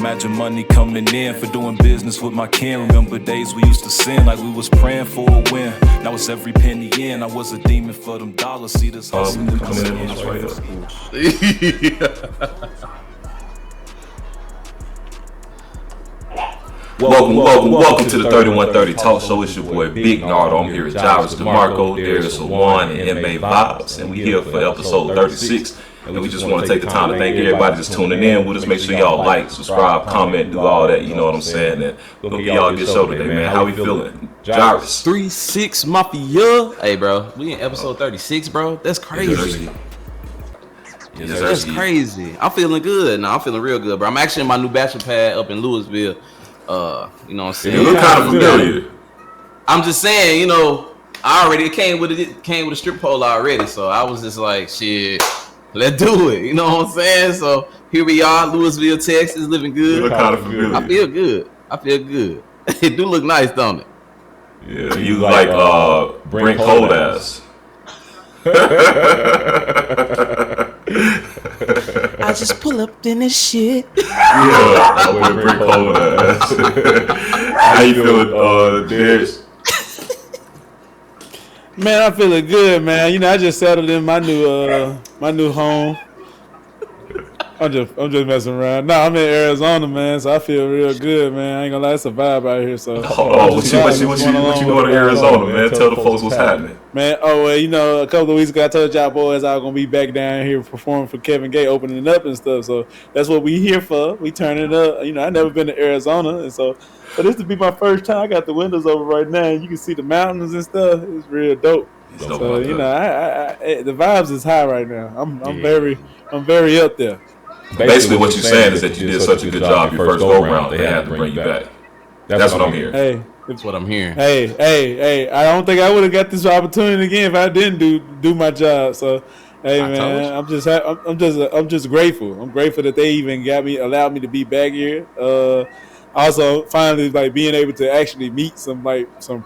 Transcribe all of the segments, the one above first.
Imagine money coming in for doing business with my kin. Remember days we used to sin like we was praying for a win. Now it's every penny in. I was a demon for them dollars. See this hustle in my skin. Welcome to the 3130 Talk Show. It's your boy Big Nardo. I'm here with Jarvis, DeMarco, Darius, One, and MA Vibes, and we here for episode 36. And we just want to take the time to thank everybody just tuning in with us. Make sure y'all like, subscribe, comment, do all that. You know what I'm saying? And we'll give y'all a good show today, man. How we feeling? Jarvis. 36 Mafia. Hey, bro. We in episode 36, bro. That's crazy. That's crazy. I'm feeling good. No, I'm feeling real good, bro. I'm actually in my new bachelor pad up in Louisville. You know what I'm saying? You look kind of familiar. I'm just saying, you know, it came with a strip pole already. So I was just like, shit. Let's do it. You know what I'm saying? So here we are, Louisville, Texas, living good. You look kind of familiar. I feel good. It do look nice, don't it? Yeah, you like Brent Cold Ass. I just pull up in this shit. Yeah, with Brent Cold Ass. How you feeling, Darius? Man, I'm feeling good, man. You know, I just settled in my new home. I'm just messing around. No, I'm in Arizona, man, so I feel real good, man. I ain't gonna lie, it's a vibe out here. So, what you doing in Arizona, man? Tell the folks what's happening. Man, well, you know, a couple of weeks ago, I told y'all boys I was gonna be back down here performing for Kevin Gay, opening up and stuff. So that's what we here for. We turning up. You know, I never been to Arizona, and so. But this to be my first time. I got the windows over right now, and you can see the mountains and stuff. It's real dope. So you know, I the vibes is high right now. I'm very up there. Basically, what you're saying is that you did such a good job your first go round, they had to bring you back. That's what I'm hearing. Hey, that's what I'm hearing. Hey! I don't think I would have got this opportunity again if I didn't do my job. So. Hey man, I'm just grateful. I'm grateful that they even allowed me to be back here. Also, finally, like being able to actually meet some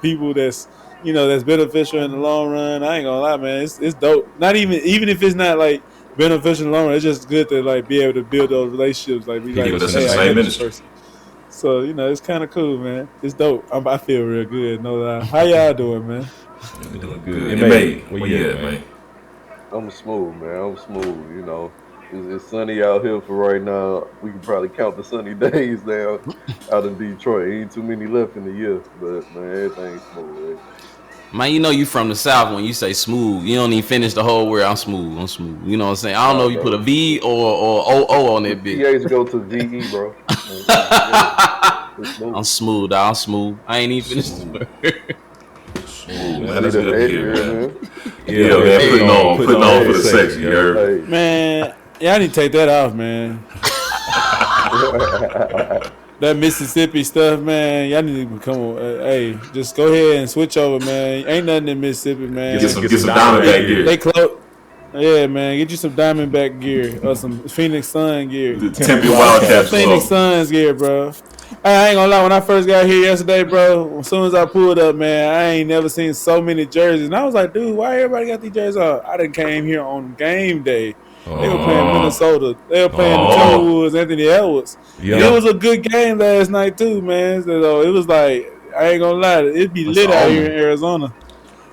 people that's beneficial in the long run. I ain't gonna lie, man, it's dope. Not even if it's not like beneficial in the long run, it's just good to like be able to build those relationships. Like same industry. So it's kind of cool, man. It's dope. I feel real good. No lie. How y'all doing, man? We doing good. Where you at, man? I'm smooth, man. I'm smooth. You know, it's sunny out here for right now. We can probably count the sunny days now out in Detroit. Ain't too many left in the year, but man, everything's smooth. Man, you know you from the South when you say smooth. You don't even finish the whole word. I'm smooth. You know what I'm saying? I don't know if you put a V or O on that bitch. TAs go to VE, bro. I'm smooth. I'm smooth. I ain't even finished the word. Man, that's good to hear, man. Yeah, man, putting on for the sex, you heard? Man, I need to take that off, man. That Mississippi stuff, man. Y'all need to become. Hey, just go ahead and switch over, man. Ain't nothing in Mississippi, man. Get some Diamondback gear. They close. Yeah, man. Get you some Diamondback gear or some Phoenix Sun gear. The Tempe Wildcats. Phoenix Suns gear, bro. I ain't gonna lie, when I first got here yesterday, bro, as soon as I pulled up, man, I ain't never seen so many jerseys. And I was like, dude, why everybody got these jerseys on? I done came here on game day. They were playing Minnesota. They were playing the Timberwolves, Anthony Edwards. Yeah. It was a good game last night, too, man. So it was like, I ain't gonna lie, it'd be lit out here in Arizona.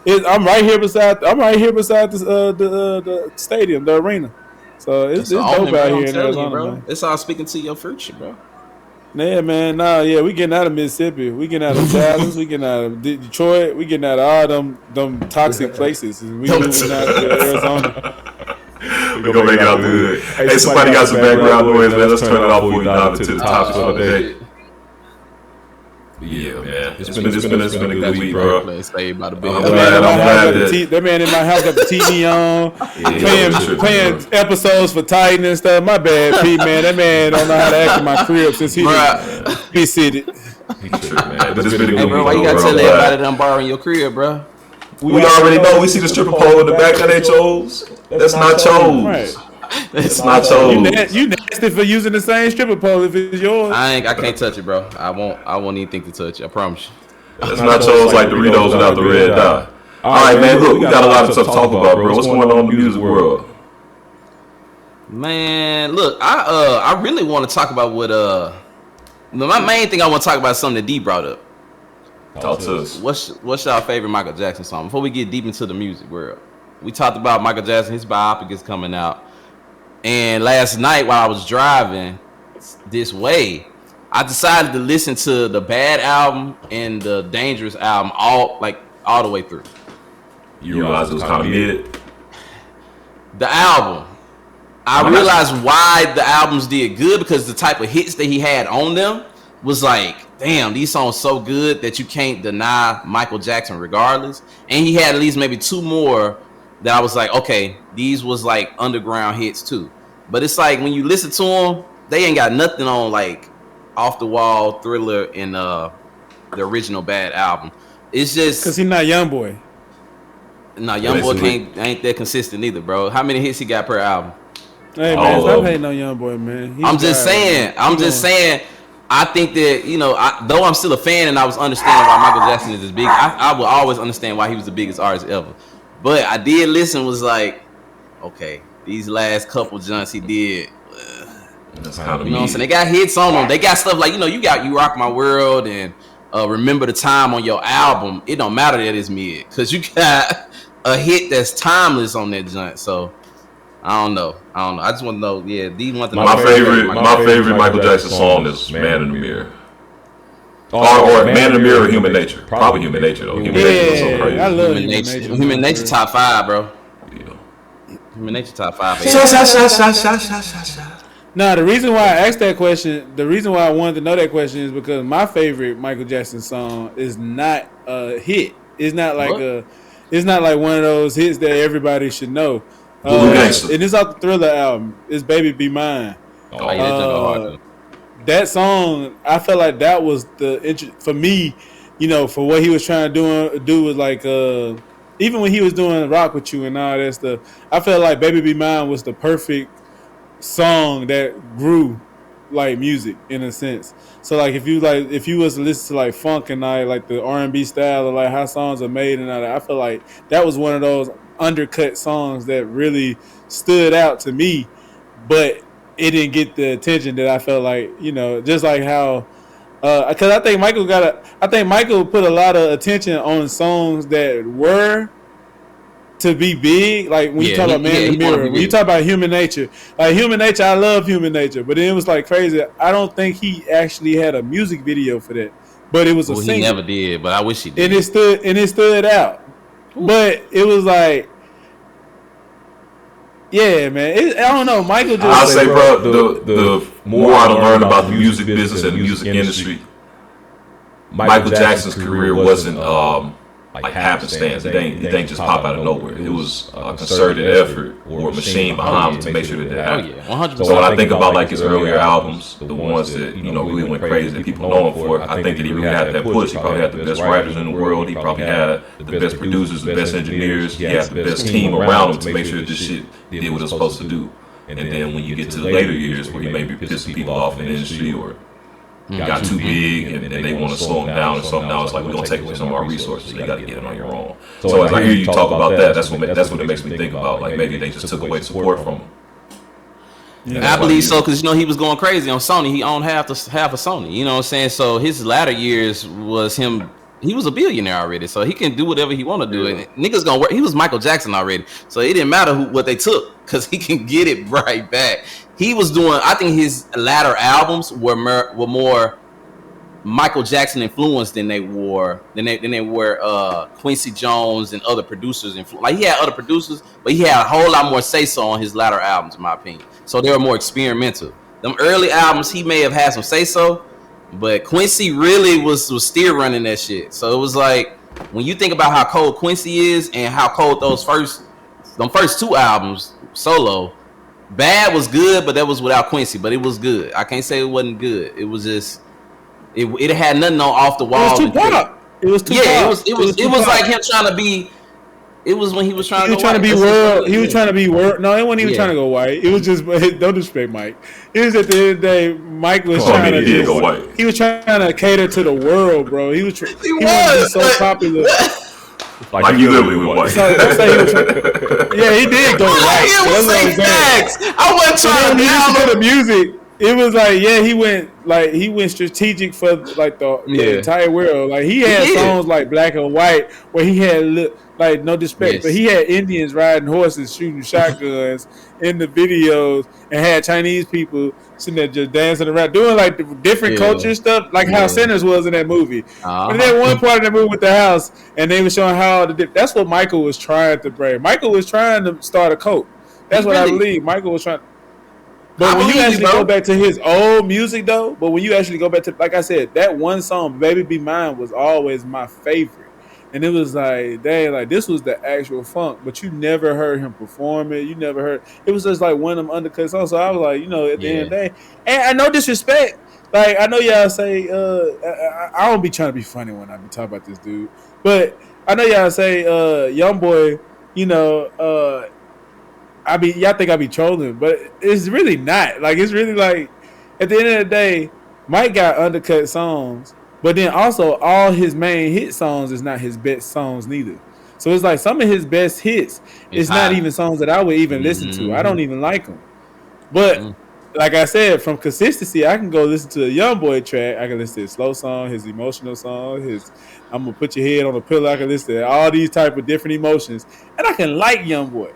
I'm right here beside the stadium, the arena. So it's dope out here in Arizona, bro. man. It's all speaking to your future, bro. Yeah, man. We getting out of Mississippi. We getting out of Dallas. We getting out of Detroit. We getting out of all them toxic places. We moving out to Arizona. We're gonna make it out good. Hey, somebody got some background noise, man. Let's turn it off before we dive into the topics for the day. Yeah, man. It's been a good week, bro. I'm glad that man in my house got the TV on, playing episodes for Titan and stuff. My bad, Pete, man. That man don't know how to act in my crib since he seated. He tripped, man. But it's been a good week, why you gotta tell everybody that I'm borrowing your crib, bro? We already know. We see the stripper pole in the back. That ain't yours. That's not yours. Right. It's not yours. You nasty for using the same stripper pole if it's yours. I can't touch it, bro. I won't even think to touch it. I promise you. It's not yours like Doritos without the red dye. All right, man. Look, we got a lot of stuff to talk about, bro. What's going on in the music world? Man, look, I really want to talk about what My main thing I want to talk about is something that D brought up. Talk to us. What's y'all favorite Michael Jackson song? Before we get deep into the music world, we talked about Michael Jackson. His biopic is coming out, and last night while I was driving this way, I decided to listen to the Bad album and the Dangerous album all the way through. You realize it was kind of mid. The album, I realized why the albums did good because the type of hits that he had on them was like, damn, these songs so good that you can't deny Michael Jackson regardless. And he had at least maybe 2 more that I was like, okay, these was like underground hits too. But it's like when you listen to them, they ain't got nothing on like Off the Wall, Thriller, and the original Bad album. It's just because he's not Youngboy. Nah, Youngboy ain't that consistent either, bro. How many hits he got per album? Hey man, stop hating on Youngboy, man. I'm just saying. I think that, though I'm still a fan and I was understanding why Michael Jackson is as big, I will always understand why he was the biggest artist ever. But I did listen, was like, okay, these last couple joints he did, that's kind of what I'm saying? They got hits on them. They got stuff like, you got You Rock My World and Remember the Time on your album. It don't matter that it's mid because you got a hit that's timeless on that joint. So I don't know. I just want to know. Yeah, these want my favorite Michael Jackson song is "Man in the Mirror." Or "Man in the Mirror" or "Human Nature." Probably "Human Nature" though. Human Nature is so crazy. I love Human Nature. Human Nature top 5, bro. Yeah. Human Nature top 5. Nah, the reason why I asked that question, the reason why I wanted to know that question is because my favorite Michael Jackson song is not a hit. It's not like it's not like one of those hits that everybody should know. And it's off the Thriller album. It's "Baby Be Mine." That song, I felt like that was for me, for what he was trying to do was like even when he was doing "Rock With You" and all that stuff, I felt like "Baby Be Mine" was the perfect song that grew like music in a sense. So like if you was to listen to like funk and like the R&B style or like how songs are made and all that, I feel like that was one of those undercut songs that really stood out to me, but it didn't get the attention that I felt like, just like how because I think Michael put a lot of attention on songs that were to be big, like when you talk about "Man in the Mirror," when you talk about "Human Nature," like "Human Nature," I love "Human Nature," but it was like crazy. I don't think he actually had a music video for that, but it was a single. He never did, but I wish he did. And it stood out. Ooh. But it was like, yeah, man. I don't know. Michael just. I'll say, bro, the more I learn about the music business and the music industry, Michael Jackson's career wasn't like happenstance. It ain't just pop out of nowhere. It was a concerted effort or a machine behind him to make sure that that happened. 100%. So when I think about like his earlier albums, the ones that really went crazy that people know him for, I think that he really had that push. He probably had the best writers in the world. He probably had the best producers, the best engineers. He had the best team around him to make sure that this shit did what it was supposed to do. And then when you get to the later years where he maybe pissing people off in the industry or got too big and they want to slow him down or something. Now it's like, we're going to take away some of our resources. So you got to get it on your own. So as I hear you talk about that, that's what it makes me think about. Like maybe they just took away support from him. Yeah, I believe so because he was going crazy on Sony. He owned half of Sony. You know what I'm saying? So his latter years was him. He was a billionaire already, so he can do whatever he want to do. And niggas gonna work. He was Michael Jackson already, so it didn't matter what they took because he can get it right back. He was doing. I think his latter albums were more Michael Jackson influenced than they were Quincy Jones and other producers influenced. Like he had other producers, but he had a whole lot more say so on his latter albums, in my opinion. So they were more experimental. Them early albums, he may have had some say so, but Quincy really was still running that shit. So it was like when you think about how cold Quincy is and how cold them first 2 albums solo. Bad was good, but that was without Quincy. But it was good. I can't say it wasn't good. It was just it had nothing on Off the Wall. It was too pop. It was too pop. It was like him trying to be. It was when he was trying. He was trying to be world. He was trying to be world. No, it wasn't even trying to go white. It was just don't disrespect Mike. It was at the end of the day, Mike was trying to go white. He was trying to cater to the world, bro. He was so popular. Like you literally went white. Yeah, he did go white. I wasn't trying to listen to the music. it was like, yeah, he went strategic for like the entire world. Like he had songs like Black and White where he had like no disrespect, but he had Indians riding horses, shooting shotguns in the videos, and had Chinese people sitting there just dancing around, doing like the different culture stuff, like how Sinners was in that movie. But then one part of that movie with the house, and they were showing how that's what Michael was trying to bring. Michael was trying to start a cult. That's what I believe. Michael was trying. But when you actually go back to his old music, though, like I said, that one song, Baby Be Mine, was always my favorite. And it was like, dang, like this was the actual funk, but you never heard him perform it. You never heard. It was just like one of them undercut songs. So I was like, at the end of the day, and I know disrespect. Like I know y'all say, I don't be trying to be funny when I be talking about this dude, but I know y'all say, young boy, y'all think I be trolling, but it's really not. Like it's really like, at the end of the day, Mike got undercut songs. But then also all his main hit songs is not his best songs neither. So it's like some of his best hits is not even songs that I would even listen to. I don't even like them. But like I said, from consistency, I can go listen to a Young Boy track. I can listen to his slow song, his emotional song, I'm gonna put your head on a pillow. I can listen to all these type of different emotions, and I can like Young Boy.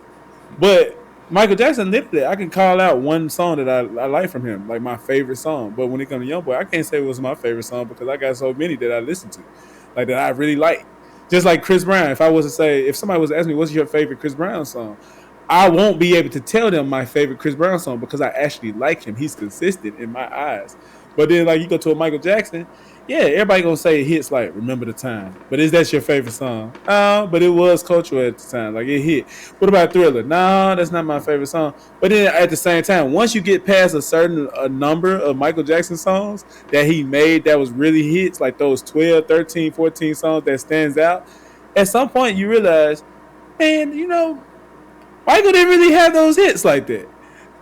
But Michael Jackson lifted it. I can call out one song that I like from him, like my favorite song. But when it comes to Young Boy, I can't say it was my favorite song because I got so many that I listen to, like that I really like. Just like Chris Brown. If somebody was to ask me, what's your favorite Chris Brown song? I won't be able to tell them my favorite Chris Brown song because I actually like him. He's consistent in my eyes. But then like you go to a Michael Jackson, everybody gonna say hits like Remember the Time. But is that your favorite song? But it was cultural at the time. Like it hit. What about Thriller? No, that's not my favorite song. But then at the same time, once you get past a number of Michael Jackson songs that he made that was really hits, like those 12, 13, 14 songs that stands out, at some point you realize, man, Michael didn't really have those hits like that.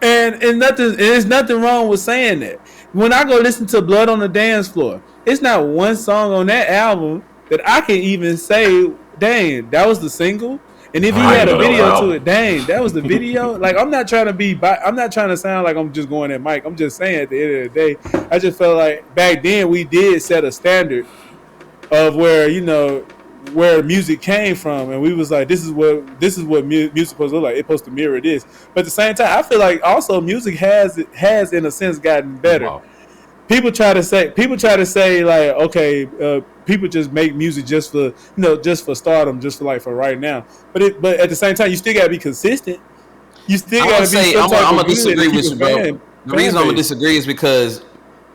And there's nothing wrong with saying that. When I go listen to Blood on the Dance Floor, it's not one song on that album that I can even say, dang, that was the single. And if he had a video to it, dang, that was the video. Like I'm not trying to sound like I'm just going at Mike. I'm just saying at the end of the day, I just felt like back then we did set a standard of where music came from, and we was like, this is what music supposed to look like. It's supposed to mirror this. But at the same time, I feel like also music has in a sense gotten better. Wow. People try to say like, okay, people just make music just for stardom, just for right now. But at the same time, you still gotta be consistent. You still gotta be. I'm gonna disagree with you, bro. The reason I'm gonna disagree is because,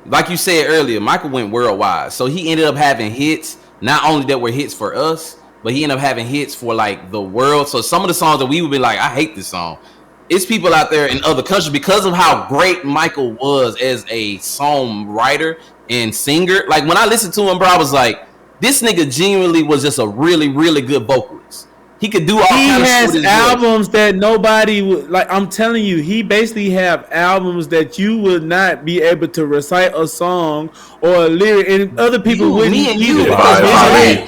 like you said earlier, Michael went worldwide, so he ended up having hits. Not only that were hits for us, but he ended up having hits for like the world. So some of the songs that we would be like, I hate this song. It's people out there in other countries because of how great Michael was as a songwriter and singer. Like when I listened to him, bro, I was like, this nigga genuinely was just a really, really good vocalist. He could do all kinds of shit. He has albums that nobody would like. I'm telling you, he basically have albums that you would not be able to recite a song or a lyric, and other people wouldn't either.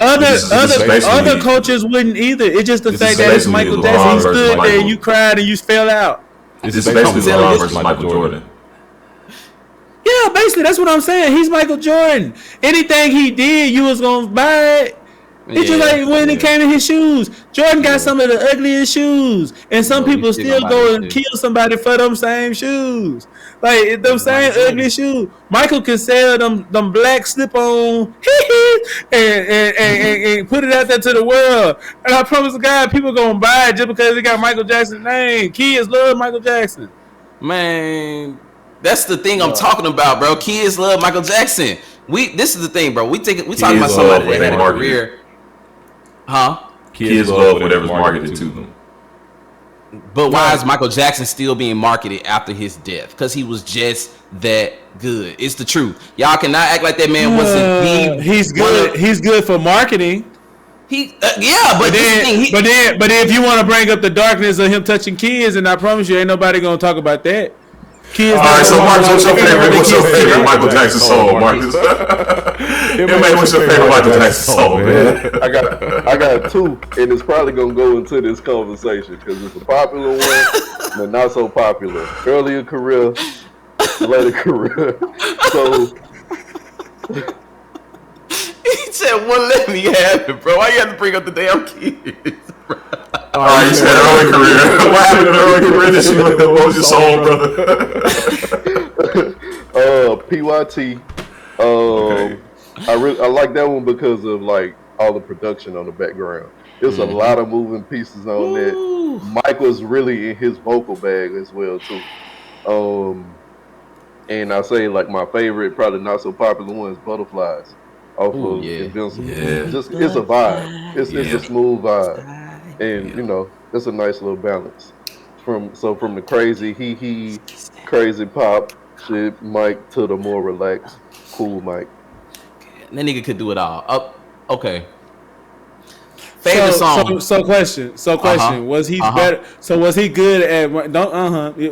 Other cultures wouldn't either. It's just the fact that it's Michael Jackson. He stood there, and you cried, and you fell out. It's basically LeBron versus Michael Jordan. Yeah, basically that's what I'm saying. He's Michael Jordan. Anything he did, you was gonna buy it. It's just like when it came to his shoes. Jordan got some of the ugliest shoes, and some people still go and kill somebody for them same shoes. Like them same ugly shoes. Michael can sell them black slip-on and put it out there to the world. And I promise God, people gonna buy it just because it got Michael Jackson's name. Kids love Michael Jackson. Man, that's the thing I'm talking about, bro. Kids love Michael Jackson. This is the thing, bro. We talking about somebody that had a career. Huh? Kids love whatever's marketed to them. But why is Michael Jackson still being marketed after his death? Because he was just that good. It's the truth. Y'all cannot act like that man wasn't. He's good. He's good for marketing. But then if you want to bring up the darkness of him touching kids, and I promise you, ain't nobody gonna talk about that. Kids. All right, so Marcus, what's your favorite Michael Jackson song, Marcus? What's your favorite Michael Jackson song, man? I got two, and it's probably gonna go into this conversation because it's a popular one, but not so popular. Earlier career, later career. So He said, "Well, let me have it, bro. Why you have to bring up the damn kids?" Oh, you said early career. What happened in early career this year? What was your song, brother? PYT. Okay. I like that one because of like all the production on the background. There's a lot of moving pieces on that. Mike was really in his vocal bag as well too. And I say like my favorite, probably not so popular one is Butterflies off of Invincible. Yeah. Just it's a vibe. It's a smooth vibe, and you know it's a nice little balance. From the crazy crazy pop shit Mike to the more relaxed, cool Mike. That nigga could do it all. Oh, okay. Favorite song. So question. Was he better? So was he good at?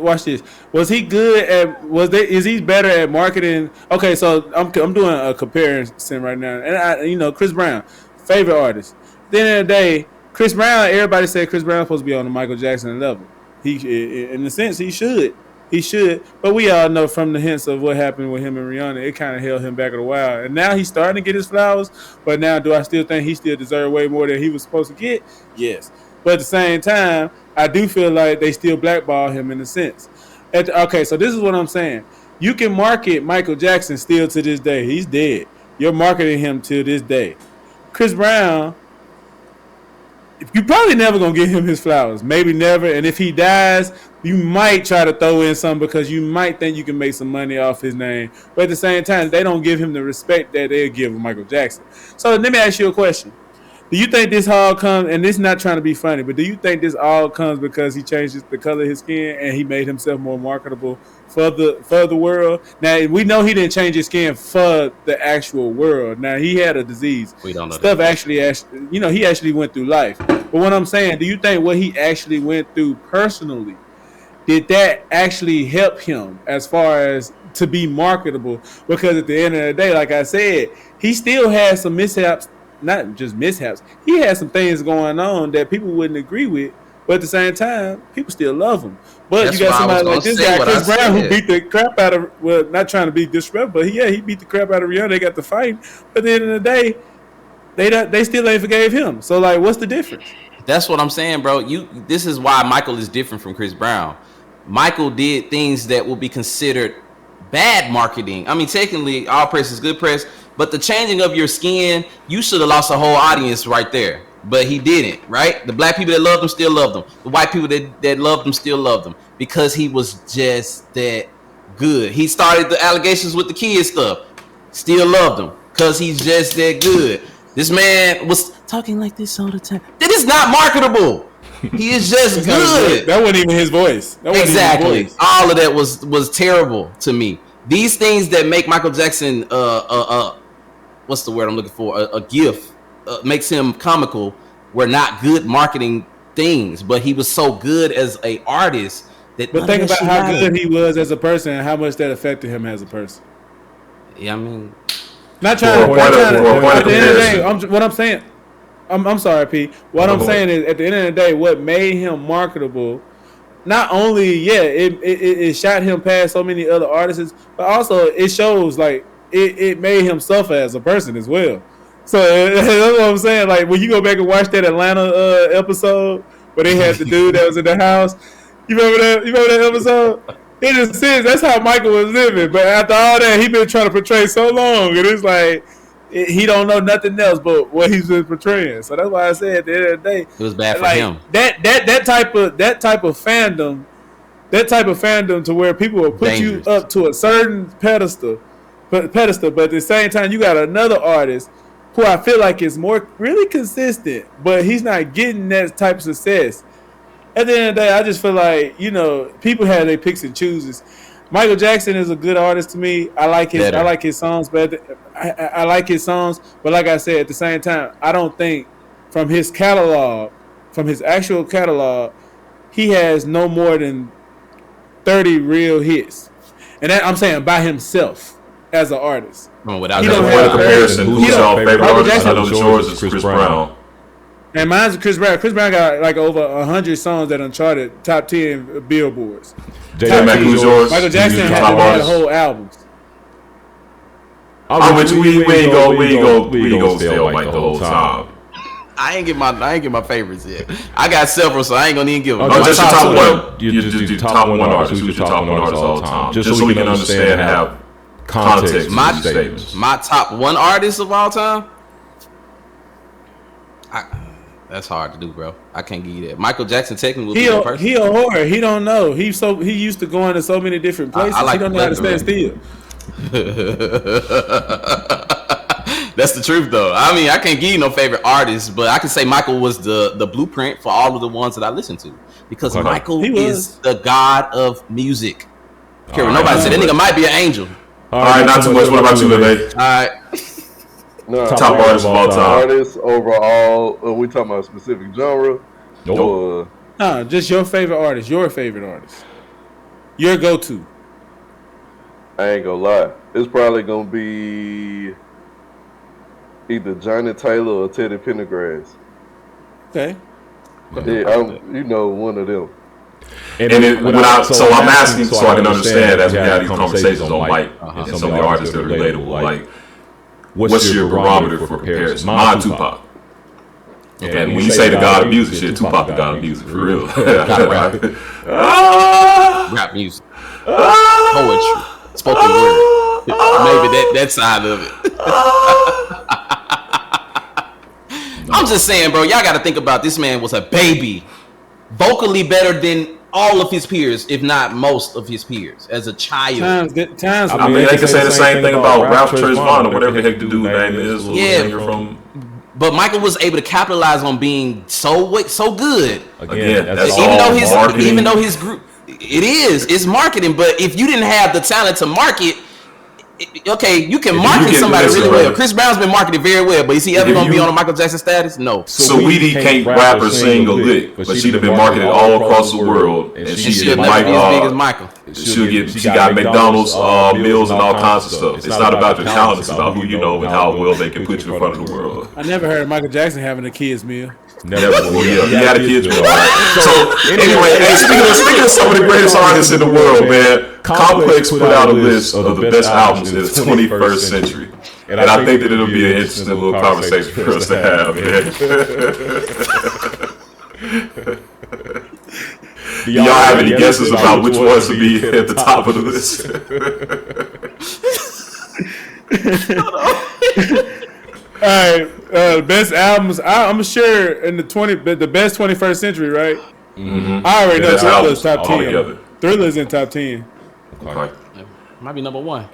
Watch this. Was he good at? Is he better at marketing? Okay, so I'm doing a comparison right now, and Chris Brown, favorite artist. At the end of the day, Chris Brown. Everybody said Chris Brown supposed to be on the Michael Jackson level. He, in a sense, he should. He should, but we all know from the hints of what happened with him and Rihanna, it kind of held him back a while. And now he's starting to get his flowers, but now do I still think he still deserves way more than he was supposed to get? Yes. But at the same time, I do feel like they still blackball him in a sense. Okay, so this is what I'm saying. You can market Michael Jackson still to this day. He's dead. You're marketing him to this day. Chris Brown, you probably never going to get him his flowers. Maybe never. And if he dies, you might try to throw in some because you might think you can make some money off his name. But at the same time, they don't give him the respect that they'll give Michael Jackson. So let me ask you a question. Do you think this all comes, and this is not trying to be funny, but do you think this all comes because he changed the color of his skin and he made himself more marketable for the world? Now, we know he didn't change his skin for the actual world. Now, he had a disease. We don't know stuff that. actually, he actually went through life. But what I'm saying, do you think what he actually went through personally, did that actually help him as far as to be marketable? Because at the end of the day, like I said, he still had some mishaps. Not just mishaps. He had some things going on that people wouldn't agree with, but at the same time, people still love him. But That's you got somebody like this guy, Chris Brown, who beat the crap out of, well, not trying to be disrespectful, but he beat the crap out of Rihanna. They got the fight. But at the end of the day, they still ain't forgave him. So, like, what's the difference? That's what I'm saying, bro. This is why Michael is different from Chris Brown. Michael did things that will be considered bad marketing. I mean, technically, all press is good press. But the changing of your skin, you should have lost a whole audience right there. But he didn't, right? The black people that loved him still loved him. The white people that loved him still loved him because he was just that good. He started the allegations with the kid stuff. Still loved him because he's just that good. This man was talking like this all the time. That is not marketable. He is just good. That wasn't even his voice. Exactly. All of that was terrible to me. These things that make Michael Jackson what's the word I'm looking for? A gift makes him comical. Were not good marketing things, but he was so good as a artist that. But think about how good he was as a person and how much that affected him as a person. Yeah, I mean, not trying to. At the end of the day, what I'm saying. I'm sorry, P. What I'm saying is, at the end of the day, what made him marketable. Not only, it shot him past so many other artists, but also it shows like it made him suffer as a person as well. So that's what I'm saying. Like when you go back and watch that Atlanta episode where they had the dude that was in the house, you remember that? You remember that episode? In a sense, that's how Michael was living. But after all that, he been trying to portray so long, and it's like he don't know nothing else but what he's been portraying. So that's why I said at the end of the day, it was bad for him. That type of fandom, to where people will put you up to a certain pedestal, but at the same time you got another artist who I feel like is more really consistent, but he's not getting that type of success. At the end of the day, I just feel like, people have their picks and chooses. Michael Jackson is a good artist to me. I like his songs, but I like his songs. But like I said, at the same time, I don't think from his actual catalog, he has no more than 30 real hits, and that I'm saying by himself as an artist. Without comparison, who's your favorite artist? I know yours is Chris Brown. And mine's Chris Brown. Chris Brown got like over 100 songs that uncharted top 10 billboards. J-Mac, who's yours? Michael Jackson had whole albums. I'm with you. We ain't go stay on Mike the whole time. I ain't get my favorites yet. I got several, so I ain't gonna even give them. Oh, just your top one. You just do top one artist. Who's your top one artist all the time? Just so we can understand and have context. My top one artist of all time. That's hard to do, bro. I can't give you that. Michael Jackson technically he a whore. He don't know. He used to going to so many different places. He don't know how to stand still. That's the truth, though. I mean, I can't give you no favorite artist, but I can say Michael was the blueprint for all of the ones that I listened to, because Michael is the god of music. Nobody said that nigga might be an angel. All right, not too much. What about you, Lene? All right. No, top artists of all time. Artists overall. We talking about a specific genre? Nope. Just your favorite artist. Your favorite artist. Your go-to. I ain't gonna lie. It's probably gonna be either Johnny Taylor or Teddy Pendergrass. Okay. Yeah, one of them. So I'm asking so I can understand as we have these conversations on Mike and some of the artists that are relatable. Like, what's your barometer for comparison? Mine, Tupac. Okay, and when you say the god of music, shit, Tupac the god of music, for real. Rap music. Poetry. Spoken word. Maybe that side of it. I'm just saying, bro, y'all got to think about this man was a baby. Vocally better than all of his peers, if not most of his peers, as a child. Times. I mean, they can say the same thing about Ralph Tresvant or whatever the heck the dude name is. Yeah, but Michael was able to capitalize on being so good. Again, that's even though his group, it's marketing. But if you didn't have the talent to market, okay, you can market somebody really well. Chris Brown's been marketed very well, but is he ever gonna be on a Michael Jackson status? No. Saweetie can't rap or sing a lick, but she'd have been marketed all across the world, and she'll never be as big as Michael. She got McDonald's meals and all kinds of stuff. It's not about your talent; it's about who you know and how well they can put you in front of the world. I never heard of Michael Jackson having a kids meal. Never. Yeah, he had a kids meal. So anyway, speaking of some of the greatest artists in the world, man, Complex put out a list of the best albums in the 21st century. And I think that it'll be an interesting little conversation for us to have, man. Do y'all have any guesses about which ones would be at the top of the list? All right, best albums. I'm sure in the best 21st century, right? Mm-hmm. I already know Thriller's top 10. Together. Thriller's in top 10. Okay. Might be number one.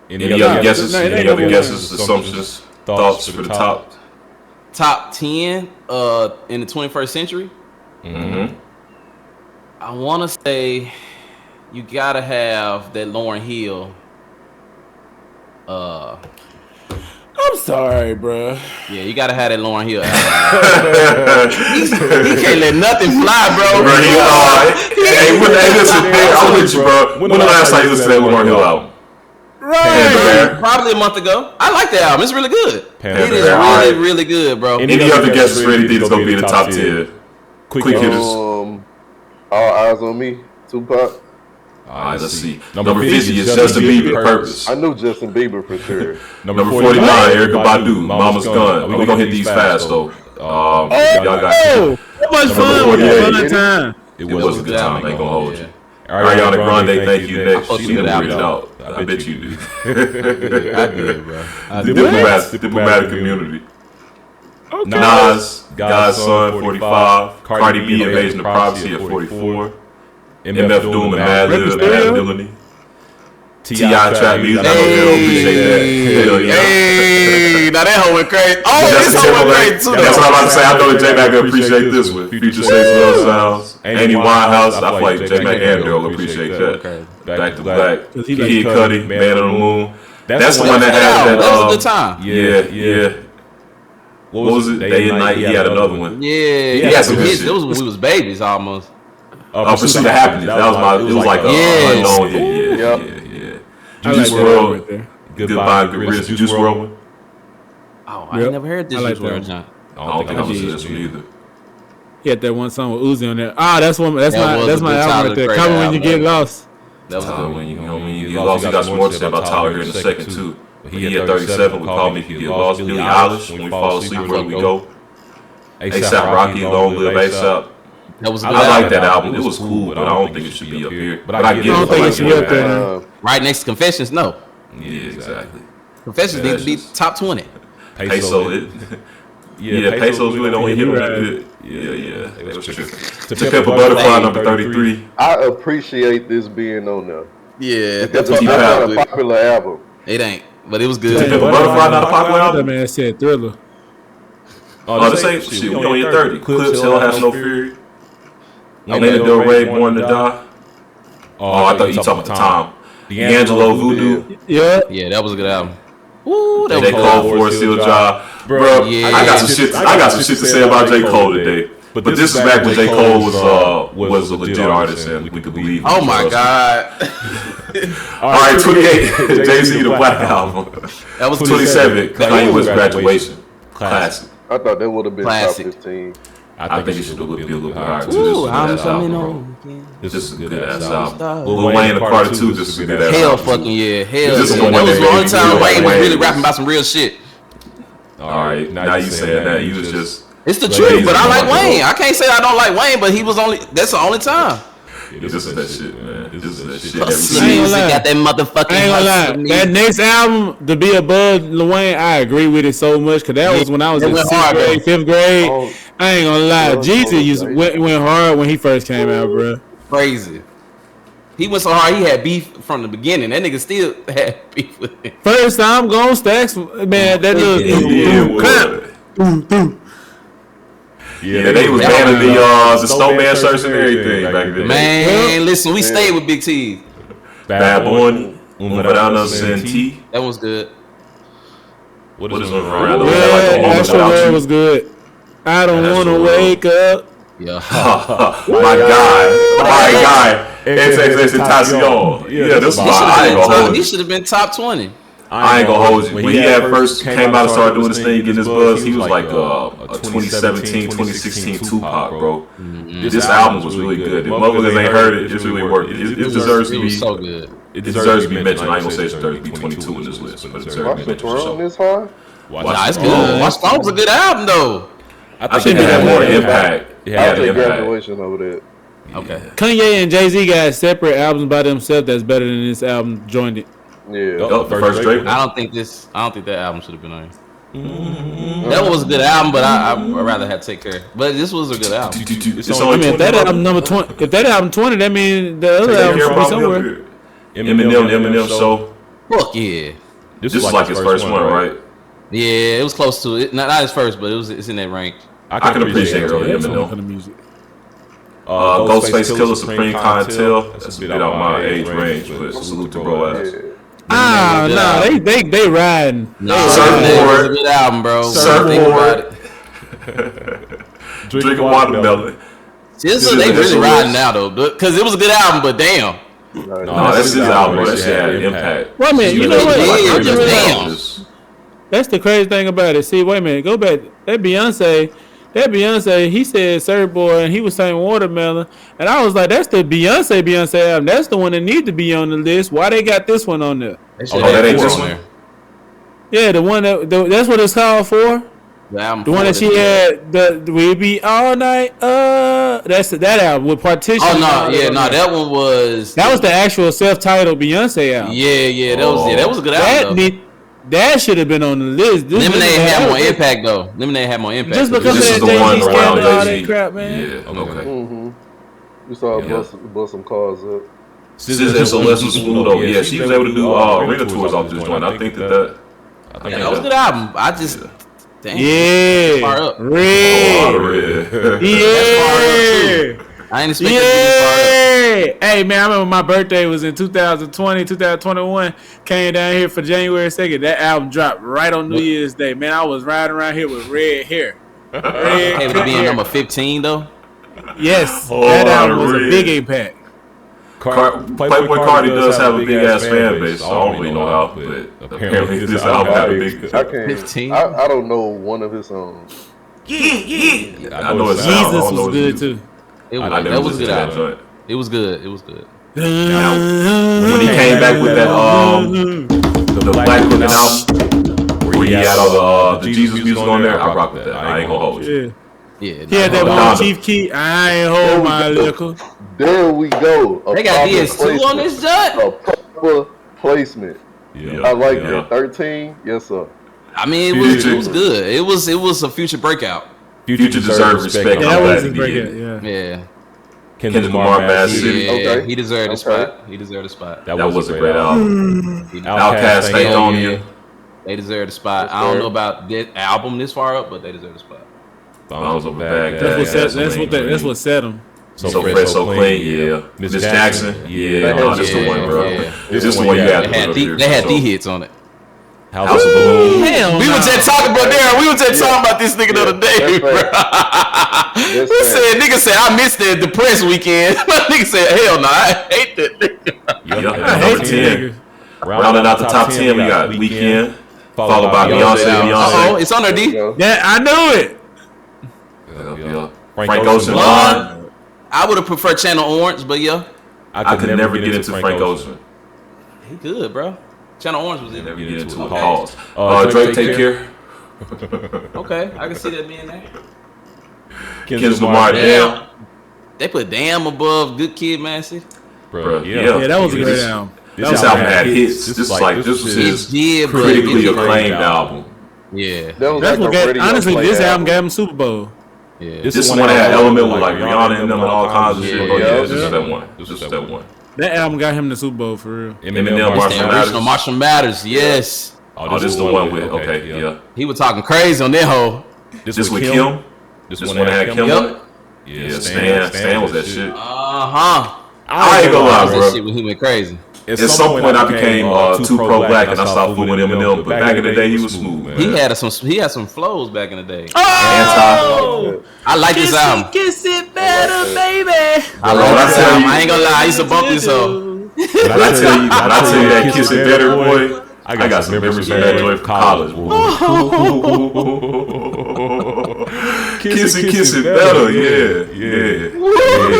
Any other guesses? Any other guesses? Assumptions? Thoughts for the top? Top 10 in the 21st century? Mm-hmm. I want to say you gotta have that Lauryn Hill. I'm sorry, bro. Yeah, you gotta have that Lauryn Hill. He can't let nothing fly, bro. Hey, listen, I'm with you, bro. When the last time you listened to that Lauryn Hill album? Right. Probably a month ago. I like the album. It's really good. It is really good, bro. Any other guesses for anything that's gonna be in the top 10? Quick hitters. All Eyes on Me, Tupac. Alright, let's see. Number 50 is Justin Bieber, Purpose. I knew Justin Bieber for sure. Number 49, Erykah Badu, Mama's Gun. We're gonna hit these fast though. Y'all got so much fun. Fun time. It was a good time. I ain't gonna hold you. Ariana Grande, Thank You Next. She didn't read it out. I bet you do. I did, bro. Diplomatic Community. Okay. Nas, God's Son, 45. Cardi B, Invasion of Privacy at 44. MF Doom and Mad Lib, Mad Villainy. T.I. Trap Music. I know Harold appreciate that. Hell yeah. Hey, now that hoe went crazy. Oh, this hoe went crazy too. That's what I'm about to say. I know that J-Mac will appreciate this one. Future Sex Love Sounds. Amy Winehouse. I feel like J-Mac and Daryl will appreciate that. Back to Black. Kid Cudi, Man on the Moon. That's the one that had that. That was a good time. Yeah. What was it? Day and Night. He had another one. Yeah. He had some hits. Those when we was babies almost. Pursuit of Happiness. That was my. It was like unknown. Yeah. Juice WRLD. Goodbye, Gorillaz. Juice WRLD. Oh, I never heard this Juice WRLD, John. I don't think I listened to this one either. He had that one song with Uzi on there. That's my album right there. Coming When You Get Lost. That was good. When you get lost, you got some more to say about Tyler here in a second too. But he at 37 would call me if you get lost. Billie Eilish, When We Fall Asleep, Where We Go. ASAP Rocky, Long Live ASAP. That was a good I like that album. It was cool, but I don't think it should be up here. But I get it. I don't think it should be up there. Right next to Confessions, no. Yeah, exactly. Confessions need to be top 20. Peso, Pesos really don't hit on that good. Yeah. They was tripping. To Pimp a Butterfly, number 33. I appreciate this being on there. Yeah, That's not a popular album. It ain't, but it was good. To Pimp a Butterfly, not a popular album? That man said Thriller. Oh, this ain't shit. We only hit 30. Clips, Hell Has No Fury. Lana Del Rey, Born to Die. Oh, I thought you talking about the time. D'Angelo, Voodoo. Yeah, that was a good album. Ooh, that was J. Cole, Forest Hill Drive. Bro, yeah. I got some shit to say about J. Cole today. But this is back when J. Cole was a legit artist and we could believe. Oh my God. All right, 28, Jay-Z, The Black Album. That was 27, Kanye West, Graduation. Classic. I thought that would have been Classic. top 15. I think it should be a little higher Ooh, too. This is a good ass album. Lil Wayne and Carter 2, just a good ass Hell album. fucking yeah. Hell This is yeah. the one That was the that only made time me Wayne was feel really like rapping about some real shit. All right, now you saying that. You was just... It's the truth, but I like Wayne. I can't say I don't like Wayne, but he was only... That's the only time. This is that shit, man. This is that shit. Hustle music got that motherfucking... I ain't gonna lie. That next album, to be above Lil Wayne, I agree with it so much, because that was when I was in 6th grade, 5th grade. I ain't gonna lie. Jeezy went hard when he first came out, bro. Crazy. He went so hard, he had beef from the beginning. That nigga still had beef with him. First time Gone Stacks, man, that little... Yeah, they was banning the snowman shirts and everything back then. Man, listen, we stayed with Big T. Bad Boy, Umbrella Senti. That was good. What is Umbrella? Yeah, Astro World was good. I don't want to wake up. Yeah. My guy. Tentacion. Yeah, this one I ain't gonna hold He you. should have been top 20. I ain't gonna hold you. When he had first came out and started doing this thing, getting his buzz, he was like a 2017, 2016 Tupac, bro. This album was really good. If motherfuckers ain't heard it, it's really worth it. It deserves to be so good. It deserves to be mentioned. I ain't gonna say it deserves to be 22 in this list, but it deserves to be mentioned for sure. This high? Nah, it's good. Watch Throne was a good album though. I think it had more impact. It I'll had take impact. Graduation over that. Okay. Kanye and Jay-Z got separate albums by themselves that's better than this album joined it. Yeah. The first Drake. I don't think that album should have been on here. That was a good album, but I'd rather have Take Care. But this was a good album. I mean, if that album number 20, if that album 20, that means the other album should be somewhere. Eminem show. Fuck yeah. This is like his first one, right? Yeah, it was close to it. Not his first, but it's in that range. I can appreciate early Eminem. Ghostface Killer, Supreme Clientele. That's a bit out my age range, but salute to bro ass. They riding. Surfboard. It's a good album, bro. Surfboard. Drinking watermelon. They really riding now though, because it was a good album, but damn. No, that's his album. That shit had impact. Wait a minute, you know what? Damn. That's the crazy thing about it. See, wait a minute, go back. That Beyonce, he said Surfboard and he was saying watermelon. And I was like, that's the Beyonce album. That's the one that need to be on the list. Why they got this one on there? That ain't this one. Yeah, the one that's what it's called for. The one that she had, We Be All Night. That's that album with Partition. Oh no, that one was. That was the actual self-titled Beyonce album. Yeah, that was a good album. That should have been on the list. Lemonade had more impact though. Lemonade had more impact. Just because this is of the one that around scandal, all Jay-Z. that crap, man. Yeah, okay. We saw bust some cars up. SZA SOS was smooth though. Yeah, she was able to do arena tours off this joint. I think that was a good album. I just damn. Yeah. Far up. Red. Yeah. I ain't expecting to Yeah. Hey man, I remember my birthday was in 2020, 2021. Came down here for January 2nd. That album dropped right on New Year's Day. Man, I was riding around here with red hair. Came to being number 15 though. Yes, that album was a big impact. Playboy Cardi does have a big ass fan base, so I don't really know how, but apparently this album had a big. I can't. 15? I don't know one of his songs. Yeah. I know it's Jesus was good too. That was good album. It was good. It was good. Now, when he came back with that the Black Cooking album, where he had all the Jesus music on there, I rock with that. I ain't gonna hold you. Yeah. He had that one Chief Keef. I ain't hold my liquor. There we go. They got DS2 on this joint. A proper placement. Yeah. I like that. 13, yes sir. I mean, it was good. It was a Future breakout. Future deserves respect. Yeah, that was a breakout. Yeah. Kendrick Lamar, Bad City. Okay. He deserved a spot. That was a great album. Outkast, Stay On You. They deserve a spot. I don't know about that album this far up, but they deserve a spot. Bombs over Baghdad. That's what set them. So fresh, so clean, yeah. Miss Jackson, yeah. This the one, bro. This is the one you had to put up here. They had D hits on it. House of Balloons. We were just talking about Darren. We were just talking about this nigga the other day, bro. Nigga said I missed that depressed weekend. Nigga said, hell no, I hate that nigga. I hate 10. Rounding out the top 10, we got Weekend, followed by Beyonce. Oh, it's on there, D. Yeah, I knew it. Frank Ocean, Line. I would have preferred Channel Orange, but yeah. I could never get into Frank Ocean. He good, bro. Channel Orange was in there. Never get into a pause. Drake, Take Care. Okay, I can see that being there. Kendrick Lamar, Damn. They put Damn above Good Kid, Massive. Bro, yeah, that was a great album. This album had hits. This was his critically acclaimed album. Yeah. That's what honestly, this album gave him Super Bowl. Yeah. This one had element with like Rihanna and them and all kinds of shit. Yeah, this is that one. This is that one. That album got him the Super Bowl for real. Eminem, Marshall Matters, yes. Oh, this is the one with yeah. He was talking crazy on that hoe. This with Kim. This one had Kim on it. Yeah, Stan was that shit. I ain't gonna lie, bro. Shit when he went crazy. At some point, I became too pro-black and I stopped fooling with Eminem. But back in the day, he was smooth, man. He had some flows back in the day. Oh! I like this album. Kiss it better, baby. I like this album. I ain't gonna lie. I used to bump this song. When I tell you that Kiss It Better, boy, I got some memories from that joint from college, boy. Kiss It Better, yeah.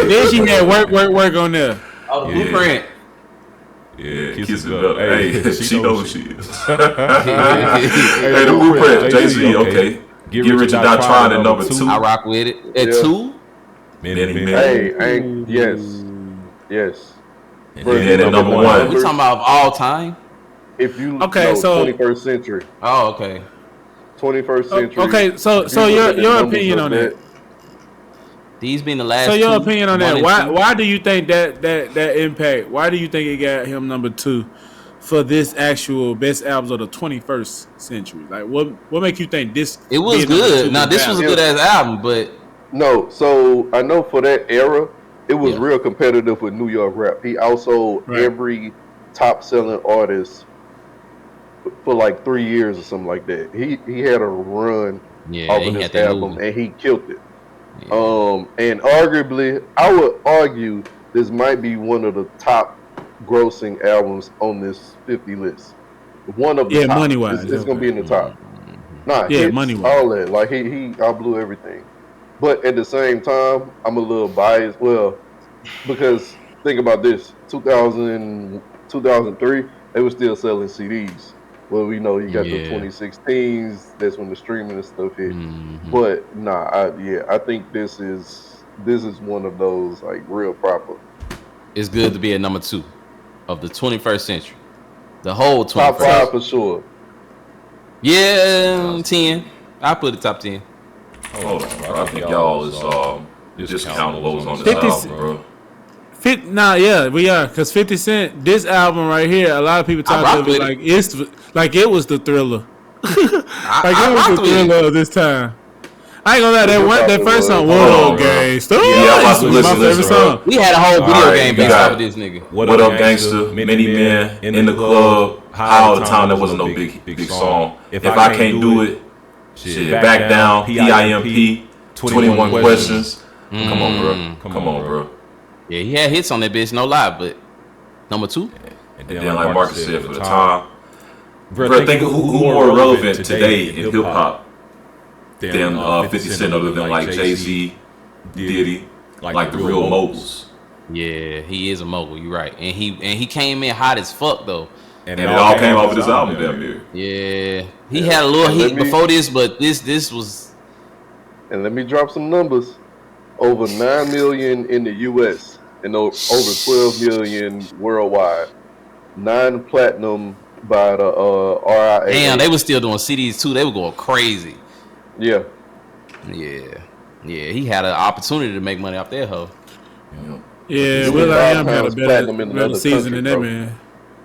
Then she had work on there. Oh, the Blueprint. Yeah, Kiss It Better. Hey, she knows who she is. Hey, the Blueprint, Jay-Z, okay. Get Rich or Die Tryin at number 2. I rock with it. At 2? Hey, yes. And then at number 1. We talking about of all time? If you know, so 21st century. Oh, okay. 21st century. Okay, so your opinion on that. These being the last. So your opinion on that? Why do you think that impact? Why do you think it got him number 2 for this actual best albums of the 21st century? Like, what make you think this? It was good. Now this was a good ass album, but no. So I know for that era, it was real competitive with New York rap. He outsold every top selling artist for like 3 years or something like that. He had a run off of this album and he killed it. Yeah. And arguably, I would argue this might be one of the top grossing albums on this 50 list. One of the top. Money wise, it's gonna be in the top. Nah, money wise, all that. Like he blew everything. But at the same time, I'm a little biased. Well, because think about this: 2003, they were still selling CDs. Well, we know you got the 2016s. That's when the streaming and stuff hit. But I think this is one of those like real proper. It's good to be at number 2 of the 21st century. The whole 21st. Top 5 for sure. Yeah, 10. I put it top 10. Hold on, bro. I think y'all is just counting lows on this album, bro. We are, because 50 Cent, this album right here, a lot of people talk about it like it was the Thriller. It was the Thriller of this time. I ain't gonna lie, that first song, Whoa, Gangsta. Yeah, my favorite song. We had a whole video game based off of this nigga. What Up Gangsta, Many Men, In the Club, High All the Time, that wasn't no big song. If I Can't Do It, shit, Back Down, PIMP, 21 Questions. Come on, bro. Yeah, he had hits on that bitch, no lie, but number 2. And then like Marcus said, for the time, bro, think who more relevant today in hip hop than 50 Cent, other than like Jay-Z, Diddy, like the real moguls. Yeah, he is a mogul. You're right, and he came in hot as fuck though. And it all came off of this album, damn near. Yeah, he had a little hit before this, but this was. And let me drop some numbers. Over 9 million in the U.S. and over 12 million worldwide. 9 platinum by the RIA. Damn, they were still doing CDs too. They were going crazy. Yeah. He had an opportunity to make money off that hoe. Yeah, Will I Am had a better season than that, man.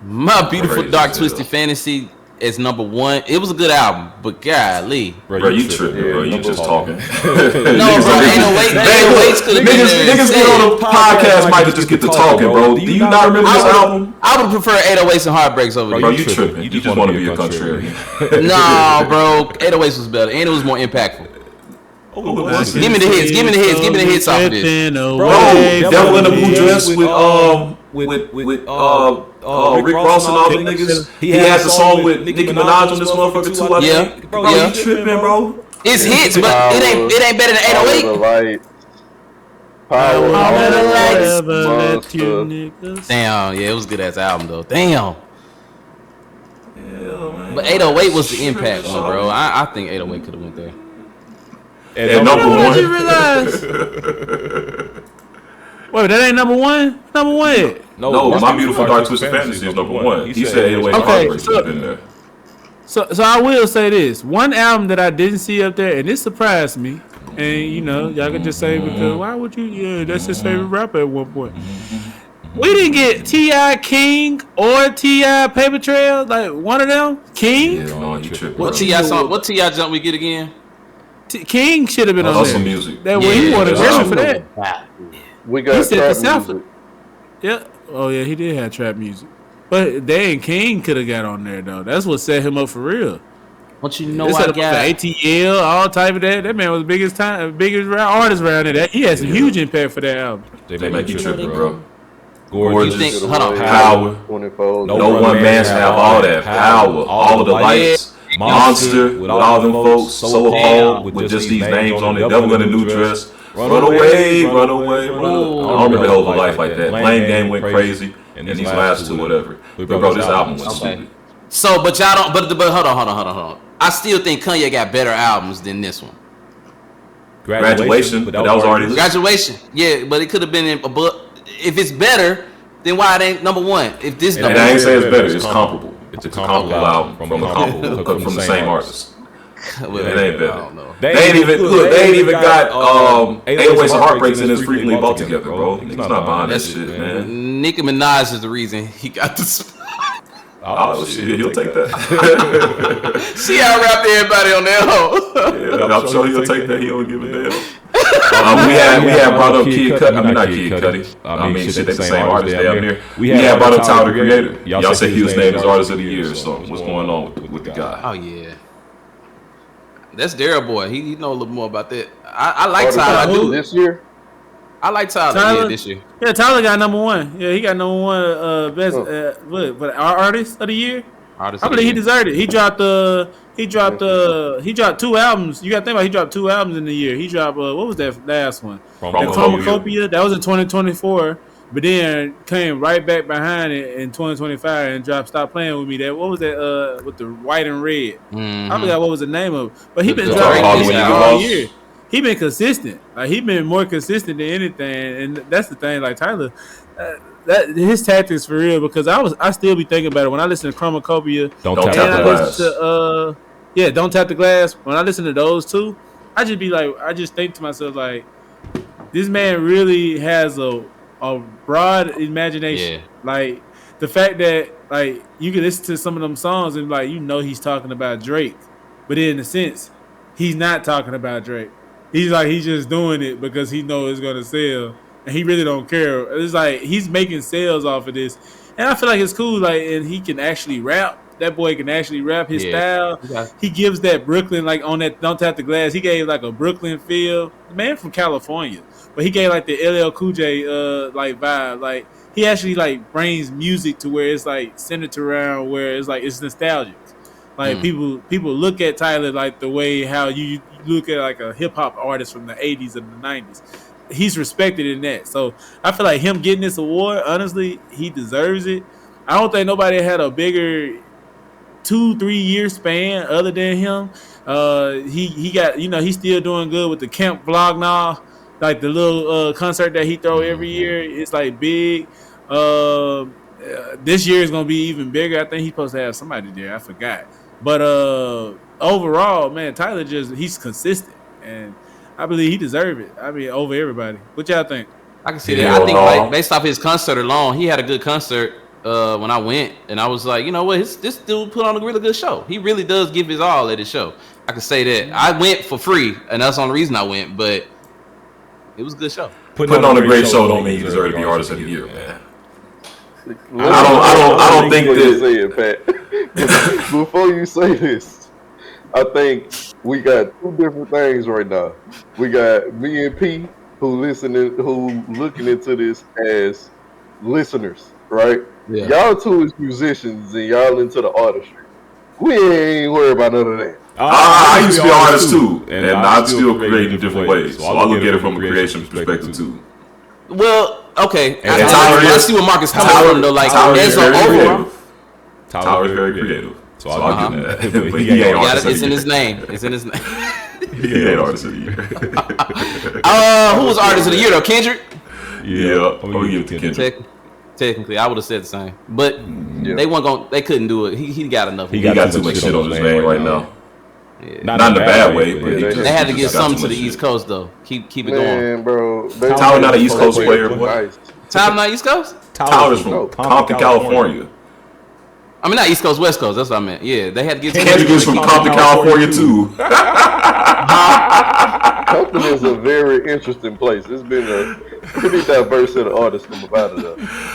My Beautiful Dark Twisted Fantasy is number 1. It was a good album, but golly. Bro, you tripping, bro. You just talking. No, bro, ain't no waits could have been there. Niggas get on the podcast might just get to talking, bro. Do you not remember this album? I would prefer 808s and Heartbreaks over there. Bro, you tripping. You just want to be a contrarian. Nah, bro. 808s was better, and it was more impactful. Give me the hits off of this. Bro, Devil in a Blue Dress with Rick Ross and all the niggas. He has a song with Nicki Minaj on this motherfucker too, I think. Bro, you tripping, bro. It's hits, but it ain't better than 808. Power Damn, yeah, it was a good ass album though. Damn. But 808 was the impact one, bro. I think 808 could have went there. And number 1. Did you realize? Wait, that ain't number 1? Number 1? No, My Beautiful Dark Twisted Fantasy is number 1. He said 808 Heartbreaks has been there. So I will say this. One album that I didn't see up there, and it surprised me. And, y'all can just say, because why would you? Yeah, that's his favorite rapper at one point. We didn't get T.I. King or T.I. Paper Trail, like one of them. King? Yeah, no, you tripping. What T.I. song? What T.I. jump we get again? King should have been on there. Hustle Music. That way he wanted Grammy for that. We got trap music. Yeah. Oh yeah, he did have trap music. But dang, King could have got on there though. That's what set him up for real. What you know? I got ATL, all type of that. That man was the biggest artist around there. He had some huge impact for that album. They make you tripping, bro. Gorgeous. Power. No one man should have all that power. All of the lights. Monster with all them folks, so hard with just these names on it. Devil in a New Dress, Run Away. I don't remember the whole life like that. Blame Game went crazy, and these last two, whatever. But bro, this album was stupid. So, but y'all don't. But hold on. I still think Kanye got better albums than this one. Graduation, but that was already Graduation. Yeah, but it could have been in a book. If it's better, then why it ain't number 1? If this number 1, I ain't saying it's better. It's comparable. It's a comparable album from the same artist. It ain't better. They ain't even got 808s and Heartbreaks in this frequently bought together, bro. Niggas not buying that shit, man. Nicki Minaj is the reason he got this. Oh shit, he'll take that. She out rapped everybody on that hoe. Yeah, I'm sure he'll take that. He don't give a damn. We had brought up Kid Cudi. I mean, not Kid Cudi. I mean, shit, they the same artist down there. We had brought up Tyler, the Creator. Y'all said he was named as Artist of the Year or something. What's going on with the guy? Oh yeah, that's Daryl Boy. He know a little more about that. I like Tyler. I do this year. I like Tyler this year. Yeah, Tyler got number 1. Yeah, he got number 1 best artist of the year. I believe he deserved it. He dropped 2 albums. You got to think about he dropped 2 albums in the year. He dropped what was that last one? Chromacopia. That was in 2024. But then came right back behind it in 2025 and dropped Stop Playing With Me. That what was that with the white and red? Mm-hmm. I forgot what was the name of it. But he been dropping this all year. He been consistent. Like he been more consistent than anything, and that's the thing. Like Tyler, that his tactics for real. Because I still be thinking about it when I listen to Chromacopia. Don't tap the glass. Don't tap the glass. When I listen to those two, I just think to myself like, this man really has a broad imagination. Yeah. Like the fact that like you can listen to some of them songs and like he's talking about Drake, but in a sense, he's not talking about Drake. He's just doing it because he knows it's gonna sell, and he really don't care. It's like he's making sales off of this, and I feel like it's cool. Like, and he can actually rap. That boy can actually rap his style. Yeah. He gives that Brooklyn, like on that Don't Tap the Glass. He gave like a Brooklyn feel. The man from California, but he gave like the LL Cool J like vibe. Like he actually like brings music to where it's like centered around where it's like it's nostalgic. Like people look at Tyler like the way how you look at like a hip hop artist from the 80s and the 90s, he's respected in that. So I feel like him getting this award, honestly, he deserves it. I don't think nobody had a bigger 2-3 year span other than him. He got, he's still doing good with the camp vlog now, like the little concert that he throw every year. It's like big. This year is gonna be even bigger. I think he's supposed to have somebody there. I forgot. But overall, man, Tyler he's consistent, and I believe he deserves it. I mean, over everybody. What y'all think? I can see that. I think like based off his concert alone, he had a good concert when I went, and I was like, you know what, this dude put on a really good show. He really does give his all at his show. I can say that. I went for free, and that's the only reason I went, but it was a good show. Putting on a great show don't mean you deserve to be artist of the year, man. I don't think that. Say it, Pat. Before you say this, I think we got two different things right now. We got me and P who looking into this as listeners, right? Yeah. Y'all two is musicians and y'all into the artistry. We ain't worried about none of that. I used to be an artist too, and I still create in different ways. So I look at it from a creation perspective too. Well, okay. I see what Marcus coming from though. Like, as an overall, Tyler is very creative, so I'll give that. But he ain't artist. It's in his name. It's in his name. He ain't artist of the year. Who was artist of the year though? Kendrick. Yeah, I'm gonna give it to Kendrick. Technically, I would have said the same, but they couldn't do it. He got enough. He got too much shit on his name right now. Yeah. Not in a bad way, but they had to get something to the East Coast though. Keep it going, bro. Tyler not an East Coast player, boy. Tyler not East Coast. Tyler's from Compton, California. I mean, not East Coast, West Coast. That's what I meant. Yeah, they had to get. Kendrick is from Compton, California too. Compton is a very interesting place. It's been a pretty diverse set of artists from about it.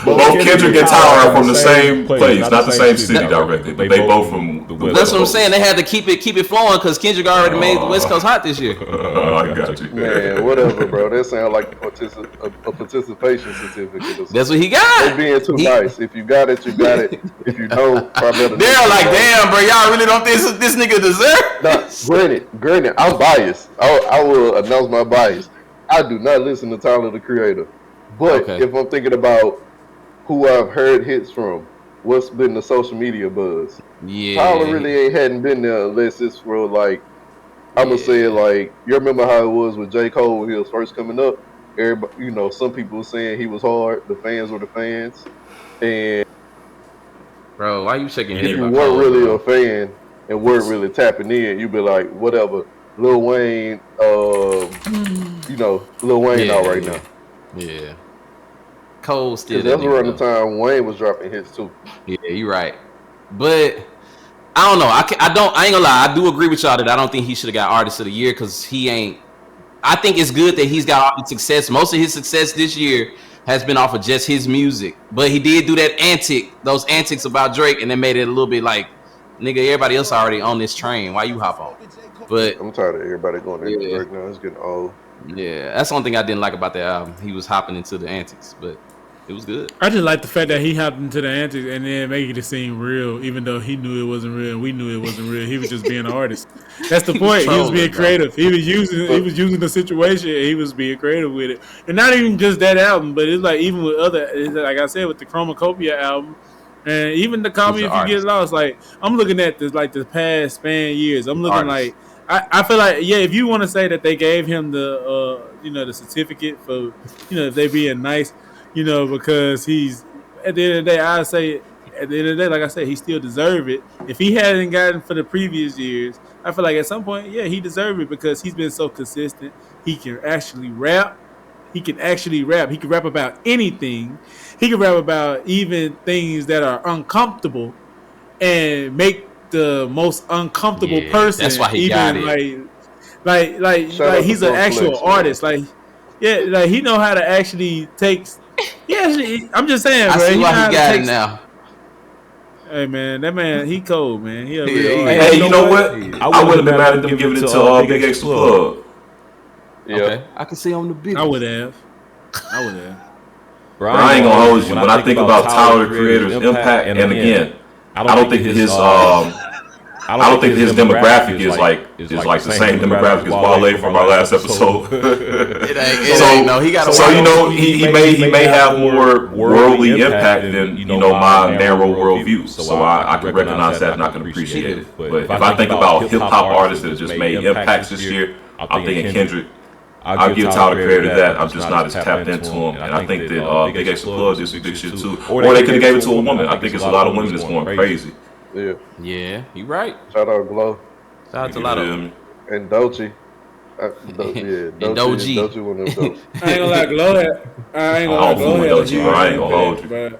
But both Kendrick and Tyler are from the same place, not the same city directly, but they both from the West. That's what I'm saying. They had to keep it flowing because Kendrick already made the West Coast hot this year. I got you, man. Whatever, bro. That sounds like a participation certificate. That's what he got. They being too nice. If you got it, you got it. If you don't, probably they're like, damn, bro. Y'all really don't think this nigga deserve? Nah, granted, I'm biased. I will announce my bias. I do not listen to Tyler the Creator. But if I'm thinking about who I've heard hits from, what's been the social media buzz? Yeah. Tyler really hadn't been there unless it's for like, I'm gonna say it like, you remember how it was with J. Cole when he was first coming up? Everybody, some people were saying he was hard. The fans were the fans. And bro, why you shaking your head? If you weren't really a fan and weren't really tapping in, you'd be like, whatever. Lil Wayne, Lil Wayne out right now. Yeah. Cole still. That's around the time Wayne was dropping hits too. Yeah, you're right. But I don't know. I ain't gonna lie. I do agree with y'all that I don't think he should have got Artist of the Year because he ain't. I think it's good that he's got all the success. Most of his success this year has been off of just his music. But he did do those antics about Drake, and they made it a little bit like, nigga, everybody else already on this train. Why you hop on? But I'm tired of everybody going to Drake now. It's getting old. Yeah, that's one thing I didn't like about the album. He was hopping into the antics, but it was good. I just like the fact that he hopped into the antics and then making it seem real, even though he knew it wasn't real and we knew it wasn't real. He was just being an artist. That's the point. He was being creative. He was using the situation. And he was being creative with it, and not even just that album, but it's like even with other, like I said, with the Chromacopia album. And even the Call Me If You Get Lost, like I'm looking at this, like the past span years. I'm looking like I feel like if you want to say that they gave him the the certificate for if they being nice, because he's at the end of the day, I say at the end of the day, like I said, he still deserve it. If he hadn't gotten for the previous years, I feel like at some point, he deserved it because he's been so consistent. He can actually rap. He can rap about anything. He can rap about even things that are uncomfortable and make the most uncomfortable person. That's why he got it. Like he's an actual artist. Like he know how to actually take. I'm just saying, I bro. see why he got it now. Hey man, that man, he cold, man. He a real hey, you know what? I wouldn't have been mad at them giving it to Big X Plug. Yeah, okay. I can see on the beat. I would have. Bro, I ain't gonna hold you. When I think about Tyler the Creator's impact, and again, I don't think his I don't think his demographic is like the same demographic as Wale from our last episode. So you know, he may have more worldly impact than my narrow worldview. So I can recognize that and I can appreciate it. But if I think about hip hop artists that just made impacts this year, I'm thinking Kendrick. I'll give Tyler Creator that. I'm just not as tapped into him, and I think that Big X Plug did some big shit too. Or they could have gave it to a woman. I think there's a lot of women that's going crazy. Yeah, you right. Shout out Glow. Shout out to a lot of and Dochi. Doji. Dochi one of them. I ain't gonna lie, Glow. I ain't gonna hold you.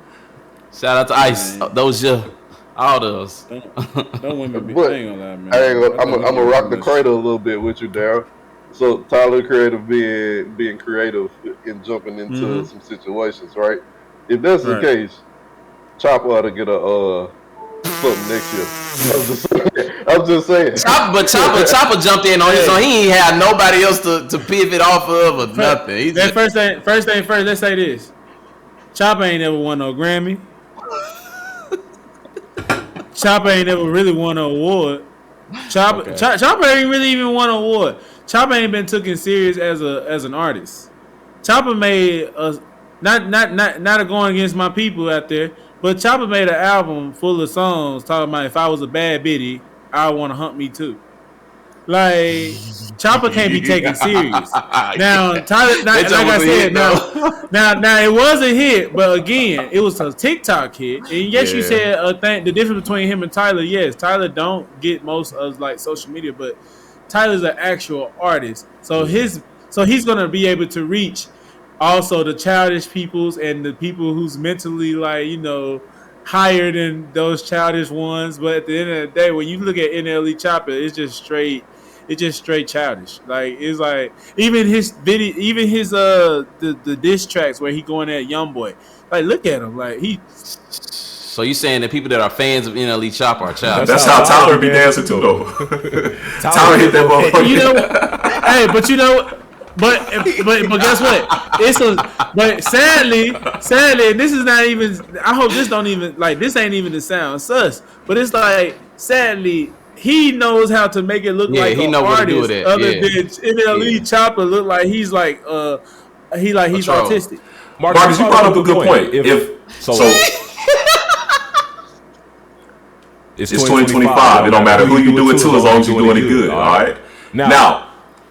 Shout out to Ice. Those all those. Don't women be. I ain't gonna lie, man. I'm gonna rock the cradle a little bit with you, Daryl. So Tyler Creator being creative and jumping into some situations, right? If that's the case, Chopper ought to get a something next year. I'm just saying. Chopper jumped in on his own. He ain't had nobody else to pivot off of or nothing. First thing first. Let's say this: Chopper ain't never won no Grammy. Chopper ain't never really won an award. Chopper ain't really even won an award. Chopper ain't been taken serious as an artist. Chopper made not going against my people out there, but Chopper made an album full of songs talking about if I was a bad bitty, I want to hunt me too. Like Chopper can't be taken serious. Now Tyler, like I said, now it was a hit, but again, it was a TikTok hit. And yes, you said the difference between him and Tyler. Yes, Tyler don't get most of like social media, but Tyler's an actual artist, so he's gonna be able to reach also the childish peoples and the people who's mentally higher than those childish ones. But at the end of the day, when you look at NLE Chopper, it's just straight childish. Like it's like even his video, even his the diss tracks where he going at YoungBoy. Like look at him, like he. So you saying that people that are fans of NLE Chopper are childish? That's how Tyler be dancing too, though. Tyler hit that motherfucker. But guess what? But sadly, and this is not even. I hope this don't even this ain't even to sound sus. But it's like sadly, he knows how to make it look like an artist. Other than NLE Chopper look like he's like he's autistic. Marcus, you brought up a good point. It's 2025. It don't matter who you do it to as long as you're doing it good. All right. Now,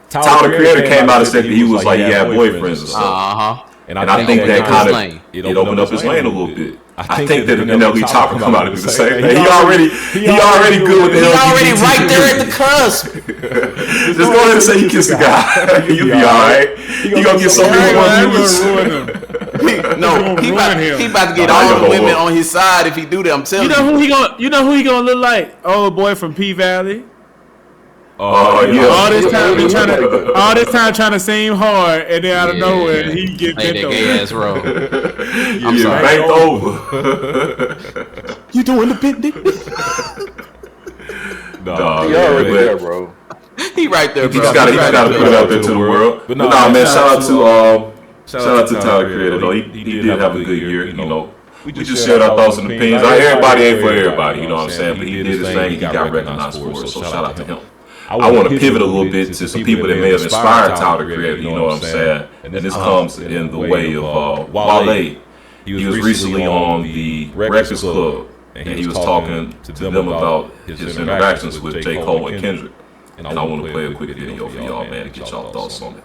Tyler Creator came out and said that he was like he had boyfriends and stuff. And I think that kind of it opened up his lane a little bit. I think that NLE Chopper come out and do the same thing. He already good with the LGBT. He already right there at the cusp. Just go ahead and say you kissed the guy. You'll be all right. You gonna get so many more views. No, he about to get all the women on his side if he do that. I'm telling you. You know who he gonna look like? Old boy from P Valley. Yeah. All this time trying to seem hard, and then out of nowhere he get bent over. Gay ass roll. I'm sorry. Banked over. You doing the bit, dick? No, he already there, bro. He right there, bro. He just gotta put it out there to the world. But no, man. Shout out to Tyler Creator. Though he did have a good year. We just shared our thoughts and opinions. Everybody ain't for everybody. You know what I'm saying? But he did his thing. He got recognized for it. So shout out to him. I want to pivot a little bit to some people that may have inspired Tyler Creator, you know what I'm saying? And this comes in the way of Wale. He was recently on the Breakfast Club, and he was talking to them about his interactions with J. Cole and Kendrick. And I want to play a quick video for y'all, man, to get y'all thoughts on it.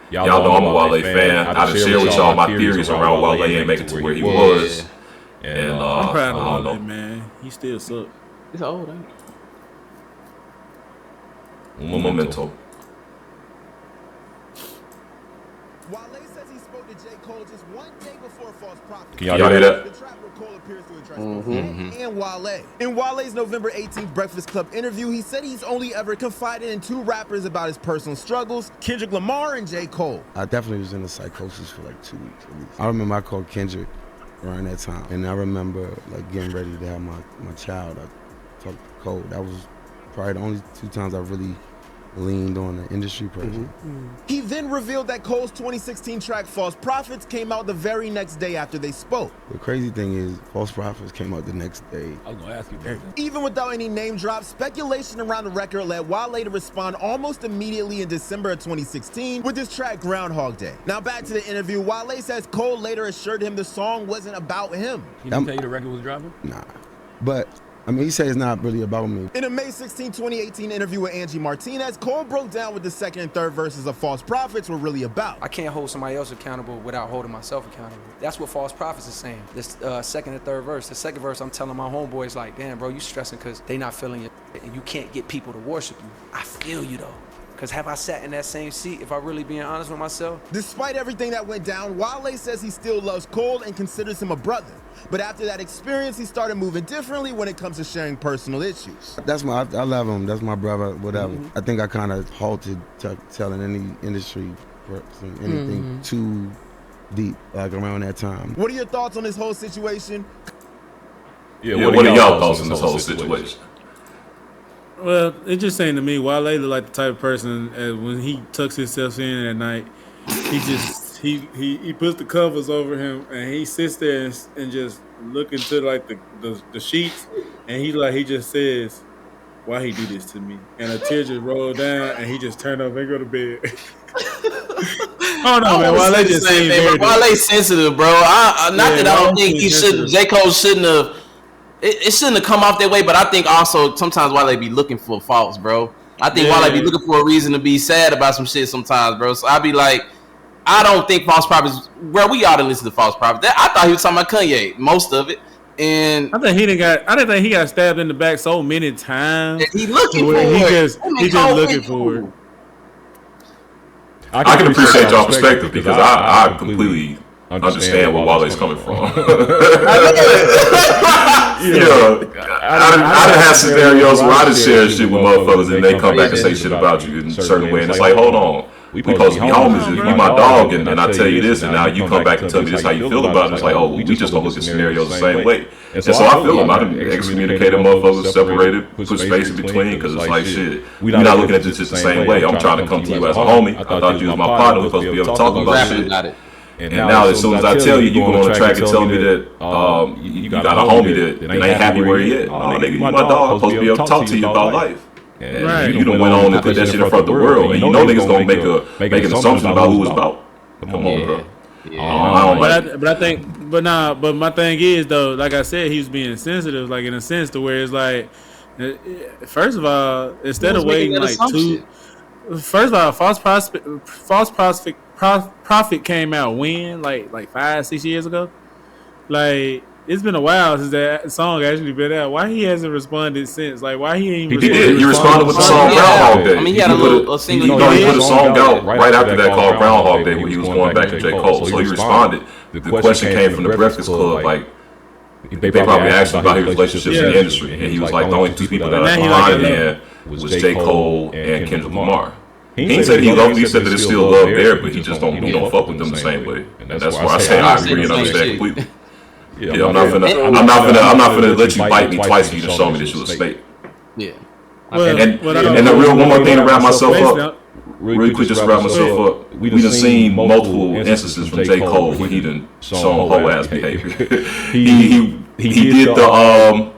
Y'all know I'm a Wale fan. I just share with y'all my theories around Wale and make it to where he was. And I'm proud of Wale, man. He still sucks. He's old, ain't he? Un momento. Wale says he spoke to J. Cole just one day before False Prophet. Can y'all hear that? The track where Cole appears to address both him and Wale. In Wale's November 18th Breakfast Club interview, he said he's only ever confided in two rappers about his personal struggles, Kendrick Lamar and J. Cole. I definitely was in a psychosis for like 2 weeks at least. I remember I called Kendrick around that time, and I remember like getting ready to have my child. I talked to Cole. That was probably the only 2 times I really leaned on the industry person. He then revealed that Cole's 2016 track False Prophets came out the very next day after they spoke. The crazy thing is, False Prophets came out the next day. I was gonna ask you about that. Even without any name drops, speculation around the record led Wale to respond almost immediately in December of 2016 with his track Groundhog Day. Now back to the interview, Wale says Cole later assured him the song wasn't about him. He didn't tell you the record was dropping? Nah. But, I mean, he said it's not really about me. In a May 16, 2018 interview with Angie Martinez, Cole broke down what the second and third verses of False Prophets were really about. I can't hold somebody else accountable without holding myself accountable. That's what False Prophets is saying. This second and third verse. The second verse, I'm telling my homeboys like, damn, bro, you stressing because they not feeling you and you can't get people to worship you. I feel you, though. Because have I sat in that same seat if I really being honest with myself? Despite everything that went down, Wale says he still loves Cole and considers him a brother. But after that experience, he started moving differently when it comes to sharing personal issues. I love him. That's my brother, whatever. I think I kind of halted telling any industry person anything too deep, like around that time. What are your thoughts on this whole situation? Yeah, what are y'all thoughts on this whole situation? Well, it just saying to me, Wale look like the type of person when he tucks himself in at night, he puts the covers over him and he sits there and just look into like the sheets and he just says, "Why he do this to me?" And a tear just roll down and he just turn up and go to bed. Oh no, man! Wale just Wale's sensitive, bro. I don't think he should. J. Cole shouldn't have. It shouldn't have come off that way, but I think also sometimes Wale be looking for faults, bro. I think Wale be looking for a reason to be sad about some shit sometimes, bro. So I be like, I don't think False Prophets, bro. We ought to listen to False Prophets. I thought he was talking about Kanye, most of it. And I think he got stabbed in the back so many times. He looking for it. He just looking for it. I can appreciate y'all perspective because I completely understand where Wale's coming from. I done had scenarios where I done share shit with motherfuckers and they come back and say shit about you in a certain way, and it's like, hold on, we supposed to be homies. You my dog, and I tell you this, and now you come back and tell me this how you feel about it. It's like, oh, we just gonna look at scenarios the same way. And so I feel them. I done excommunicated motherfuckers, separated, put space in between, because it's like, shit, we not looking at this shit the same way. I'm trying to come to you as a homie. I thought you was my partner. We're supposed to be able to talk about shit. And now, as soon as I tell you, you go on the track and tell me that you got a homie that ain't happy where he at. No, nigga, you my dog. I'm supposed to be able to talk to you about life. And you done went on and put that shit in front of the world. And you know niggas gonna make an assumption about who it's about. Come on, bro. But my thing is though, like I said, he was being sensitive, like in a sense to where it's like, first of all, instead of waiting like first of all, False Prophet came out when like 5-6 years ago. Like it's been a while since that song actually been out. Why he hasn't responded since? Like why he ain't? He did. He responded with the song Groundhog Day. I mean, he had a single. He put a song out right after that called Groundhog Day when he was going back to J. Cole. So he responded. The question came from the Breakfast Club, like. They probably asked him about his relationships in the industry, and he was like, the only two people that I behind him was J. Cole and Kendrick Lamar. He said he loved. He said that there's still love there, but he just don't fuck with them the same way. And that's why I say I agree and understand completely. Yeah, I'm not gonna let you bite me twice and you just show me that you a snake. Yeah. And the real one more thing to wrap myself up. Really quick, just to wrap myself up. We done seen multiple instances from J. Cole where he done shown whole ass behavior. He did the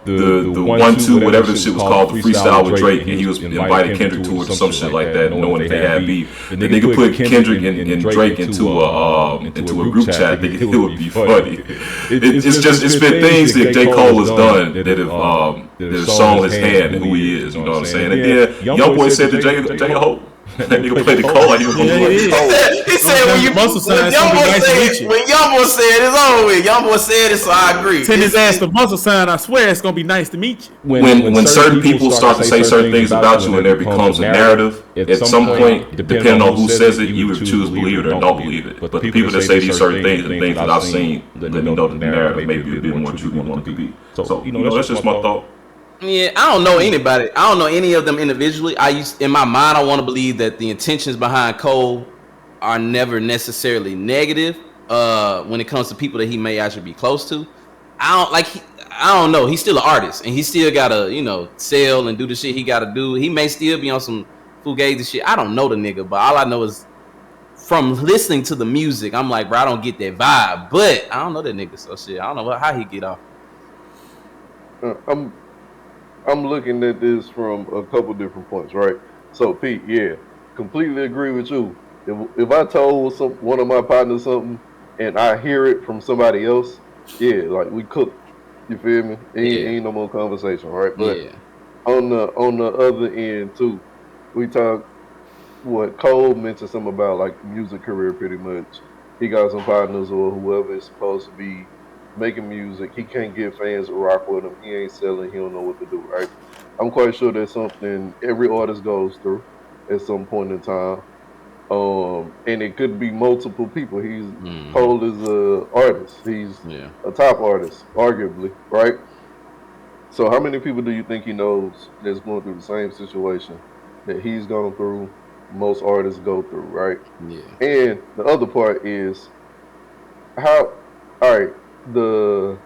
1-2 whatever the shit was called, the freestyle with Drake, and he was invited Kendrick to it or some shit like that, knowing that they had beef. The nigga put Kendrick and Drake into a group chat, thinking it would be funny. It's been things that J. Cole has done that have shown his hand and who he is. You know what I'm saying? And then Young Boy said to J. Cole. That nigga played the Cole like he was going to play the Cole. He said when Young Boy said it's over with. Young Boy said it, so I agree. Send his ass the muscle sign. I swear it's gonna be nice to meet you. When certain people start to say certain things about you and there becomes a narrative, at some point, depending on who says it, you would choose to believe it or don't believe it. But people that say these certain things and things that I've seen, let me know that the narrative may be a bit more true than what it could be. So, that's just my thought. Yeah, I don't know anybody. I don't know any of them individually. In my mind, I want to believe that the intentions behind Cole are never necessarily negative. When it comes to people that he may actually be close to, I don't know. He's still an artist, and he still gotta, sell and do the shit he gotta do. He may still be on some Fugazi shit. I don't know the nigga, but all I know is from listening to the music, I'm like, bro, I don't get that vibe. But I don't know that nigga, so shit. I don't know how he get off. I'm looking at this from a couple different points, right? So Pete, yeah, completely agree with you. If I told one of my partners something and I hear it from somebody else, yeah, like we cook. You feel me? Ain't no more conversation, right? But on the other end too, we talk. What Cole mentioned something about like music career, pretty much. He got some partners or whoever is supposed to be making music. He can't get fans to rock with him. He ain't selling. He don't know what to do, right? I'm quite sure that's something every artist goes through at some point in time. And it could be multiple people. Cole is a artist. He's a top artist, arguably, right? So how many people do you think he knows that's going through the same situation that he's gone through? Most artists go through, right? Yeah. And the other part is how. All right, the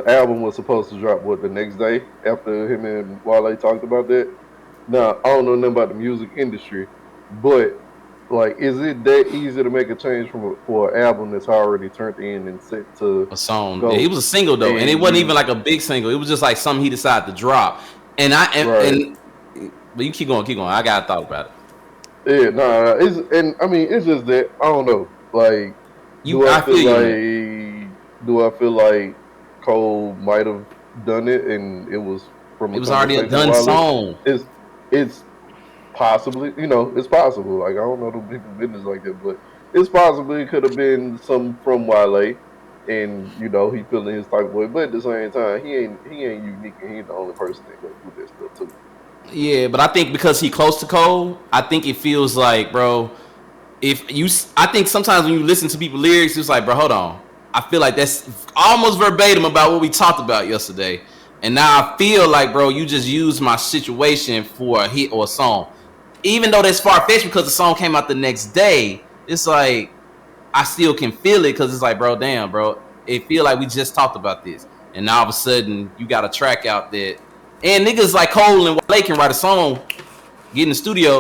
album was supposed to drop the next day after him and Wale talked about that. Now I don't know nothing about the music industry, but like, is it that easy to make a change for an album that's already turned in and set to a song? Go? Yeah, it was a single though, and it wasn't even like a big single. It was just like something he decided to drop. But you keep going. I got thought about it. Yeah, nah, it's just that I don't know. Like, do I feel like Cole might have done it and it was from? It was already a done song. It's possibly, it's possible. Like, I don't know the people's business like that, but it's possible it could have been some from Wale, and he feeling his type of way. But at the same time, he ain't unique, and he ain't the only person that goes through that stuff too. Yeah, but I think because he close to Cole, I think it feels like, bro, I think sometimes when you listen to people's lyrics, it's like, bro, hold on. I feel like that's almost verbatim about what we talked about yesterday. And now I feel like, bro, you just used my situation for a hit or a song. Even though that's far-fetched because the song came out the next day, it's like, I still can feel it because it's like, bro, damn, bro. It feel like we just talked about this. And now all of a sudden, you got a track out that, and niggas like Cole and Wale can write a song, get in the studio,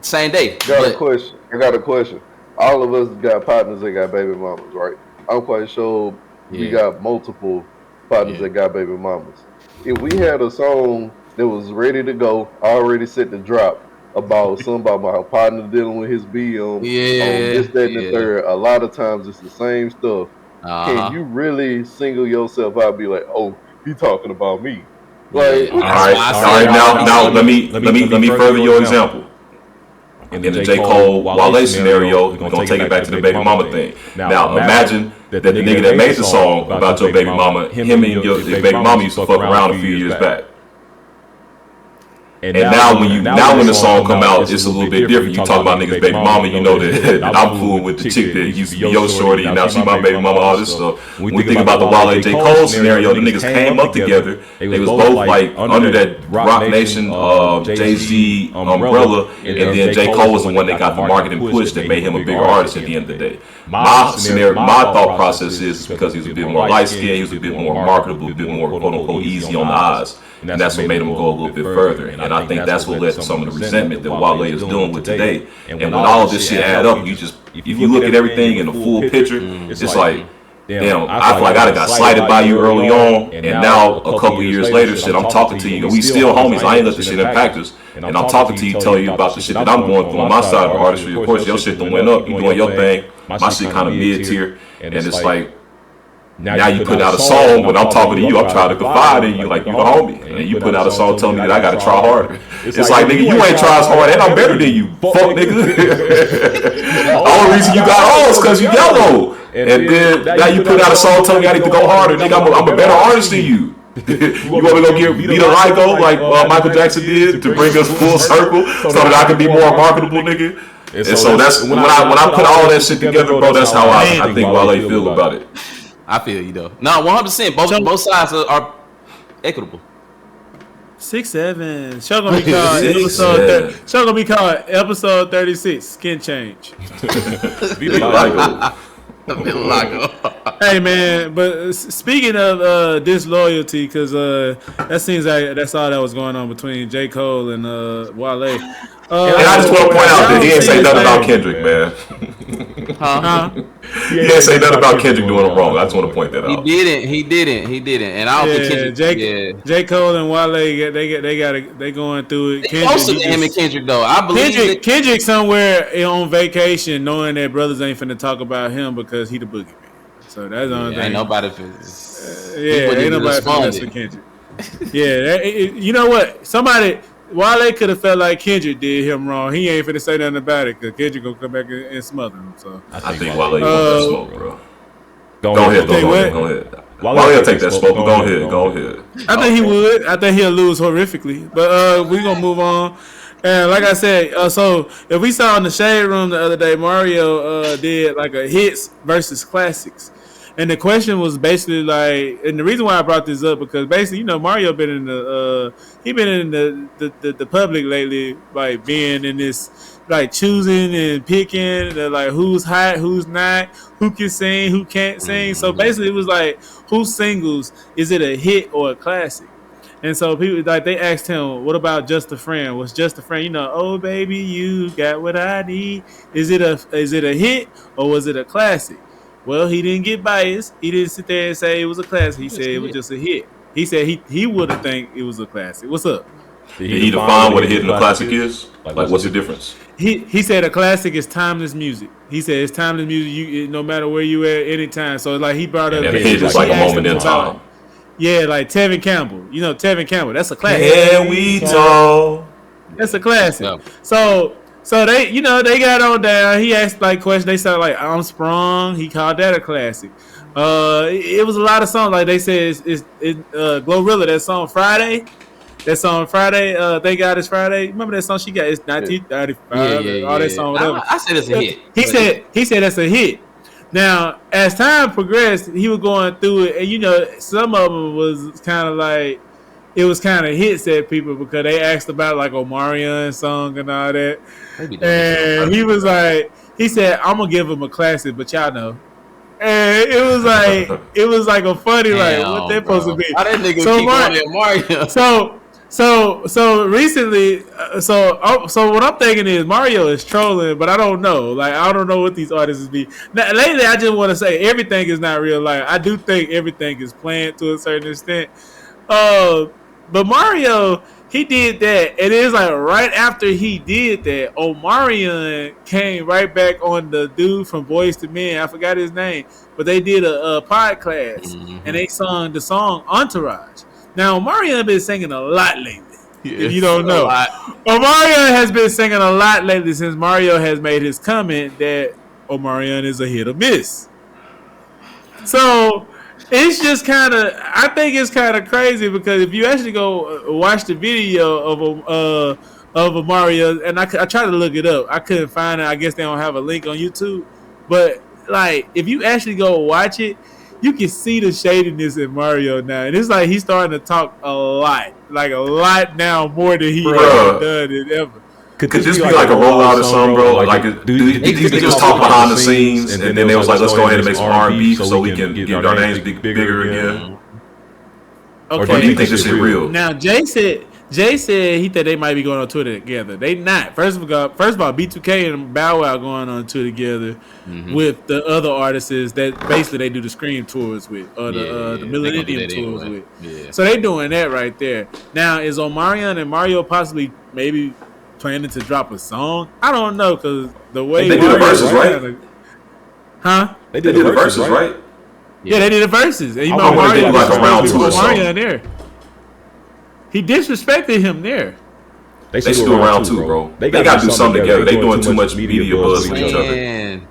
same day. I got a question. All of us got partners that got baby mamas, right? I'm quite sure we got multiple partners that got baby mamas. If we had a song that was ready to go, already set to drop, about my partner dealing with his B on this, that, and the third, a lot of times it's the same stuff. Can you really single yourself out and be like, oh, he talking about me? Like, all right. Now let me further your example. In the J. Cole Wale scenario, we're gonna take it back to the baby mama thing. Now imagine that the nigga that made the song about your baby mama, him and your baby mama used to fuck around a few years back. And now when the song come out, it's a little bit different. You talk about niggas' baby mama, you know that I'm fooling with the chick that used to be your shorty, and now she my baby mama, all this stuff. When we think about the Wale and J. Cole scenario, the niggas came up together. They was both like under that Rock Nation, Jay-Z umbrella, and then J. Cole was the one that got the marketing push that made him a bigger artist at the end of the day. My thought process is because he was a bit more light-skinned, he was a bit more marketable, a bit more quote-unquote easy on the eyes. And that's what made him go a little bit further. And I think that's what led to some of the resentment that Wale is dealing with today. And when all of this shit add up, if you look at everything in the full picture, it's like, damn, I feel like I got slighted by you early on, and now a couple years later, shit, I'm talking to you, and we still homies. I ain't let the shit impact us, and I'm talking to you, telling you about the shit that I'm going through on my side of the artistry. Of course, your shit done went up, you doing your thing, my shit kind of mid-tier, and it's like, now you put out a song when I'm talking to you, I'm trying to confide in you like you the homie. And you put out a song telling me that I gotta try harder. It's like, nigga, you ain't try as hard and I'm better than you. Fuck, nigga. The only reason you got on is because you yellow. And then now you put out a song telling me I need to go harder. Nigga, I'm a better artist than you. You want me to go get beat a Lyco like Michael Jackson did to bring us full circle so that I can be more marketable, nigga? And so that's when I put all that shit together, bro, that's how I think Wale feel about it. I feel you though. No, 100%. Both sides are equitable. 6'7". Show gonna be called episode. Show gonna be called episode 36. Skin change. Hey man, but speaking of disloyalty, because that seems like that's all that was going on between J. Cole and Wale. And I just want to point out that he ain't say nothing about Kendrick, man. He ain't say nothing about Kendrick doing it wrong. I just want to point that out. He didn't. And I don't think Kendrick. J. Cole and Wale, they going through it. Closer to him and Kendrick though. I believe Kendrick somewhere on vacation, knowing that brothers ain't finna talk about him because he the boogeyman. So that's the only thing. Ain't nobody ain't nobody finna mess with Kendrick. You know what? Somebody. Wale could have felt like Kendrick did him wrong. He ain't finna say nothing about it because Kendrick gonna come back and smother him. So I think Wale wants that smoke, bro. Go ahead. Wale will take that smoke. Go ahead. I think he would. I think he'll lose horrifically. But we gonna move on. And like I said, so if we saw in the Shade Room the other day, Mario did like a hits versus classics. And the question was basically like, and the reason why I brought this up because basically, Mario been in the public lately, like being in this, like choosing and picking, like who's hot, who's not, who can sing, who can't sing. So basically, it was like, whose singles is it a hit or a classic? And so people like they asked him, "What about Just a Friend? Was Just a Friend? Oh baby, you got what I need. Is it a hit or was it a classic?" Well, he didn't get biased. He didn't sit there and say it was a classic. He said it was just a hit. He said he would have think it was a classic. What's up? Did he define what a hit and a classic is? Like what's the difference? He said a classic is timeless music. He said it's timeless music. You no matter where you at, anytime. So like he brought up. And a hit is like a moment in time. Yeah, like Tevin Campbell. Tevin Campbell. That's a classic. Yeah, we talk. That's a classic. Yeah. So they, they got on down. He asked like questions. They said like I'm Sprung. He called that a classic. It was a lot of songs. Like they said, it's Glorilla. That song Friday. Thank God It's Friday. Remember that song she got? It's 1935. Yeah. All that song. Whatever. I said it's a hit. He said that's a hit. Now as time progressed, he was going through it, and some of them was kind of like. It was kind of hits at people because they asked about like Omarion song and all that. And he was like, he said, I'm going to give him a classic, but y'all know. And it was like a funny, like, what they supposed to be. How that nigga keep Omarion? So recently, so what I'm thinking is Mario is trolling, but I don't know. Like, I don't know what these artists be. Now, lately, I just want to say everything is not real life. I do think everything is planned to a certain extent. But Mario, he did that, and it was like right after he did that, Omarion came right back on the dude from Boyz II Men. I forgot his name, but they did a podcast, and they sung the song Entourage. Now, Omarion been singing a lot lately. If you don't know, Omarion has been singing a lot lately since Mario has made his comment that Omarion is a hit or miss. So it's just I think it's kind of crazy because if you actually go watch the video of Mario, and I tried to look it up, I couldn't find it. I guess they don't have a link on YouTube, but like if you actually go watch it, you can see the shadiness in Mario now, and it's like he's starting to talk a lot now, more than he ever done it ever. Could this be like a rollout or something, bro? Like, do these niggas talk behind the scenes, and then they was like, let's go ahead and make some R&B so we can get our names bigger again? Okay. Or do you think this is real? Now, Jay said he thought they might be going on tour together. They not. First of all, B2K and Bow Wow going on tour together with the other artists that basically they do the Scream tours with, or the Millennium tours with. Yeah. So they doing that right there. Now, is Omarion and Mario possibly maybe planning to drop a song? I don't know, because the way they did the verses, right? They did the verses, right? Yeah, they did the verses. And Mario like a round two or something. There. He disrespected him there. They should do a round two, bro. They got to do something together. They doing too much media buzz with each other.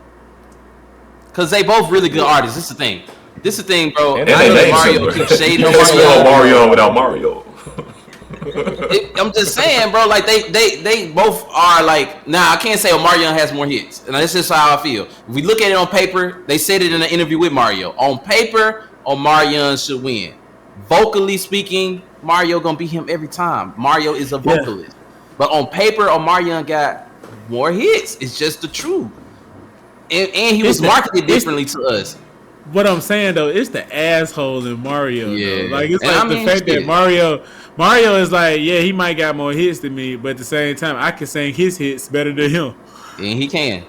Because they both really good artists. This is the thing, bro. And they Mario keeps shading Mario without Mario. I'm just saying, bro. Like they both are like. Now I can't say Omarion has more hits, and this is how I feel. If we look at it on paper, they said it in an interview with Mario. On paper, Omarion should win. Vocally speaking, Mario gonna beat him every time. Mario is a vocalist, but on paper, Omarion got more hits. It's just the truth. And he was marketed differently to us. What I'm saying though, it's the asshole in Mario. Yeah. Though. Like it's And like I the mean, fact that shit. Mario is like, yeah, he might got more hits than me, but at the same time, I can sing his hits better than him. And he can.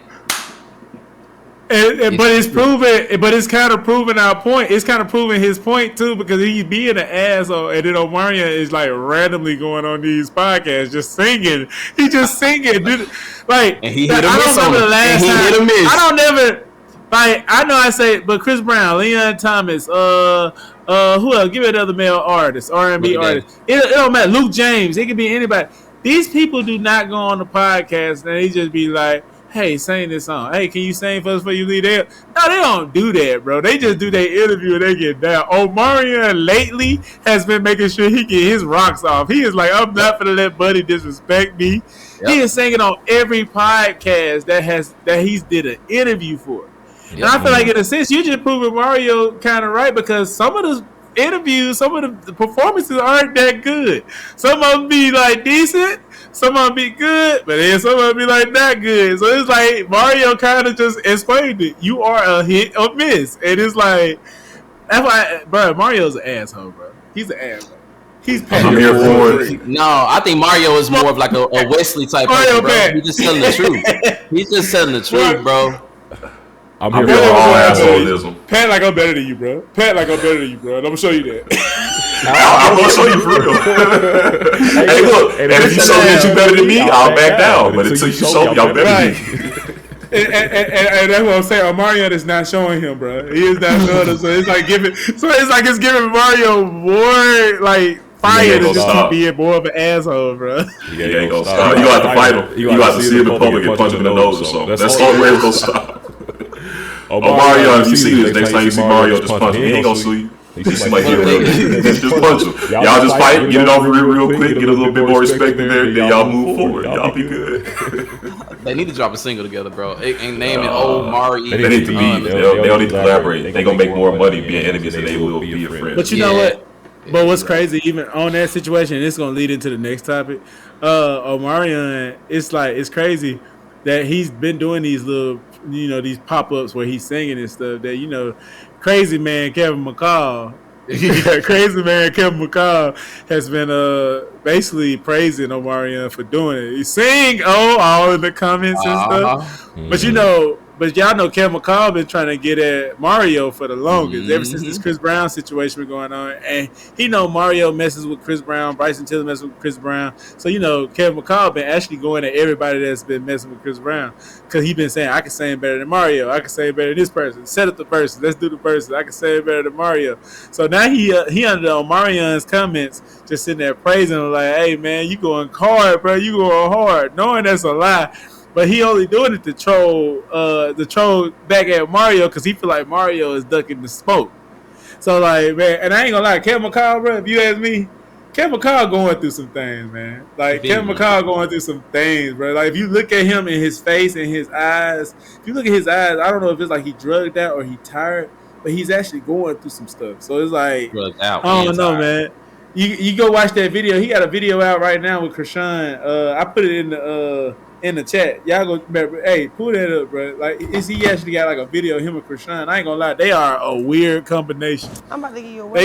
But it's proven, but it's kind of proving our point. It's kind of proving his point too, because he's being an asshole, and then Omarion is like randomly going on these podcasts, just singing. He just singing, dude. Like And he hit a I miss don't remember on the him. last And he time. hit a miss. I don't never like. I know I say, but Chris Brown, Leon Thomas, who else? Give me another male artist, R&B Look at artist. It don't matter. Luke James. It could be anybody. These people do not go on the podcast and they just be like, hey, sing this song. Hey, can you sing for us before you leave there? No, they don't do that, bro. They just do their interview and they get down. Omarion lately has been making sure he get his rocks off. He is like, I'm not gonna let Buddy disrespect me. Yep. He is singing on every podcast that he's did an interview for. Yep. And I feel like in a sense, you just proving Mario kind of right, because some of the interviews, some of the performances aren't that good. Some of them be like decent, some of them be good, but then some of them be like not good. So it's like Mario kind of just explained it. You are a hit or miss, and it's like that's why, bro. Mario's an asshole, bro. He's an asshole. He's I'm here for it. No, I think Mario is more of like a Wesley type person, bro. He's just telling the truth. He's just telling the truth, bro. I'm here for all assholism. Pat like I'm better than you, bro. Pat like I'm better than you, bro. And I'm gonna show you that. I'm gonna show you for real. Hey, look, and if you show me that you better than me, I'll back down. But until you show me I'm better than you. And that's what I'm saying. Omarion is not showing him, bro. He is not showing him. So it's like it's giving Mario more like fire to just keep being more of an asshole, bro. He ain't gonna stop. You got to fight him. You got to see him in public and punch him in the nose or something. That's the only way it's gonna stop. Mario, if you see this, next time you see Mario, just punch him. He ain't gonna sue you. Just punch him. Y'all just fight, get it over real quick, get a little bit more respect in there, then y'all move forward. Y'all be good. They need to drop a single together, bro. And name it Omarion. They need to be. They don't need to collaborate. They gonna make more money being enemies than they will be friends. But you know what? But what's crazy, even on that situation, it's gonna lead into the next topic. Omarion, it's crazy that he's been doing these little, these pop-ups where he's singing and stuff that, crazy man Kevin McCall has been basically praising Omarion for doing it. He's saying all in the comments and stuff. Mm-hmm. But y'all know Kevin McCall been trying to get at Mario for the longest, ever since this Chris Brown situation been going on. And he know Mario messes with Chris Brown, Bryson Tiller messes with Chris Brown. So, Kevin McCall been actually going at everybody that's been messing with Chris Brown. Because he been saying, I can sing better than Mario. I can sing better than this person. Set up the person. Let's do the person. I can sing better than Mario. So now he under Omarion's comments, just sitting there praising him like, hey, man, you going hard, bro. You going hard. Knowing that's a lie. But he only doing it to troll back at Mario because he feel like Mario is ducking the smoke. So like, man, and I ain't gonna lie, Kevin McCall, bro, if you ask me, Kevin McCall going through some things, man. Like Kevin McCall going through some things, bro. Like if you look at him in his face and his eyes, if you look at his eyes, I don't know if it's like he drugged out or he tired, but he's actually going through some stuff. So it's like, I don't know, man. You go watch that video. He got a video out right now with Krishan. I put it in the chat. Y'all go remember, hey, pull that up, bro. Like, he actually got like a video of him and Krishan. I ain't gonna lie, they are a weird combination. I'm about to give you a word.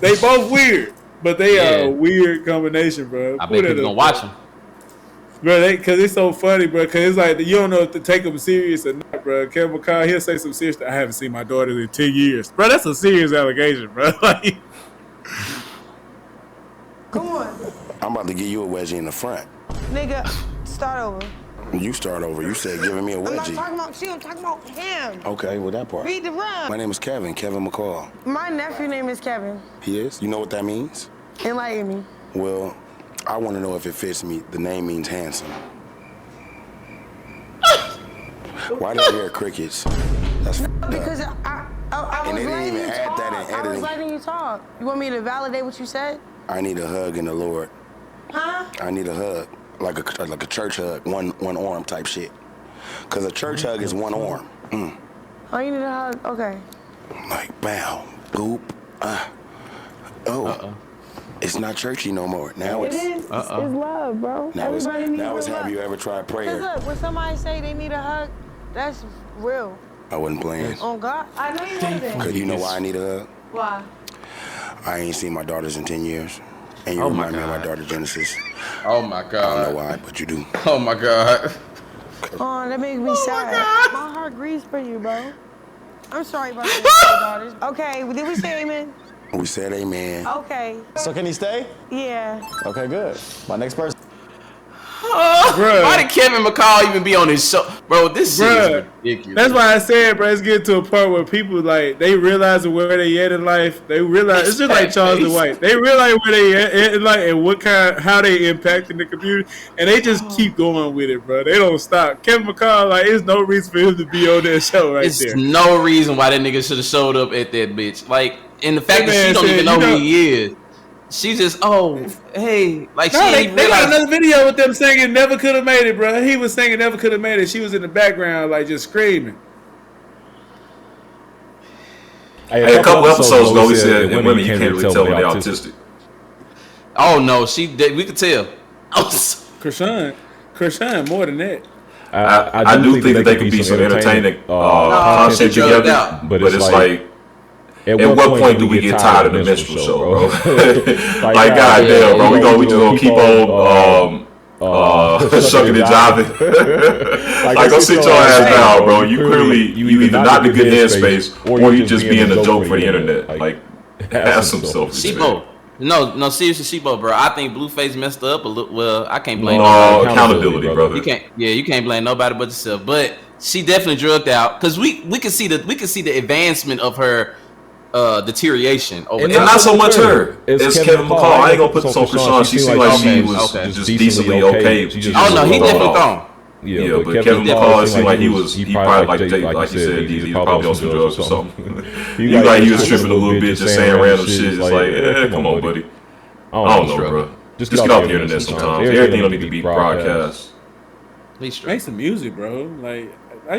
They both weird, but they are a weird combination, bro. I bet people gonna watch them. Bro, because it's so funny, bro. Because it's like you don't know if to take them serious or not, bro. Kevin McCall, he'll say some serious stuff. I haven't seen my daughter in 10 years, bro. That's a serious allegation, bro. Like, come on. I'm about to give you a wedgie in the front. Nigga, start over. You start over. You said giving me a wedgie. I'm not talking about you. I'm talking about him. Okay, well, that part. Read the rhyme. My name is Kevin McCall. My nephew name is Kevin. He is? You know what that means? Enlighten me. Well, I want to know if it fits me. The name means handsome. Why did I hear crickets? That's because I was letting you talk. I was letting you talk. You want me to validate what you said? I need a hug in the Lord. Huh? I need a hug, like a church hug, one arm type shit. Cause a church hug is one arm. Oh, you need a hug? Okay. Like bow, boop, It's not churchy no more. Now it is. It's love, bro. Now it's have you ever tried prayer? Cause look, when somebody say they need a hug, That's real. I wasn't playing. Oh God, I know you wasn't. Cause you know why I need a hug? Why? I ain't seen my daughters in 10 years. And you remind me of my daughter Genesis. Oh my God. I don't know why, but you do. Oh my God. Oh, that makes me sad. My heart grieves for you, bro. I'm sorry about your daughters. Okay, did we say amen? We said amen. Okay. So can he stay? Yeah. Okay, good. My next person. Why did Kevin McCall even be on his show? Bro, this shit is ridiculous. That's why I said, bro, it's getting to a point where people, like, they realize where they at in life. They realize, it's just like Charles White. They realize where they at in life and how they impacting the community, and they just keep going with it, bro. They don't stop. Kevin McCall, like, there's no reason for him to be on that show there. It's no reason why that nigga should have showed up at that bitch. Like, and the fact that she don't even know who he is. She just, hey, like no, she they realized. got another video with them singing "Never Could Have Made It," bro. He was singing "Never Could Have Made It." She was in the background, like just screaming. Hey, a couple episodes ago, we said that women you can't really tell when they're autistic. Oh no, we could tell. Krishan, more than that. I do think that they could be some entertaining content together, but it's like. At what point do we get tired of the minstrel show, bro? Like, goddamn, bro, we just gonna keep on shucking and jiving. Like, go sit your ass down, bro. You clearly you either not in a good headspace or you just being a joke for the internet. Like, have some self-respect. No, seriously, Sheepo, bro. I think Blueface messed up a little. Well, I can't blame nobody. Accountability, brother. You can't blame nobody but yourself. But she definitely drugged out because we can see the advancement of her. Deterioration over and not so much her. It's Kevin McCall. I ain't gonna put this on Krishan. She seemed like she was just decently okay. Oh no, he definitely gone. Yeah, but Kevin McCall seemed like he probably like you said, he probably on some drugs or something. He was tripping a little bit, just saying random shit. It's like, come on, buddy. I don't know, bro. Just get off the internet sometimes. Everything don't need to be broadcast. Make some music, bro. Like. I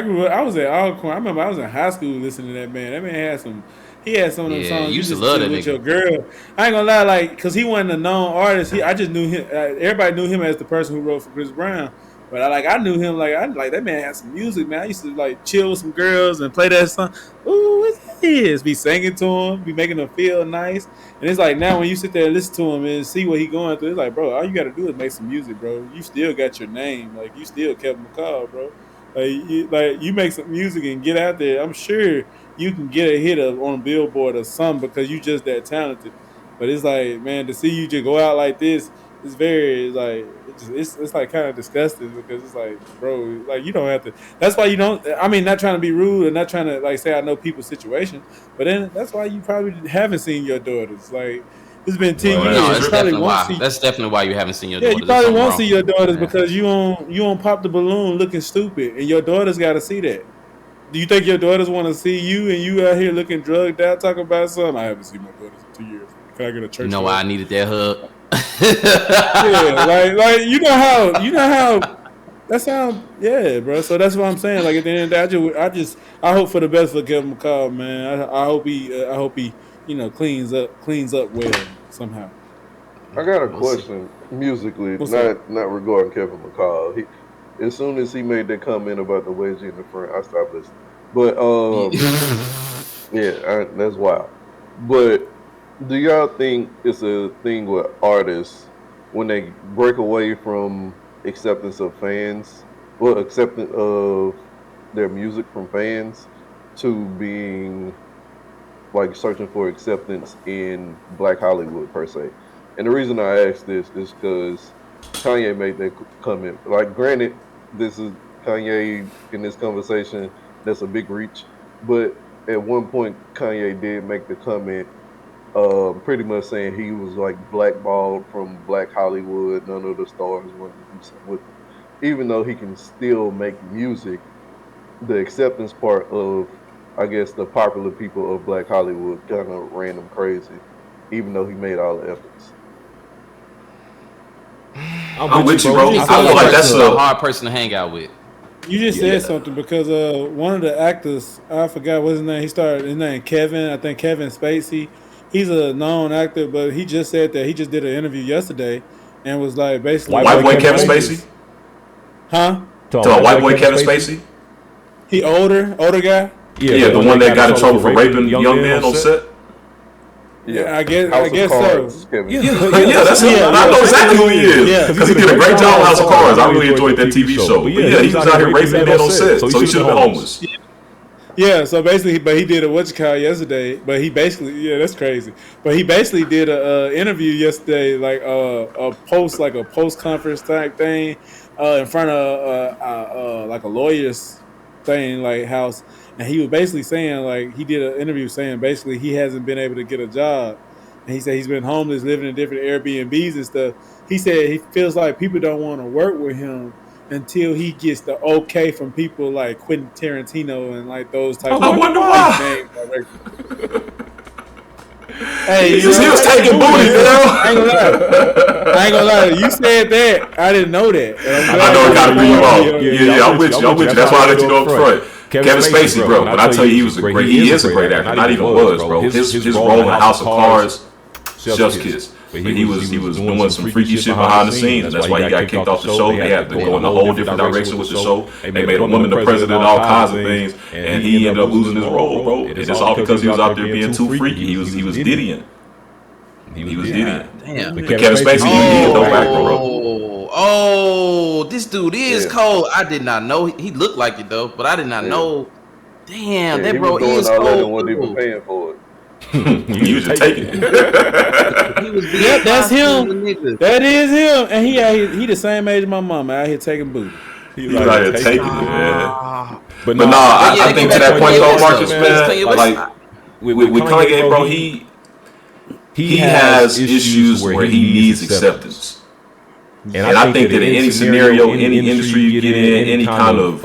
grew up. I was at Alcorn. I remember I was in high school listening to that man. That man had some. He had some of them songs. You used to love that with nigga. Your girl. I ain't gonna lie, like, cause he wasn't a known artist. I just knew him. Everybody knew him as the person who wrote for Chris Brown. But I knew him like that man had some music, man. I used to like chill with some girls and play that song. Ooh, what's this? Be singing to him, be making him feel nice. And it's like now when you sit there and listen to him and see what he going through, it's like, bro, all you gotta do is make some music, bro. You still got your name, like you still Kevin McCall, bro. Like you make some music and get out there. I'm sure you can get a hit on Billboard or something because you just that talented. But it's like, man, to see you just go out like this, it's very like it's like kind of disgusting because it's like, bro, like you don't have to. That's why you don't. I mean, not trying to be rude and not trying to like say I know people's situation, but then that's why you probably haven't seen your daughters. Like it's been 10 years. That's definitely why you haven't seen your daughters. Yeah, you probably won't see your daughters because you don't pop the balloon looking stupid, and your daughters got to see that. Do you think your daughters want to see you and you out here looking drugged out talking about something? I haven't seen my daughters in 2 years. Can I get a church? You know why I needed that hug? Yeah, like you know how that sounds. Yeah, bro. So that's what I'm saying. Like at the end of the day, I hope for the best for Kevin McCall, man. I hope he cleans up well somehow. I got a question musically, not regarding Kevin McCall. As soon as he made that comment about the wedgie in the front, I stopped listening. But that's wild. But do y'all think it's a thing with artists when they break away from acceptance of fans, acceptance of their music from fans, to being like searching for acceptance in Black Hollywood per se? And the reason I ask this is because Kanye made that comment. Like, granted, this is Kanye in this conversation. That's a big reach, but at one point Kanye did make the comment, pretty much saying he was like blackballed from Black Hollywood. None of the stars wanted to do something with him, even though he can still make music. The acceptance part of, I guess, the popular people of Black Hollywood kind of ran him crazy, even though he made all the efforts. I'm with you, bro. I feel like that's a hard person to hang out with. You just said something because one of the actors, I forgot what his name. His name Kevin. I think Kevin Spacey. He's a known actor, but he just said that he just did an interview yesterday and was like basically white boy Kevin Spacey. Huh? To a white boy Kevin Spacey. He older guy. Yeah, the one that got in trouble for raping young men on set. Yeah, I guess so. Yeah, that's him. I know exactly who he is. Yeah, because he did a great job on House of Cards. I really enjoyed that TV show. But yeah, he was out here raping men on set, so he should have been homeless. Yeah, so basically, but he did a yesterday. But he basically, that's crazy. But he basically did a interview yesterday, like a post conference type thing, in front of like a lawyer's thing, like house. And he was basically saying, like, he did an interview saying basically he hasn't been able to get a job. And he said he's been homeless, living in different Airbnbs and stuff. He said he feels like people don't want to work with him until he gets the okay from people like Quentin Tarantino and like those types of wonder why. Hey, he was taking booty, girl. I ain't gonna lie. You said that. I didn't know that. I know it kind of threw you off. Yeah, I'm with you. That's why I let you know up front. Kevin Spacey, bro. When I tell you he is a great actor, not even was, bro. His role in House of Cards, Chef's Kiss. But he was doing some freaky shit behind the scenes, and that's why he got kicked off the show. They had to go in a whole different direction with the show. They made a woman the president, all kinds of things, and he ended up losing his role, bro. And it's all because he was out there being too freaky. He was Diddying. He was Diddying. Damn. But Kevin Spacey, he is no actor, bro. Oh, this dude is cold. I did not know. He looked like it though, but I did not know. Damn, that bro is cold. And wasn't even paying for it. He was just taking it. That's him. That is him, and he the same age as my mama out here taking booty. He was out here taking it, man. But no, I think to that point though, Marcus, man, like with Kanye, bro, he has issues where he needs acceptance. And I think that in any scenario, any industry you get in, any kind of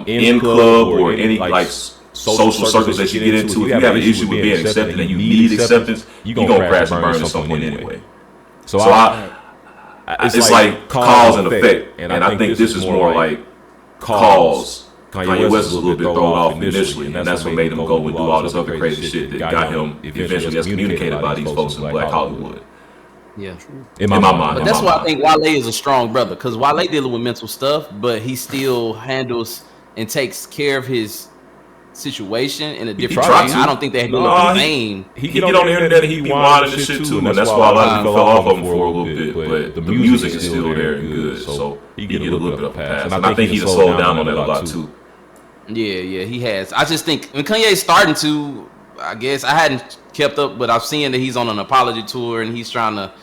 in club or any like social circles that you get into, if you have an issue with being accepted and you need acceptance, you're gonna crash and burn at some point anyway. So it's like cause and effect, and I think this is more like cause. Kanye West was a little bit thrown off initially, and that's what made him go and do all this other crazy shit that got him eventually excommunicated by these folks in Black Hollywood. Yeah, in my mind. But that's why I think Wale is a strong brother, because Wale dealing with mental stuff, but he still handles and takes care of his situation in a different way. I don't think they had the same. He get on the internet and he be whining and shit too, and that's why a lot of people fell off of him for a little bit. But the music is still there and good, so he get a little bit of a pass. And I think he's slowed down on that a lot too. Yeah, he has. I just think when Kanye's starting to, I guess I hadn't kept up, but I've seen that he's on an apology tour and he's trying to,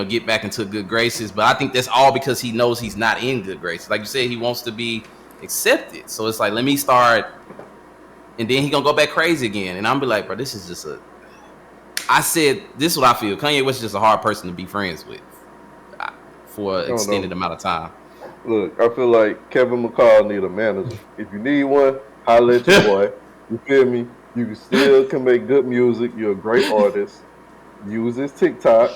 get back into good graces. But I think that's all because he knows he's not in good graces. Like you said, he wants to be accepted. So it's like, let me start, and then he gonna go back crazy again. And I'm be like, bro, this is just this is what I feel. Kanye West is just a hard person to be friends with for an extended amount of time. Look, I feel like Kevin McCall need a manager. If you need one, holla at your boy. You feel me? You still can make good music. You're a great artist. Use his TikTok.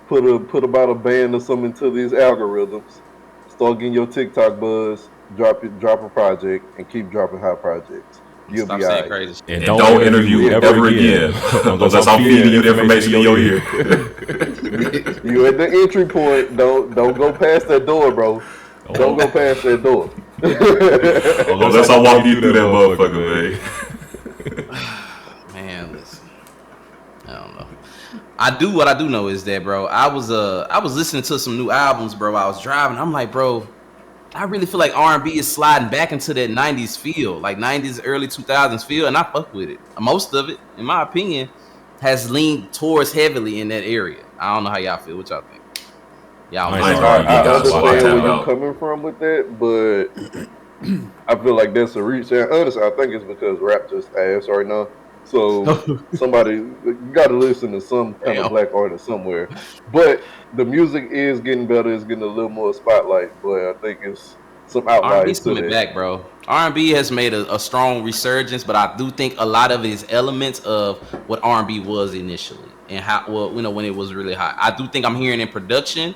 Put about a band or something to these algorithms. Start getting your TikTok buzz. Drop a project and keep dropping hot projects. You'll be all right. And don't interview ever again. Unless I'm feeding you the information in your ear. You at the entry point. Don't go past that door, bro. Don't go past that door. Unless I walk you through that motherfucker, man. Man, listen. I don't know. What I do know is that, bro, I was listening to some new albums, bro. I was driving. I'm like, bro, I really feel like R&B is sliding back into that 90s feel, like 90s, early 2000s feel, and I fuck with it. Most of it, in my opinion, has leaned towards heavily in that area. I don't know how y'all feel. What y'all think? Y'all I understand where you're coming from with that, but I feel like that's a reach. And honestly, I think it's because rap just ass right now. So somebody, you got to listen to some kind of black artist somewhere. But the music is getting better. It's getting a little more spotlight. But I think it's some outliers to coming back, bro. R&B has made a strong resurgence, but I do think a lot of it is elements of what R&B was initially and how when it was really hot. I do think I'm hearing in production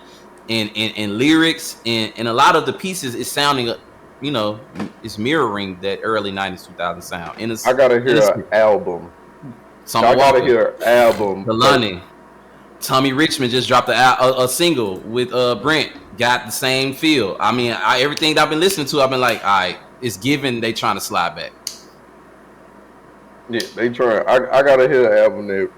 and lyrics and a lot of the pieces is sounding, it's mirroring that early 90s 2000 sound. And I gotta hear an album. I gotta hear an album. Kalani. Tommy Richmond just dropped a single with Brent. Got the same feel. I mean, everything that I've been listening to, I've been like, all right, it's given they trying to slide back. Yeah, they try. I gotta hear an album that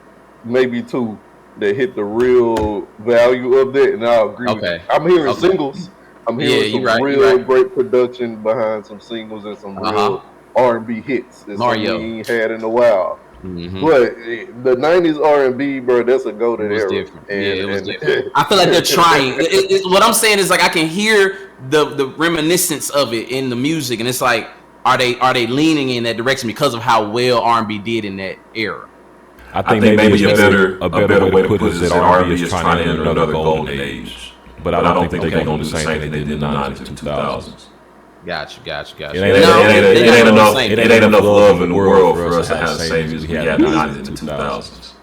maybe two that hit the real value of that, and I'll agree with you. I'm hearing singles. I'm hearing some real great production behind some singles and some real R&B hits that we ain't had in a while. But the 90s R&B, bro, that's a golden era. Different. It was different. I feel like they're trying. What I'm saying is like I can hear the reminiscence of it in the music, and it's like, are they leaning in that direction because of how well R&B did in that era? I think maybe a better way to put it is that R&B is trying to enter another golden age. But I don't think they're going to do the same thing they did in the 90s and 2000s. Gotcha. It ain't enough love in the world for us to have the same music we had in the 90s and 2000s.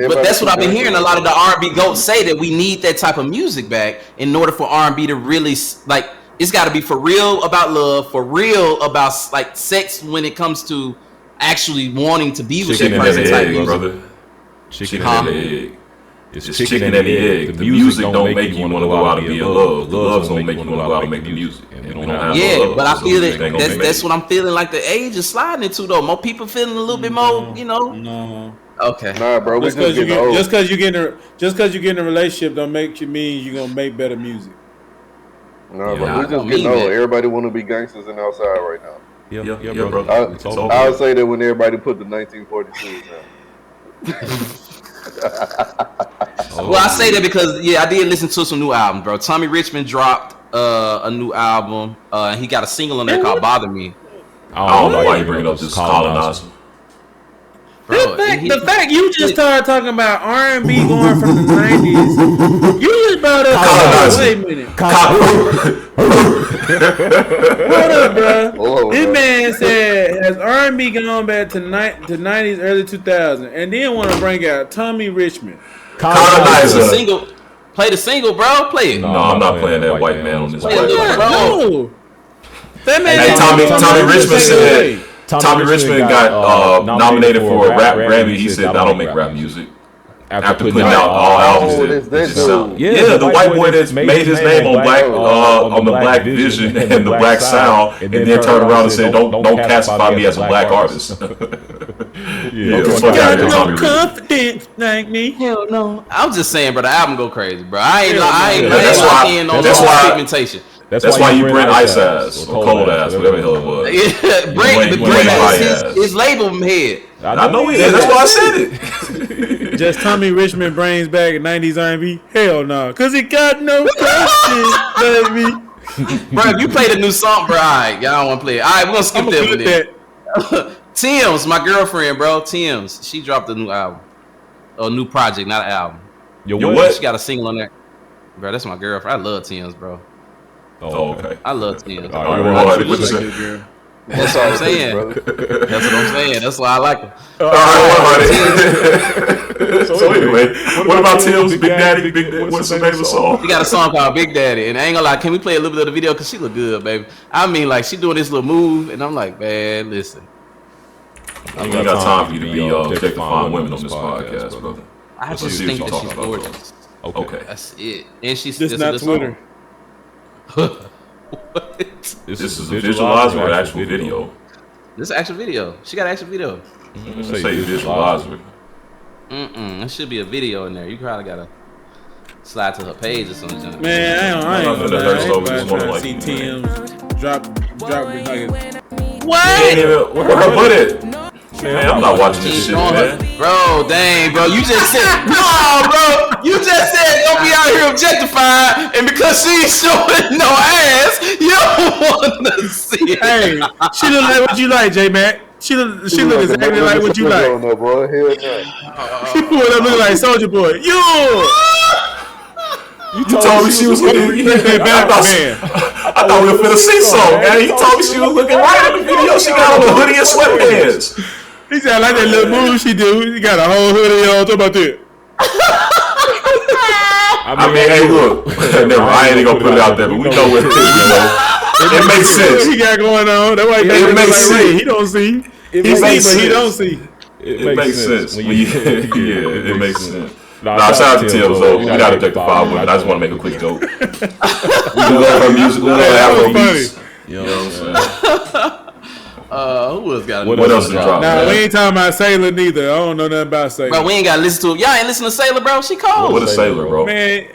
But that's what I've been hearing a lot of the R&B goats say, that we need that type of music back in order for R&B to really, like, it's got to be for real about love, for real about like sex when it comes to actually wanting to be with that person type music. Brother. Chicken and the egg. It's chicken and the egg. The music don't make you want to go out and be in love. The love's don't make you want to go out and make the music. And we don't have love, but I feel that's what I'm feeling like the age is sliding into though. More people feeling a little bit more, you know. No. Okay. Nah, bro. Just because you get in a relationship don't make you mean you're gonna make better music. No, bro. We're just getting old. Everybody want to be gangsters and outside right now. Yeah, bro. I would say that when everybody put the 1942s down. Well, I say that because I did listen to some new albums, bro. Tommy Richmond dropped a new album. He got a single on there called "Bother Me." I don't know why you bringing up this colonizer. The fact you just started talking about R&B going from the 90s, you just brought up. Wait a minute. Hold up, bro. This man said has R&B gone back to 90s, early 2000s, and then want to bring out Tommy Richmond. Colonizer. Play the single, bro. Play it. No, I'm not playing that white man on this. Play it, bro. That man. Hey, Tommy Richmond said. Tommy Richmond got nominated for a rap Grammy. He said, "I don't make rap music." After putting out all albums, the white boy that's made his name on the Black Vision and the Black Sound, and then turned around and said, "Don't classify me as a black artist." Got no confidence like me. Hell no. I'm just saying, bro. The album go crazy, bro. I ain't locking on pigmentation. That's why you Brent Ice Ass or Cold Ass, whatever the hell it was. Yeah, Brent his label head. I know he is. That's why I said it. Just Tommy Richmond brings back 90s R&B? Hell no, cause he got no questions, baby. Bro, if you play the new song, bro, y'all don't want to play it. All right, we're gonna skip that one. Tems, my girlfriend, bro. Tems, she dropped a new album, a new project, not an album. Yo, what? She got a single on there, bro. That's my girlfriend. I love Tems, bro. Oh, okay. I love Tems. All right, that's what I'm saying. That's what I'm saying. That's why I like her. All right, so anyway, what about Tems, Big Daddy? What's the name of the song? She got a song called Big Daddy, and I ain't gonna lie. Can we play a little bit of the video? Cause she look good, baby. I mean, like she doing this little move, and I'm like, man, listen. I ain't got time for you to be objectifying women on this podcast, brother. I just think that she's gorgeous. Okay, that's it. And she's this not Twitter. What? This is a visualizer or actual video? This is actual video. She got an actual video. Say visualizer. There should be a video in there. You probably gotta slide to her page or something. Man, I ain't gonna see Tems drop like what? Where her put it? Man, I'm not watching this shit, man. Bro, dang, bro. You just said, no, bro. You just said don't be out here objectified, and because she's showing no ass, you don't want to see it. Hey, she look like what you like, J-Mac. She look exactly like what you like. She pulled up looking like Soulja Boy. You told me she was looking. I thought we were finna see something, man. You told me she was looking right in the video. She got on a hoodie and sweatpants. He said, I like that little move she do. You got a whole hoodie on. Talk about that. I mean, hey, look. Never, I ain't gonna put it out there, but we know what it is. It makes sense. He got going on. That's why it makes sense. He don't see. He see, but he don't see. It makes sense. Yeah, it makes sense. Nah, shout out to Tems though. We gotta objectify women. I just want to make a quick joke. We love her music. We love Afro beats. You know what I'm saying? Who else got? What else is dropping? Nah, we ain't talking about Sailor neither. I don't know nothing about Sailor. Bro, we ain't gotta listen to it. Y'all ain't listen to Sailor, bro. She cold. What is Sailor, bro? Man,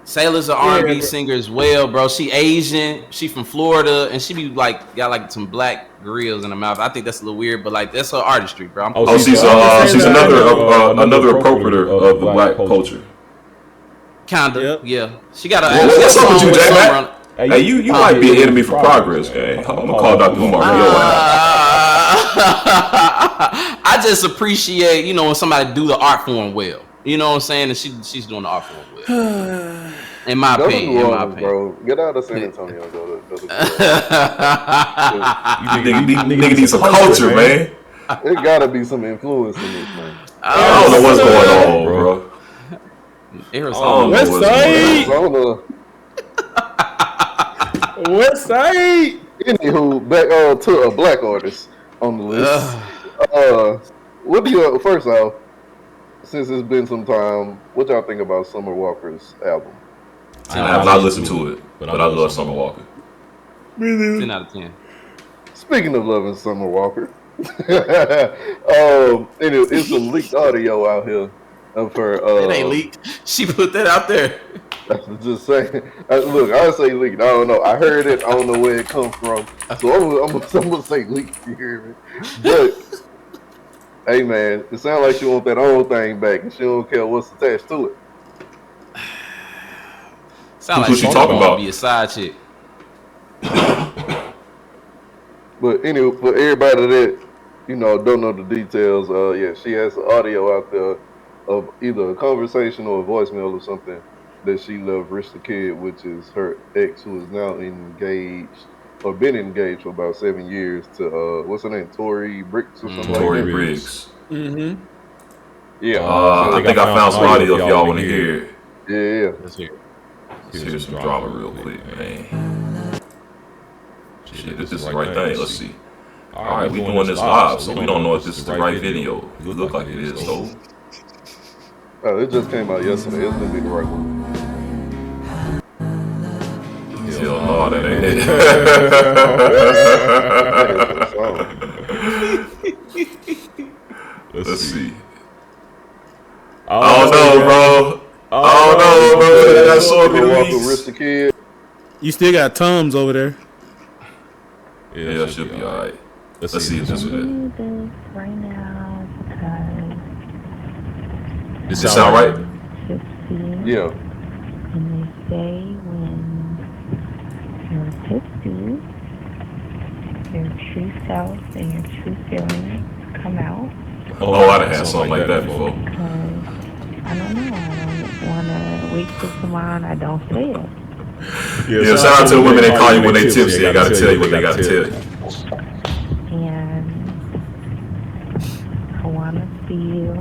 Sailor's an R&B singer as well, bro. She Asian. She from Florida, and she be like got like some black grills in her mouth. I think that's a little weird, but like that's her artistry, bro. She's another appropriator of the black culture. Kinda, yeah. She got a. What's up with you, J-Mac? Hey, you might be an enemy for progress, gang. I'm gonna call Dr. Umar. I just appreciate, when somebody do the art form well. You know what I'm saying? And she's doing the art form well. In my opinion. Bro. Get out of San Antonio. Go to Nigga need some culture, man. It gotta be some influence in this, man. I don't know what's going on, bro. West Side. West Side. Anywho, back to a black artist on the list. What do you first off? Since it's been some time, what y'all think about Summer Walker's album? I have not listened to it, but I love Summer Walker. 10 out of 10. Speaking of loving Summer Walker, it's some leaked audio out here of her. It ain't leaked. She put that out there. Just saying. Look, I say leaked. I don't know. I heard it. I don't know where it comes from. So I'm gonna say leaked. You hear me? But hey, man, it sounds like she want that old thing back, and she don't care what's attached to it. Sound like she talking about be a side chick. But anyway, for everybody that don't know the details, she has audio out there of either a conversation or a voicemail or something that she left Rich the Kid, which is her ex, who is now engaged or been engaged for about 7 years to what's her name, Tory Briggs or something. Tory Briggs. Mm-hmm. Yeah. I think I found some audio if y'all want to hear it. Yeah. Let's hear some drama real quick, man. Shit, this is the right thing. Let's see. Alright, we doing this live, so we don't know if this is the right video. It look like it is, though. It just came out yesterday. It's gonna be the right one. Hell no, that ain't it. Let's see. I don't know, bro. That's so Rich the Kid. You still got Tems over there. Yeah, it should be alright. Let's see if this is it. Right now, does it sound right? Yeah. And they say when you're 50, your true self and your true feelings come out. Oh, I'd have had something like that before. I don't know. I don't want to wait till tomorrow and I don't say it. Yeah, shout out to the women that call you when they tipsy. They gotta tell you what they gotta tell you. And I want to see you.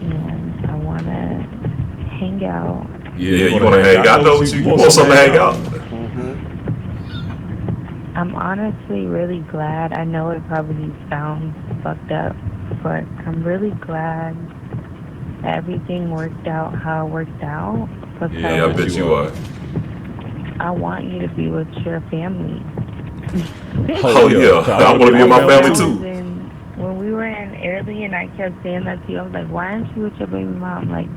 And I want to hang out. Yeah, you want to hang out though? You want something to hang out? I'm honestly really glad. I know it probably sounds fucked up, but I'm really glad everything worked out how it worked out. Yeah, I bet you are. I want you to be with your family. Oh yeah, I want to be with my family too. When we were in Italy and I kept saying that to you, I was like, why aren't you with your baby mom? Like,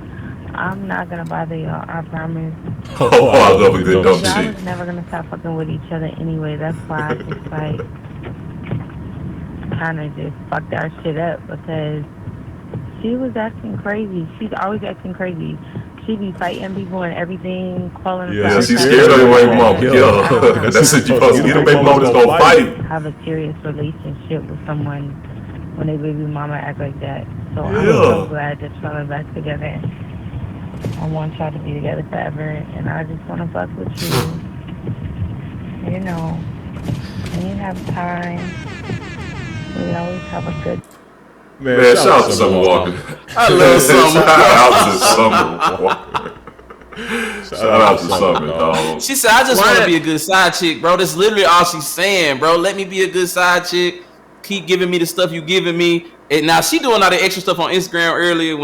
I'm not gonna bother y'all, I promise. Oh, I love a good dumb shit. Y'all was never gonna stop fucking with each other anyway. That's why I just like kind of just fucked our shit up because she was acting crazy. She's always acting crazy. She be fighting people and everything, calling. Yeah, she's scared of your baby mama. Yeah, that's it. You supposed to get a baby mama that's gonna fight. Have a serious relationship with someone when their baby mama act like that. So I'm so glad that y'all are back together. I want y'all to be together forever, and I just want to fuck with you. When you have time, we always have a good. Man, shout out to Summer Walker. I love Summer. Shout out to Summer, dog. She said, I just want to be a good side chick, bro. That's literally all she's saying, bro. Let me be a good side chick. Keep giving me the stuff you giving me. And now she doing all the extra stuff on Instagram earlier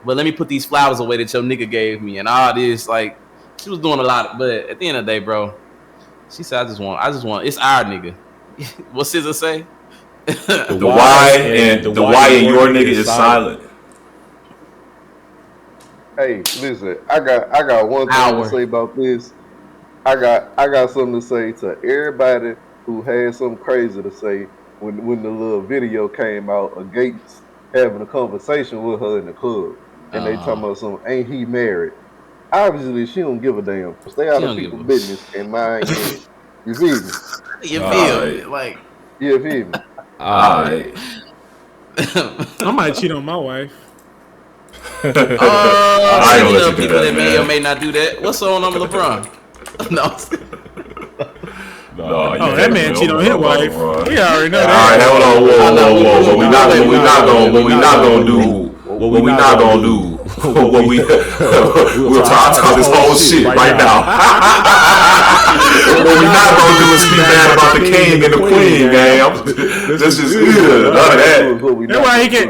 but let me put these flowers away that your nigga gave me and all this. Like, she was doing a lot. But at the end of the day, bro, she said, I just want, it's our nigga. What SZA say? The Y and your nigga is silent. Hey, listen, I got one thing to say about this. I got something to say to everybody who had something crazy to say when the little video came out of Gates having a conversation with her in the club, and they talking about some ain't he married? Obviously, she don't give a damn. Stay out of people's business and mind your. You feel me? You feel me? Like, you feel me? Alright. I might cheat on my wife. You know, people that may or may not do that. What's on LeBron? No. Oh, that man cheat on his wife. We already know that. All right, hold on, whoa. What we not gonna do. We'll talk this whole shit right now. What we not gonna do is speak bad about the king and the queen, man. This is good. None of that. That's why he can't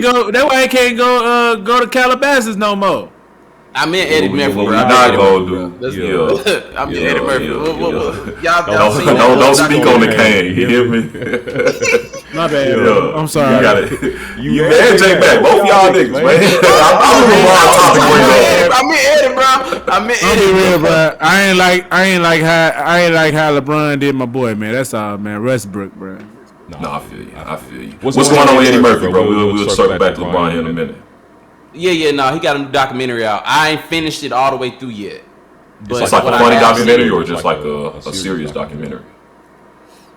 go. That's why he can't go to Calabasas no more. I meant Eddie Murphy. What we not gonna do. I mean Eddie Murphy. Y'all don't speak on the king. You hear me? My bad. Bro. I'm sorry. You got it. You and J Mac, both y'all niggas, man. I meant Eddie, bro. I meant Eddie, real, bro. I ain't like how LeBron did my boy, man. That's all, man. Westbrook, bro. No, I feel you. What's going on with Eddie Murphy, bro? We'll circle back to LeBron here in a minute. Yeah, he got a new documentary out. I ain't finished it all the way through yet. But it's like a funny documentary or just like a serious documentary?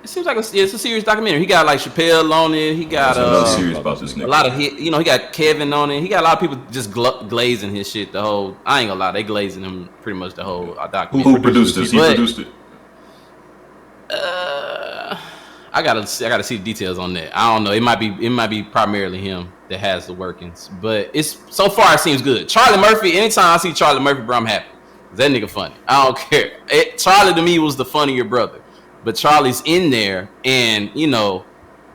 It seems like it's a serious documentary. He got like Chappelle on it. He got serious about this nigga. A lot of he got Kevin on it. He got a lot of people just glazing his shit. I ain't gonna lie, they glazing him pretty much the whole documentary. Who produced this? He produced it. I gotta see the details on that. I don't know. It might be primarily him that has the workings, but it's so far it seems good. Charlie Murphy. Anytime I see Charlie Murphy, bro, I'm happy. That nigga funny. I don't care. Charlie to me was the funnier brother, but Charlie's in there, and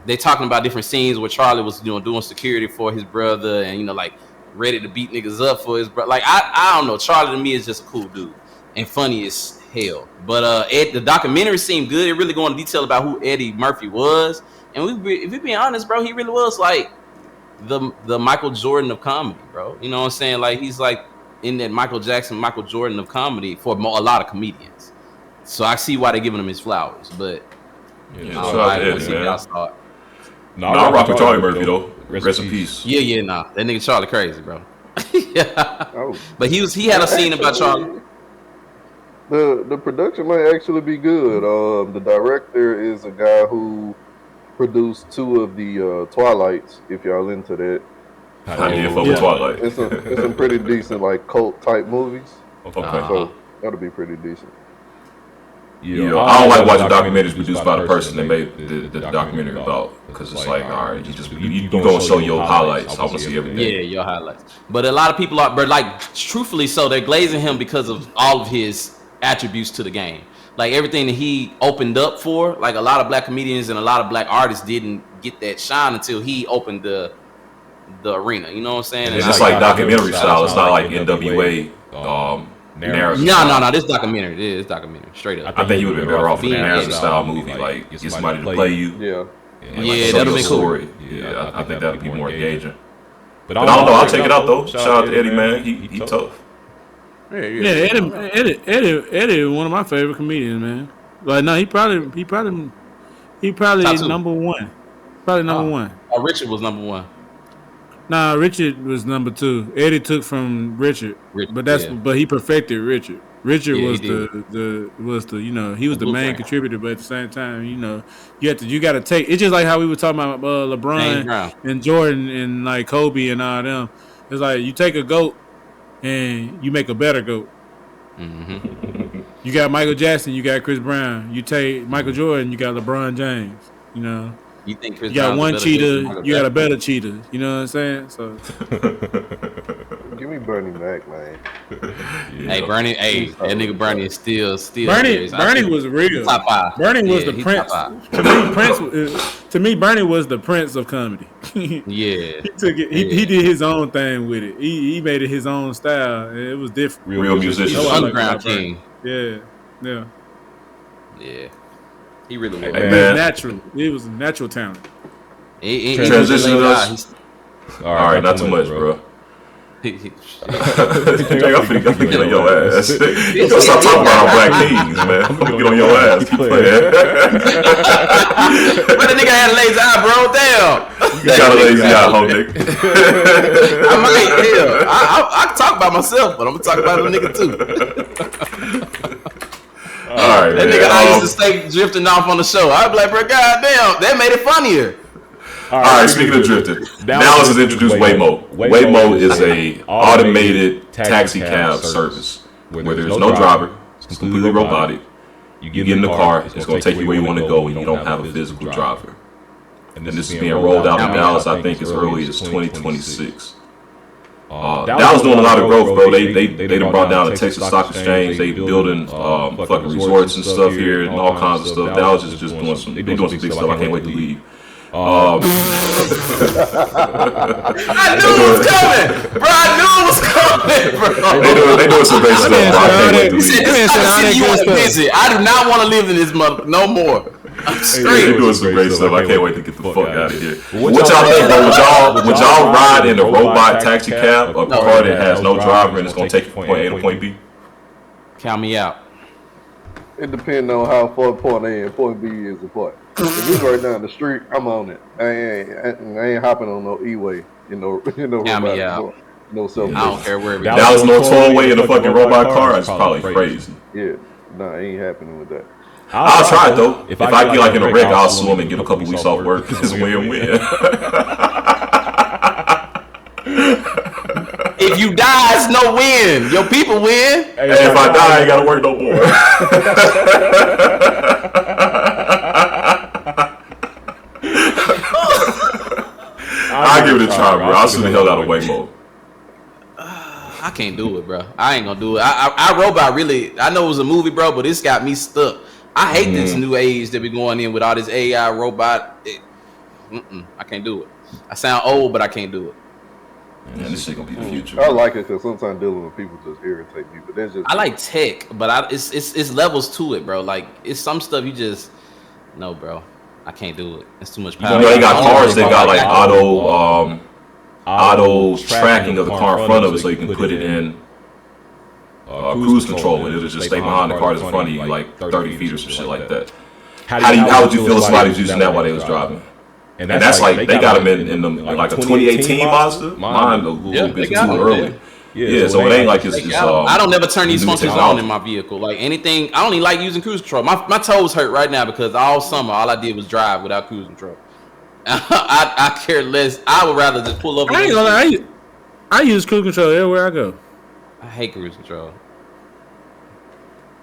they talking about different scenes where Charlie was doing security for his brother, and like ready to beat niggas up for his brother. Like I don't know. Charlie to me is just a cool dude and funny as hell. But the documentary seemed good. It really go into detail about who Eddie Murphy was, and if we being honest, bro, he really was like the Michael Jordan of comedy, bro. You know what I'm saying? Like he's like in that Michael Jackson, Michael Jordan of comedy for a lot of comedians. So I see why they're giving him his flowers, but I rock with Charlie Murphy though. Rest in peace. Yeah, that nigga Charlie crazy, bro. But he had a scene about Charlie. The production might actually be good. The director is a guy who produced 2 of the Twilights. If y'all into that, Twilight. It's some pretty decent like cult type movies. Okay, so that'll be pretty decent. Yeah, I don't like watching documentaries produced by the person that made the documentary about, because it's like, all right, you gonna show your highlights. I want to see everything. Yeah, your highlights. But a lot of people are, but like truthfully, so they're glazing him because of all of his attributes to the game. Like everything that he opened up for, like a lot of black comedians and a lot of black artists didn't get that shine until he opened the arena. You know what I'm saying? It's just like documentary style. It's not like NWA. Narrative. No. This documentary. It's documentary. Straight up. I think you would have been better off with a narrative style movie. Like get somebody to play you. Yeah, that'll be cool. Yeah, I think that'd be more engaging. But I don't know. I'll check it out though. Shout out to Eddie, man. He tough. Yeah, Eddie, one of my favorite comedians, man. Like, no, he probably number one. Probably number one. Oh, Richard was number one. Nah, Richard was number 2. Eddie took from Richard, but he perfected Richard. Richard was the he was the main contributor, but at the same time, you got to take. It's just like how we were talking about LeBron and Jordan and like Kobe and all them. It's like you take a GOAT and you make a better GOAT. Mm-hmm. You got Michael Jackson, you got Chris Brown. You take Michael Jordan, you got LeBron James. You think Chris you got Brown's one cheater, you got a better cheater. You know what I'm saying? So give me Bernie Mac, man. Hey, Bernie, that nigga Bernie is still. Bernie was real. Top 5. Bernie was the prince. To me, Bernie was the prince of comedy. Yeah, he took it. He did his own thing with it. He made it his own style. It was different. Real musician. Underground king. Yeah. Yeah, he really was. Hey, He man. was natural. He was a natural talent. Transition us. All right, not too much, bro. I'm finna get on your ass. You gonna stop talking about our Black Kings, man. I'm gonna get on your ass. Keep playing. But the nigga had a lazy eye, bro. Damn. You got a lazy eye, hoe nigga. I might, hell. I can talk about myself, but I'm gonna talk about the nigga too. All right, that nigga I used to stay drifting off on the show. I'd be like, bro, goddamn, that made it funnier. All right, speaking of drifting, now let's introduce Waymo. Waymo is a automated taxi cab service where there's no driver. It's completely robotic. You get in the car, it's going to take you where you want to go, and you don't have a physical driver. And this is being rolled out in Dallas, I think, as early as 2026. Dallas doing a lot of growth, bro. They done brought down the Texas Stock Exchange. They building fucking resorts and stuff here and all kinds of stuff. Dallas is just doing some big stuff. I can't wait to leave. I knew it was coming, bro. I knew it was coming, bro. They doing some great stuff. I can't wait to leave. Busy. I do not want to live in this mother no more. I'm straight. They doing some great stuff. I can't wait to get the fuck out of here. What y'all think, bro? Would y'all ride in a robot taxi cab, a car that has no driver and it's gonna take you from point A to point B? Count me out. It depends on how far point A and point B is apart. If it's right down the street, I'm on it. I ain't hopping on no E-way, no robot, no self. I don't care where we go. Dallas North Tollway in a fucking robot car is probably crazy. Yeah, nah, ain't happening with that. I'll try it though. If I get like in a wreck, I'll swim and get a couple weeks off work. It's win-win. If you die, it's no win. Your people win. Hey, if I die, I ain't gotta work no more. I'll give it a try, bro. I'll see the hell out of Waymo. I can't do it, bro. I ain't gonna do it. I Robot really, I know it was a movie, bro, but it's got me stuck. I hate this new age that we going in with all this AI robot. I can't do it. I sound old, but I can't do it. Man, this shit gonna be the future. I like it because sometimes dealing with people just irritate me, but that's just. I like tech, but it's levels to it, bro. Like it's some stuff you just no, bro. I can't do it. It's too much power. You know, they got cars that got like auto tracking of the car in front of it, so you can put it in cruise control, and it'll just stay behind the car that's in front of you, like 30 feet or some shit like that. How would you feel if somebody was using that while they was driving? And that's like they got them in like a 2018 Mazda. Mine a little bit too early. Yeah, so it ain't like it's I don't never turn these functions on in my vehicle. Like anything, I don't even like using cruise control. My toes hurt right now because all summer all I did was drive without cruise control. I care less. I would rather just pull over. I ain't gonna lie. I use cruise control everywhere I go. I hate cruise control.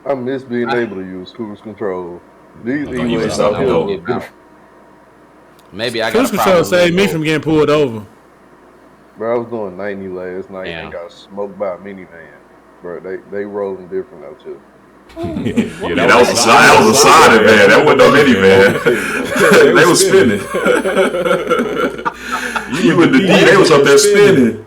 I miss being able to use cruise control. Maybe I got cruise control saved me from getting pulled over. Bro, I was doing 90 last night and got smoked by a minivan. Bro, they rolling different out here. That was a side man. That wasn't no minivan. They was spinning. You and the D, they was up there spinning.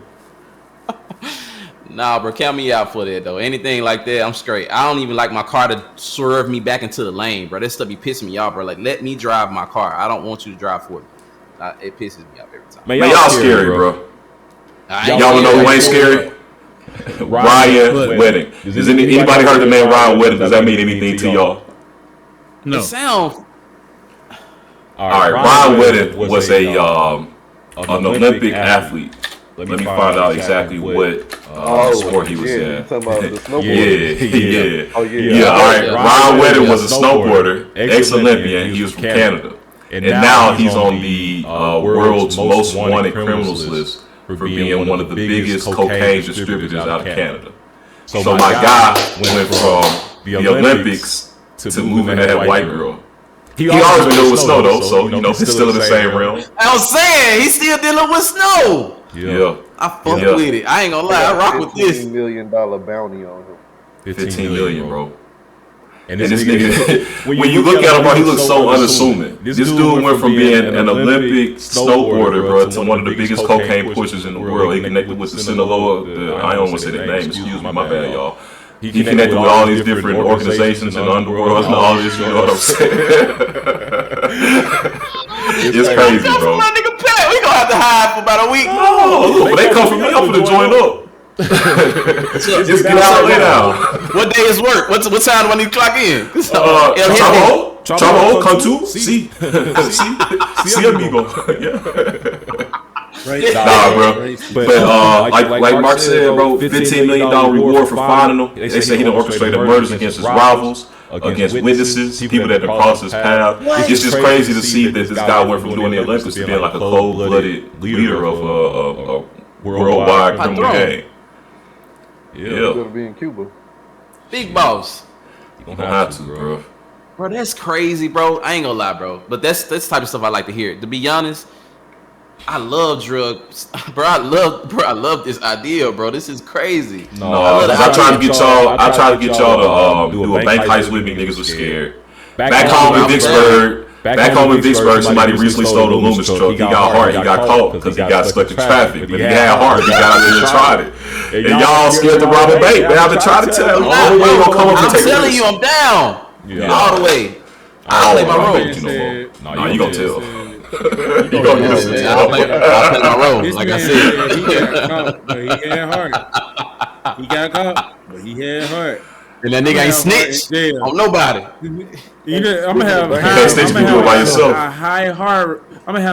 Nah, bro, count me out for that though. Anything like that, I'm straight. I don't even like my car to swerve me back into the lane, bro. That stuff be pissing me off, bro. Like, let me drive my car. I don't want you to drive for me. It pisses me off every time. Man, y'all scary, bro. Y'all know who ain't scary? Ryan Wedding. Does anybody heard the name Ryan Wedding? Does that mean anything to y'all? No. It sounds. All right, Ryan Wedding was an Olympic athlete. Let me find out exactly what sport he was in. Yeah. All right, Ryan Wedding was a snowboarder, ex-Olympian. He was from Canada, and now he's on the world's most wanted criminals list for being one of the biggest cocaine distributors out of Canada. So my guy went from the Olympics to moving that white girl. He always been dealing with snow though, so you know he's still in the same realm. I was saying he's still dealing with snow. Yeah. I fuck with it. I ain't gonna lie, I rock with this. $15 million bounty on him. 15 million, bro. And this nigga, when you look at him, bro, he looks so unassuming. This dude went from being an Olympic snowboarder, bro, to one of the biggest cocaine pushers in the world. He connected with the Sinaloa. I don't want to say the name. Excuse me, my bad, y'all. He connected with all these different organizations and underworlds and all this. You know what I'm saying? It's crazy, bro. My nigga Pat, we gonna have to hide for about a week. No, but they come from me. I'm gonna join up. Just get out there now. What day is work? What time do I need to clock in? Trabajo, come to see amigo. Yeah. Right. Nah, bro. But like Mark said, bro, $15 million reward for finding him. They say he done orchestrated murders against his rivals, against witnesses, people that have crossed his path. It's just crazy to see that this guy went from doing the Olympics to being like a cold-blooded leader of a worldwide criminal gang. Yeah. Gonna be in Cuba. Big boss. You gonna have to, bro. Bro, that's crazy, bro. I ain't gonna lie, bro. But that's the type of stuff I like to hear. To be honest, I love drugs, bro. I love this idea, bro. This is crazy. No, I tried to get y'all to do a bank heist with me. Niggas was scared. Back home in Vicksburg, somebody recently stole a Loomis truck. He got hard. He got caught because he got stuck in traffic. But he had heart. He got out there and tried it. And y'all scared to rob a bank. Man, I've been trying to tell you. I'm telling you, I'm down. All the way. I'll play my role. No, you gonna tell. You gonna listen to I'll play my role, like I said. He got caught, but he had heart. He got caught, but he had heart. And that nigga ain't snitched on nobody. I'm gonna have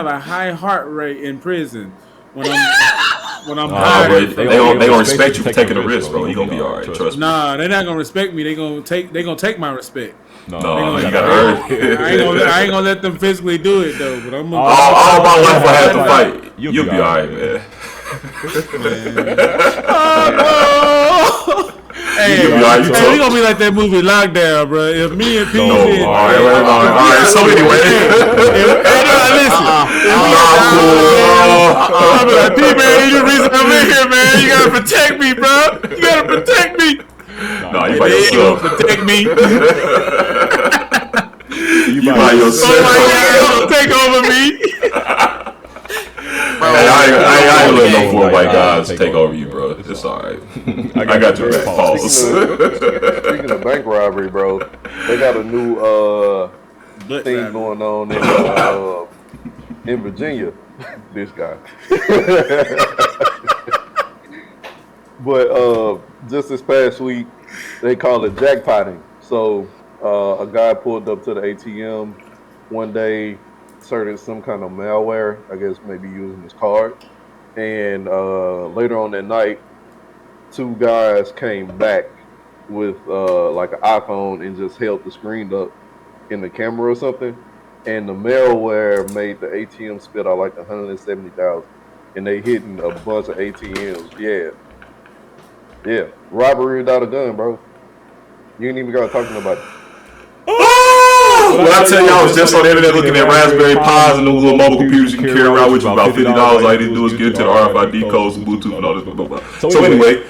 a high heart rate in prison when I'm high. They gonna respect you for taking a risk, bro. You gonna be all right. Trust me. Nah, they're not gonna respect me. They gonna take my respect. No, you gotta earn. I ain't gonna let them physically do it though. But I'm gonna all my life I had to fight. You'll be all right, man. Hey, we gonna be like that movie Lockdown, bro. If me and P, all right. So anyway, listen. I'm like, P, man, you the reason I'm in here, man. You gotta protect me, bro. You gotta protect me. No, you by yourself. Protect me. You by yourself. Oh my God, take over me. I ain't letting no four white guys take over you, bro. It's alright. I got your back. Pause. Speaking of bank robbery, bro, they got a new thing going on in Virginia. This guy. But just this past week, they call it jackpotting. So a guy pulled up to the ATM one day, inserted some kind of malware, I guess maybe using his card. And later on that night, two guys came back with like an iPhone and just held the screen up in the camera or something. And the malware made the ATM spit out like 170,000. And they hitting a bunch of ATMs. Yeah. Robbery without a gun, bro. You ain't even got to talk to nobody. When I tell y'all, I was just on the internet looking at Raspberry Pis and those little mobile computers you can carry around with you about $50. All you need to do is get it to the RFID codes, Bluetooth, and all this. Blah, blah, blah. So anyway.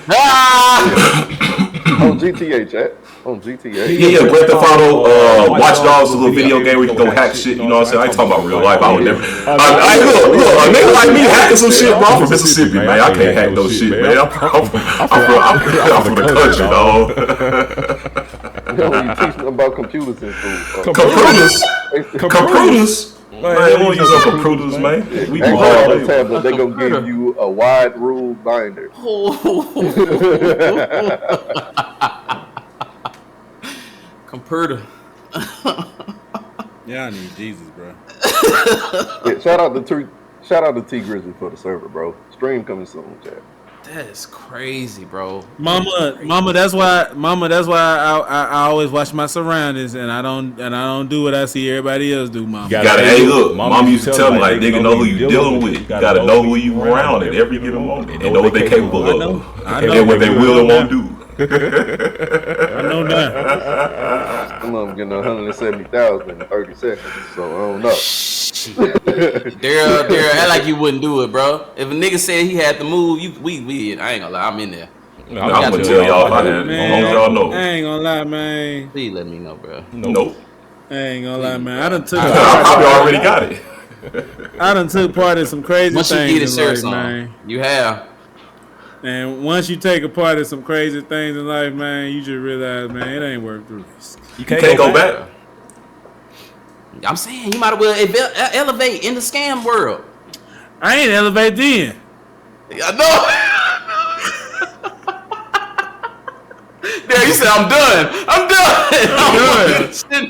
On GTA, chat. On GTA. Yeah. Grand Theft Auto, Watch Dogs, a little video game where you can go hack shit. You know what I'm saying? I ain't talking about real life. I would never. Look, a nigga like me hacking some shit, bro. I'm from Mississippi, man. I can't hack no shit, man. I'm from the country, dog. You teach them about computers in school. Computers? Man, we don't use no computers, man. We do hard labor. They're going to give you a wide rule binder. Computer. Yeah, I need Jesus, bro. Yeah, shout out to T Grizzly for the server, bro. Stream coming soon, chat. That's crazy, bro. Mama, that's why I always watch my surroundings and I don't do what I see everybody else do, mama. You gotta, hey, look, mama used to tell me, like, nigga, know who you dealing with. You gotta know who you around at every given moment and know what they capable of. And what they will and won't do. I know that. I'm getting 170,000 in 30 seconds, so I don't know. Daryl, act like you wouldn't do it, bro. If a nigga said he had to move, we I ain't gonna lie, I'm in there. I'm gonna tell y'all if I had it. As long as y'all know. I ain't gonna lie, man. Please let me know, bro. Nope. I ain't gonna lie, man. I done took. I probably already got it. I done took part in some crazy Once things. You get it, in life, man. You have. And once you take a part of some crazy things in life, man, you just realize, man, it ain't worth the risk. You can't go back. I'm saying you might as well elevate in the scam world. I ain't elevate then. I know. There, you said I'm done. I'm done.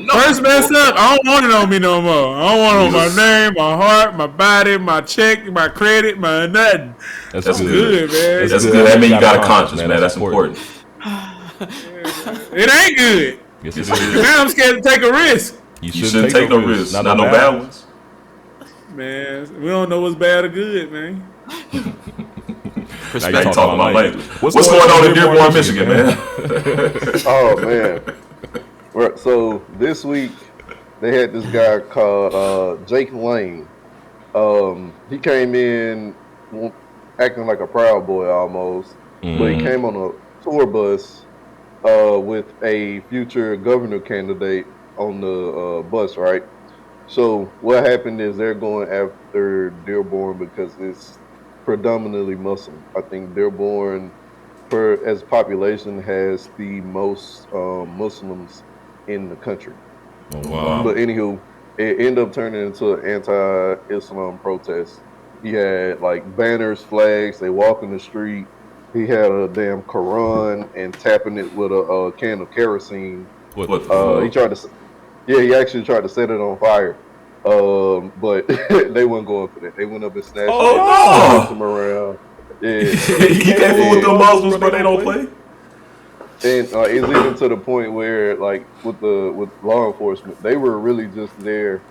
First mess up, I don't want it on me no more. I don't want it on my name, my heart, my body, my check, my credit, my nothing. That's good, man. That's good. That means you got a conscience, man. That's important. It ain't good. Yes, it is. Now I'm scared to take a risk. You shouldn't take no risks. Not no bad ones. Man, we don't know what's bad or good, man. Now you talking about language. What's going on in Dearborn, Michigan, man? Oh man. So this week they had this guy called Jake Lane. He came in acting like a Proud Boy almost, but he came on a tour bus with a future governor candidate on the bus, right? So what happened is they're going after Dearborn because it's predominantly Muslim. I think Dearborn, as population, has the most Muslims in the country. Oh, wow. But anywho, it ended up turning into an anti-Islam protest. He had like banners, flags. They walk in the street. He had a damn Quran and tapping it with a can of kerosene. He actually tried to set it on fire. But they weren't going for that. They went up and snatched him around. Yeah, you can't fool with the Muslims, but they don't play. And it's even to the point where, like, with law enforcement, they were really just there,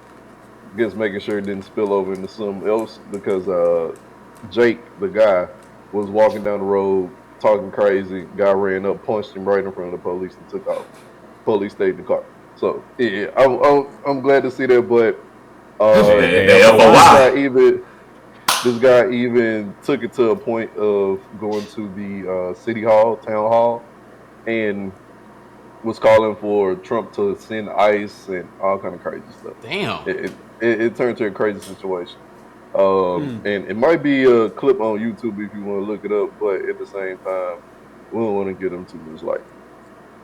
just making sure it didn't spill over into something else. Because Jake, the guy, was walking down the road talking crazy. Guy ran up, punched him right in front of the police, and took off. Police stayed in the car. So yeah, I'm glad to see that, but. This guy even took it to a point of going to the city hall, town hall, and was calling for Trump to send ICE and all kind of crazy stuff. Damn. It turned to a crazy situation. And it might be a clip on YouTube if you want to look it up, but at the same time, we don't want to get them too much light.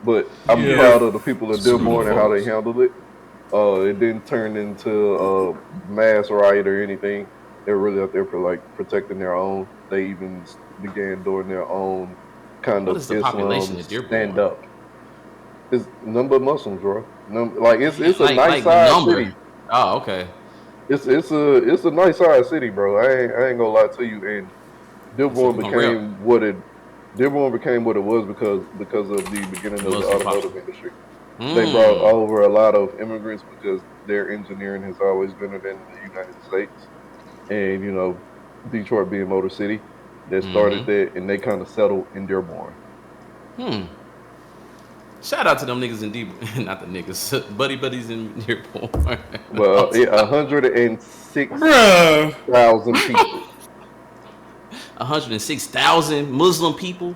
But I'm proud of the people of Dearborn and how they handled it. It didn't turn into a mass riot or anything. They were really out there for like protecting their own. They even began doing their own kind of Islam stand up. It's number of Muslims, bro. It's a nice size city. Oh, okay. It's a nice size city, bro. I ain't gonna lie to you. And Dearborn became what it was because of the beginning of the automotive industry. They brought over a lot of immigrants because their engineering has always been in the United States. And, you know, Detroit being Motor City, they started that and they kind of settled in Dearborn. Shout out to them niggas in Dearborn. Not the niggas, buddies in Dearborn. Well, 106,000 people. 106,000 Muslim people?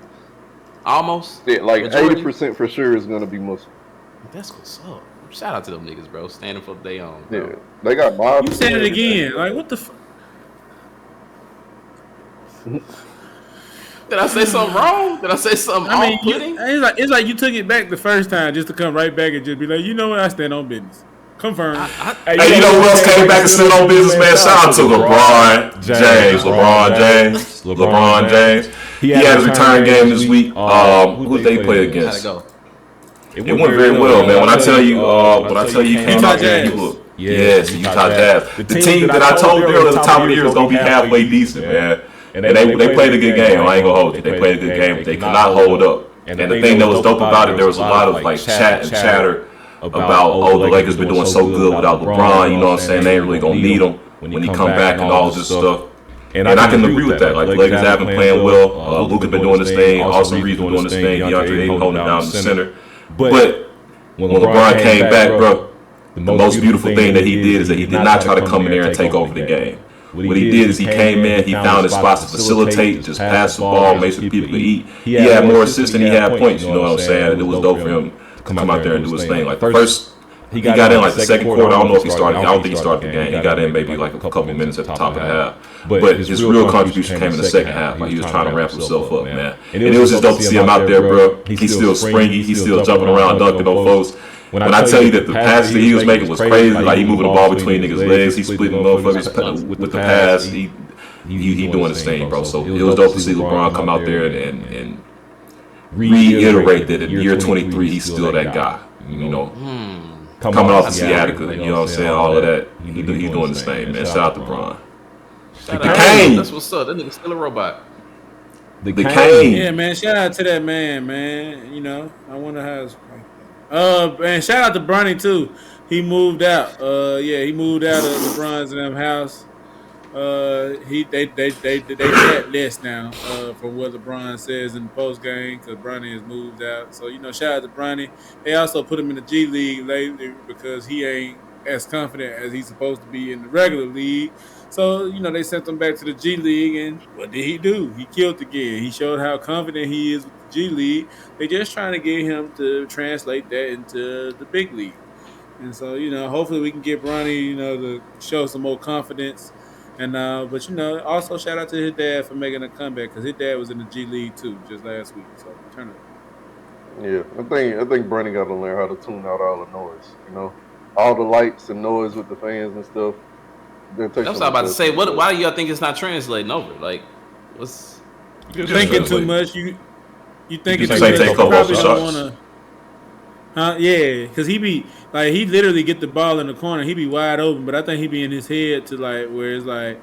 Almost? Yeah, like majority? 80% for sure is going to be Muslim. That's what's up. Shout out to them niggas, bro. Standing for their own. Bro. Yeah, they got mobs. You said it again. Like, what the fuck? Did I say something wrong? Did I say something off-putting? It's like you took it back the first time just to come right back and just be like, you know what? I stand on business. Confirm. Hey, you know who else came back and stood on business, man? Shout out to LeBron James. He had his return game this week. Who did they play against? It went very well, man. When I tell you, he came out there, he looked. Yes, Utah Jazz. The team that I told you earlier at the top of the year is gonna be halfway decent, man. And they played a good game. I ain't gonna hold you. They played a good game, but they could not hold up. And the thing that was dope about it, there was a lot of like chat and chatter about the Lakers been doing so good without LeBron. You know what I'm saying? They ain't really gonna need him when he come back and all this stuff. And I can agree with that. Like the Lakers have been playing well. Luka's been doing this thing. Austin Reeves been doing this thing. DeAndre Ayton holding it down in the center. But when LeBron came back, bro, the most beautiful thing that he did is that he did not try to come in there and take over the game. What he did is he came in, he found his spots to facilitate, just pass the ball, make sure people could eat. He had more assists than he had points, you know what I'm saying? And it was dope for him to come out there and do his thing. Like the first He got in like the second quarter. I don't know if he started. I don't think he started the game. He got in maybe like a couple minutes at the top of the half. But his real contribution came in the second half. Like he was trying to ramp himself up, man. And it was just dope to see him out there, bro. He's still springy. He's still jumping around, dunking on folks. When I tell you that the passes that he was making was crazy, like he moving the ball between niggas' legs, he splitting motherfuckers with the pass. He doing his thing, bro. So it was dope to see LeBron come out there and reiterate that in year 23 he's still that guy. You know, coming off of Seattle, you know what I'm saying? All of that, he doing his thing, man. Shout out to LeBron. The Kane. That's what's up. That nigga's still a robot. The Kane. Yeah, man. Shout out to that man. You know, I wonder how it's. And shout out to Bronny too. He moved out. He moved out of LeBron's and them house. They chat less now from what LeBron says in the post game because Bronny has moved out. So you know, shout out to Bronny. They also put him in the G League lately because he ain't as confident as he's supposed to be in the regular league. So you know, they sent him back to the G League, and what did he do? He killed again. He showed how confident he is with the G League. They just trying to get him to translate that into the big league. And so you know, hopefully we can get Bronny, you know, to show some more confidence. And but you know, also shout out to his dad for making a comeback because his dad was in the G League too just last week. So turn it. Yeah, I think Bronny got to learn how to tune out all the noise. You know, all the lights and noise with the fans and stuff. That's what I'm about to say. Why do y'all think it's not translating over? Like, what's you're thinking too much? You thinking too much? You probably don't wanna. Yeah, because he literally get the ball in the corner. He be wide open, but I think he be in his head to like where it's like,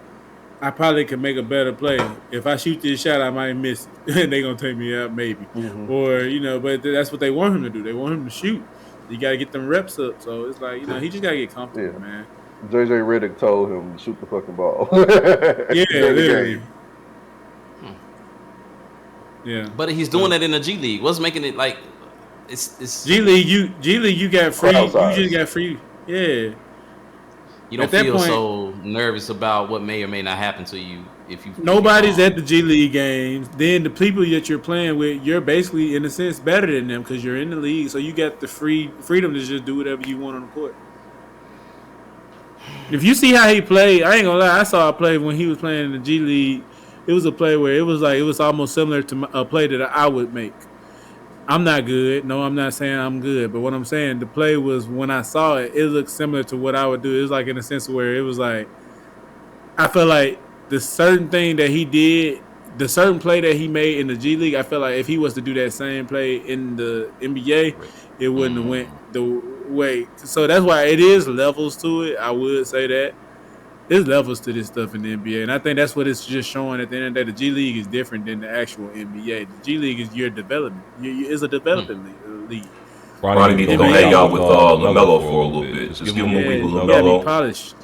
I probably could make a better play. If I shoot this shot, I might miss it. And they gonna take me out maybe. Or, you know, but that's what they want him to do. They want him to shoot. You got to get them reps up. So it's like, you know, he just got to get comfortable, man. JJ Redick told him to shoot the fucking ball. Yeah, literally. Yeah. But he's doing that in the G League. What's making it like it's G League, you got free. You just got free. Yeah. You don't feel so nervous about what may or may not happen to you if you. Nobody's at the G League games. Then the people that you're playing with, you're basically in a sense better than them because you're in the league. So you got the freedom to just do whatever you want on the court. If you see how he played, I ain't gonna lie. I saw a play when he was playing in the G League. It was a play where it was almost similar to a play that I would make. I'm not good. No, I'm not saying I'm good. But what I'm saying, the play was when I saw it, it looked similar to what I would do. It was like in a sense where it was like, I feel like the certain thing that he did, the certain play that he made in the G League, I feel like if he was to do that same play in the NBA, it wouldn't have went the way. So that's why it is levels to it. I would say that. There's levels to this stuff in the NBA, and I think that's what it's just showing at the end of the day. The G League is different than the actual NBA. The G League is your development. It's a development league. Ronnie need to go hang out with LaMelo for a little bit. Just give him a week with LaMelo. Be polished.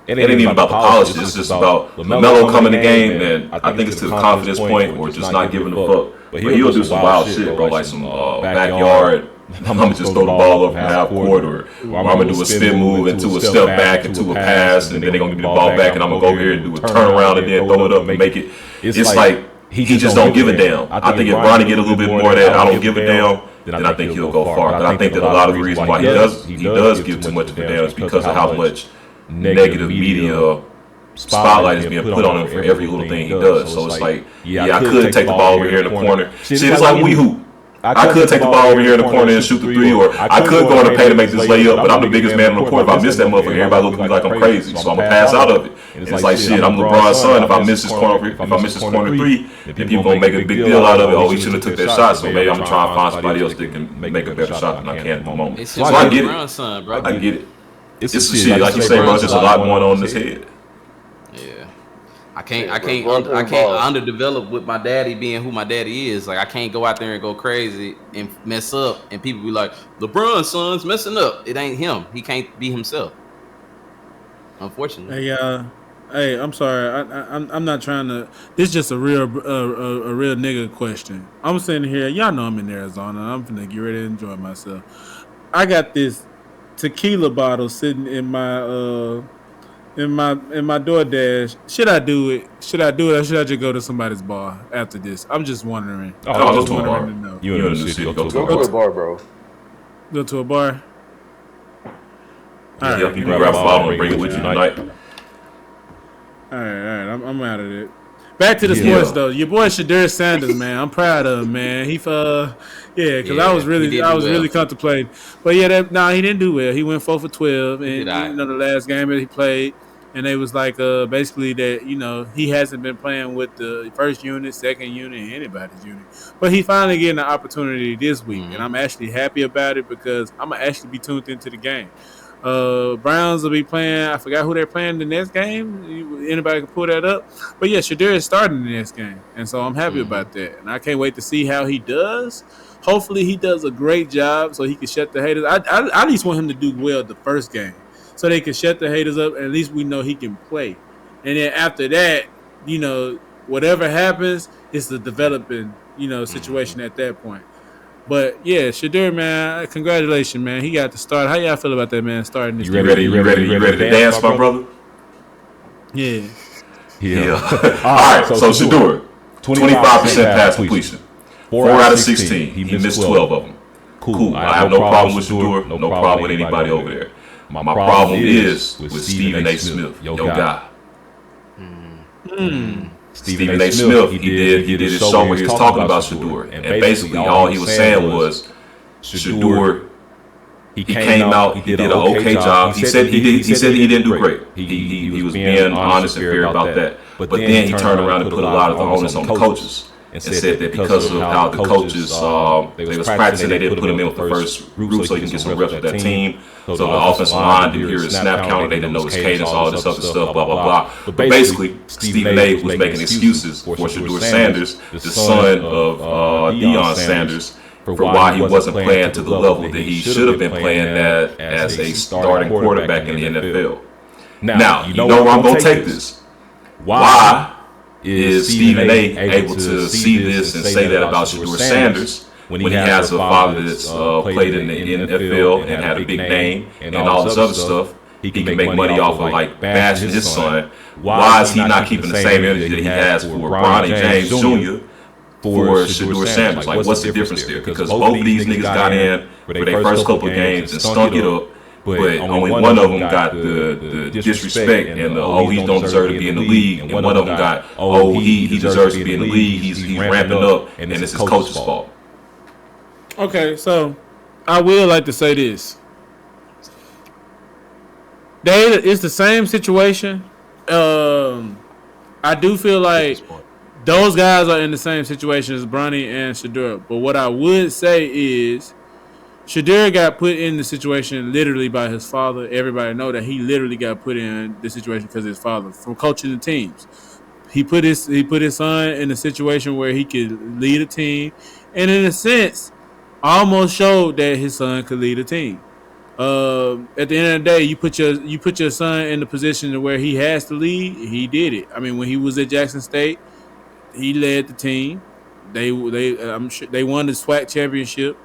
It ain't even about the polish. It's just about LaMelo coming in the game, and I think it's to the confidence point or just not giving a fuck. But he'll do some wild shit, bro, like some backyard. I'm gonna just throw the ball up from half court, or I'm gonna do a spin move into a step back into a pass, and then they're gonna give me the ball back, and I'm gonna go here and do a turnaround and then throw it up and make it. It's like he just don't give a damn. I think if Bronny get a little bit more of that, I don't give a damn, then I think he'll go far. But I think that a lot of the reason why he does give too much of a damn is because of how much negative media spotlight is being put on him for every little thing he does. So it's like, I could take the ball over here in the corner. Shit, it's like when we hoop. I could take the ball over here in the corner and shoot the three, or I could go in the paint and make this layup, but I'm the biggest man on the court. If I miss that motherfucker, everybody look at me like I'm crazy, so I'm gonna pass out of it. And it's like, shit, I'm LeBron's son. If I miss this corner three, then people gonna make a big deal out of it. Oh, he should have took that shot, so maybe I'm gonna try and find somebody else that can make a better shot than I can at the moment. So I get it. I get it. It's shit, like you say, bro. There's a lot going on in his head. I can't underdevelop with my daddy being who my daddy is. Like I can't go out there and go crazy and mess up, and people be like, LeBron's son's messing up. It ain't him. He can't be himself. Unfortunately. Hey, I'm sorry. I'm not trying to. This is just a real nigga question. I'm sitting here. Y'all know I'm in Arizona. I'm finna get ready to enjoy myself. I got this tequila bottle sitting in my DoorDash. Should I do it? Or should I just go to somebody's bar after this? I'm just wondering. Go to a bar. You in the city. Go to a bar, bro. Go to a bar. right. Yep, you can grab a bottle and bring it with you tonight. All right. I'm out of it. Back to the sports though. Your boy Shadur Sanders, man. I'm proud of him, man. Because I was really contemplating. But he didn't do well. He went 4 for 12, and the last game that he played, and they was like basically that he hasn't been playing with the first unit, second unit, anybody's unit. But he finally getting an opportunity this week, and I'm actually happy about it because I'm gonna actually be tuned into the game. Browns will be playing. I forgot who they're playing the next game. Anybody can pull that up. But yeah, Shadur is starting the next game, and so I'm happy about that. And I can't wait to see how he does. Hopefully, he does a great job so he can shut the haters. I at least want him to do well the first game, so they can shut the haters up. And at least we know he can play. And then after that, whatever happens, it's the developing situation at that point. But yeah, Shadur, man, congratulations, man. He got to start. How y'all feel about that, man? Starting this. You ready to dance, my brother? Yeah. All right. So Shadur, 25% pass completion, 4 out of 16. He missed 12 of them. Cool. I have no problem with Shadur. No problem with anybody over there. My problem is with Stephen A. Smith, your guy. Stephen A. Smith, he did his show where he was talking about Shadur, and basically all he was saying was Shadur. He came out, he did an okay job. He said he didn't do great. He was being honest and fair about that. But then he turned around and put a lot of the onus on the coaches and said that because of how the coaches they was practicing, they didn't put him in with the first group so he can get some reps with that team. So the offensive line didn't hear his snap count, they didn't know his cadence, all this other stuff, blah, blah, blah. But basically, Stephen A. was making excuses for Shadur Sanders, the son of Deion Sanders, for why he wasn't playing to the level that he should have been playing at as a starting quarterback in the NFL. Now, you know where I'm going to take this. Why is Stephen A. able to see this and say that about Shadur Sanders when he has a father that's played in the NFL and had a big name and all this other stuff? He can make money off of like bashing his son. Why is he not keeping the same energy that he has for Bronny James Jr. for Shadur Sanders? Like, what's the difference there? Because both of these niggas got in for their first couple of games and stunk it up, but only one of them got the disrespect and the he don't deserve to be in the league, and one of them got he deserves to be in the league. He's ramping up, and it's his coach's fault. Okay, so I will like to say this. It's the same situation. I do feel like those guys are in the same situation as Bronny and Shadur. But what I would say is Shadur got put in the situation literally by his father. Everybody know that he literally got put in the situation because of his father from coaching the teams. He put his son in a situation where he could lead a team, and in a sense, almost showed that his son could lead a team. At the end of the day, you put your son in the position where he has to lead. He did it. I mean, when he was at Jackson State, he led the team. I'm sure they won the SWAC championship.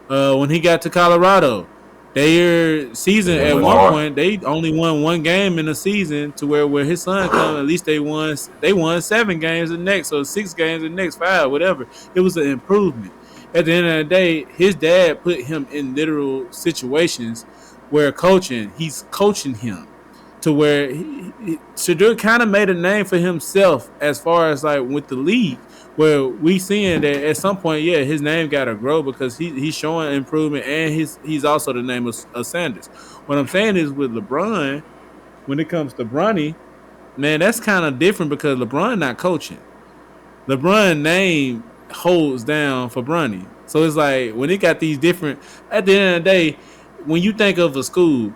When he got to Colorado, their season at one point they only won one game in the season. To where his son come, at least they won 7 games the next, or 6 games the next, 5, whatever. It was an improvement. At the end of the day, his dad put him in literal situations where he's coaching him to where Shadur kind of made a name for himself as far as like with the league, where we seeing that at some point, yeah, his name got to grow because he's showing improvement, and he's also the name of Sanders. What I'm saying is with LeBron, when it comes to Bronny, man, that's kind of different because LeBron not coaching. LeBron name holds down for Bronny. So it's like when it got these different, at the end of the day, when you think of a school,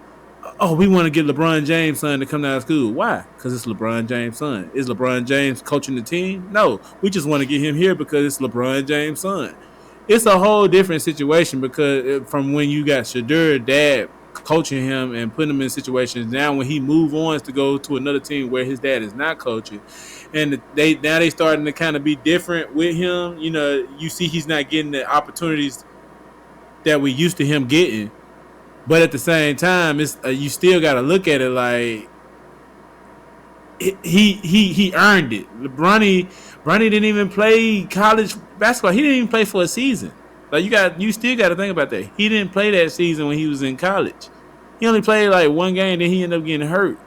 we want to get LeBron James' son to come out of school. Why? Because it's LeBron James' son. Is LeBron James coaching the team? No. We just want to get him here because it's LeBron James' son. It's a whole different situation because from when you got Shadur dad coaching him and putting him in situations, now when he move on to go to another team where his dad is not coaching, and they starting to kind of be different with him. You know, you see he's not getting the opportunities that we used to him getting, but at the same time, it's you still got to look at it like he earned it. Bronny didn't even play college basketball. He didn't even play for a season. Like you still got to think about that. He didn't play that season when he was in college. He only played like one game, then he ended up getting hurt.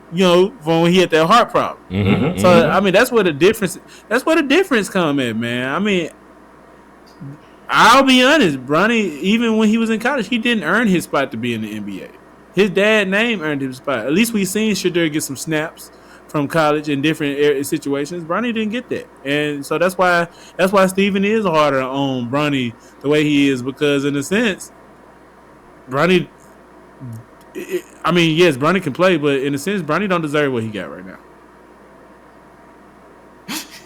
You know, from when he had that heart problem. Mm-hmm, So I mean, that's where the difference. That's where the difference come in, man. I mean, I'll be honest, Bronny. Even when he was in college, he didn't earn his spot to be in the NBA. His dad's name earned him a spot. At least we seen Shedeur get some snaps from college in different situations. Bronny didn't get that, and so that's why Steven is harder on Bronny the way he is, because in a sense, Bronny. I mean, yes, Bronny can play, but in a sense, Bronny don't deserve what he got right now.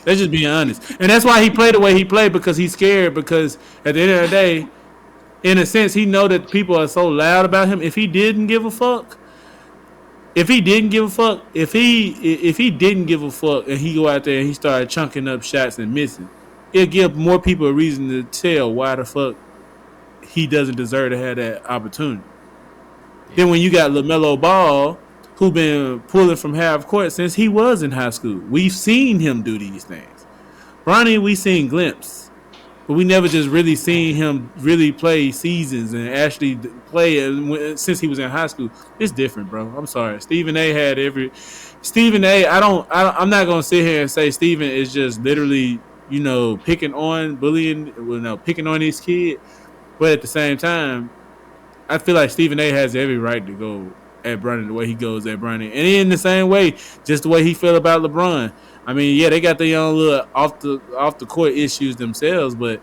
That's just being honest. And that's why he played the way he played, because he's scared, because at the end of the day, in a sense, he know that people are so loud about him. If he didn't give a fuck, and he go out there and he started chunking up shots and missing, it'll give more people a reason to tell why the fuck he doesn't deserve to have that opportunity. Then when you got LaMelo Ball, who been pulling from half court since he was in high school, we've seen him do these things. Bronny, we seen glimpses, but we never just really seen him really play seasons and actually play since he was in high school. It's different, bro. I'm sorry. Stephen A. had every. Stephen A. I'm not gonna sit here and say Stephen is just literally, picking on his kid, but at the same time, I feel like Stephen A. has every right to go at Bronny the way he goes at Bronny. And in the same way, just the way he feel about LeBron. I mean, yeah, they got their own little off the court issues themselves, but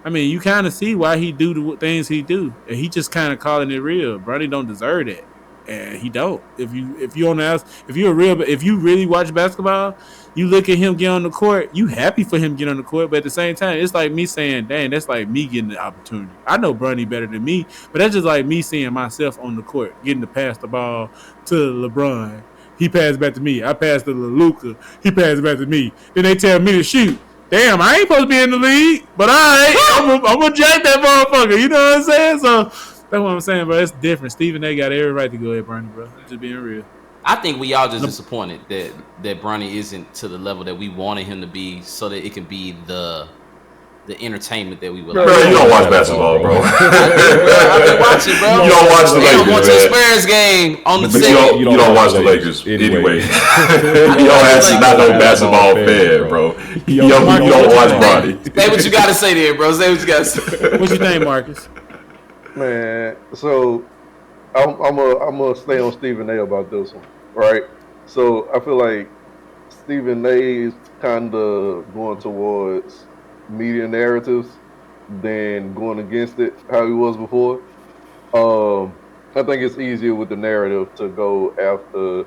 I mean, you kind of see why he do the things he do. And he just kind of calling it real. Bronny don't deserve that. And he don't. If you really watch basketball, you look at him get on the court, you happy for him get on the court, but at the same time, it's like me saying, dang, that's like me getting the opportunity. I know Bronny better than me, but that's just like me seeing myself on the court, getting to pass the ball to LeBron. He passed back to me. I passed to Luka. He passed back to me. Then they tell me to shoot. Damn, I ain't supposed to be in the league, but I'm gonna jack that motherfucker. You know what I'm saying? So that's what I'm saying, bro. It's different. Stephen A. got every right to go at Bronny, bro. Just being real. I think we all just disappointed that Bronny isn't to the level that we wanted him to be, so that it can be the entertainment that we would like. Bro, you don't watch basketball, bro. I've been watching, bro. You don't watch the Lakers, man. The Spurs game on the you don't watch the Lakers anyway. Your ass is not no basketball fan, bro. You don't watch Bronny. Say what you got to say there, bro. Say what you got to say. What you think, Marcus? Man, so I'm gonna stay on Stephen A. about this one, right? So I feel like Stephen A. is kind of going towards media narratives than going against it how he was before. I think it's easier with the narrative to go after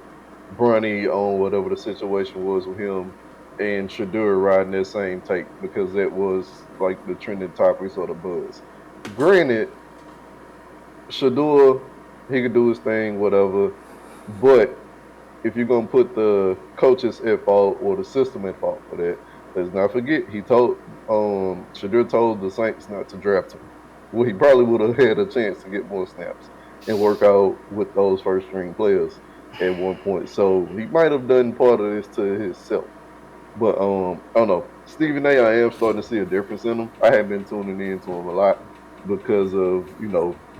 Bronny on whatever the situation was with him and Shedeur riding that same take, because that was like the trending topics or the buzz. Granted, Shedeur, he could do his thing, whatever, but if you're gonna put the coaches at fault or the system at fault for that, let's not forget he told Shedeur told the Saints not to draft him. Well, he probably would have had a chance to get more snaps and work out with those first string players at one point. So he might have done part of this to himself. But I don't know. Stephen A., I am starting to see a difference in him. I have been tuning into him a lot because of,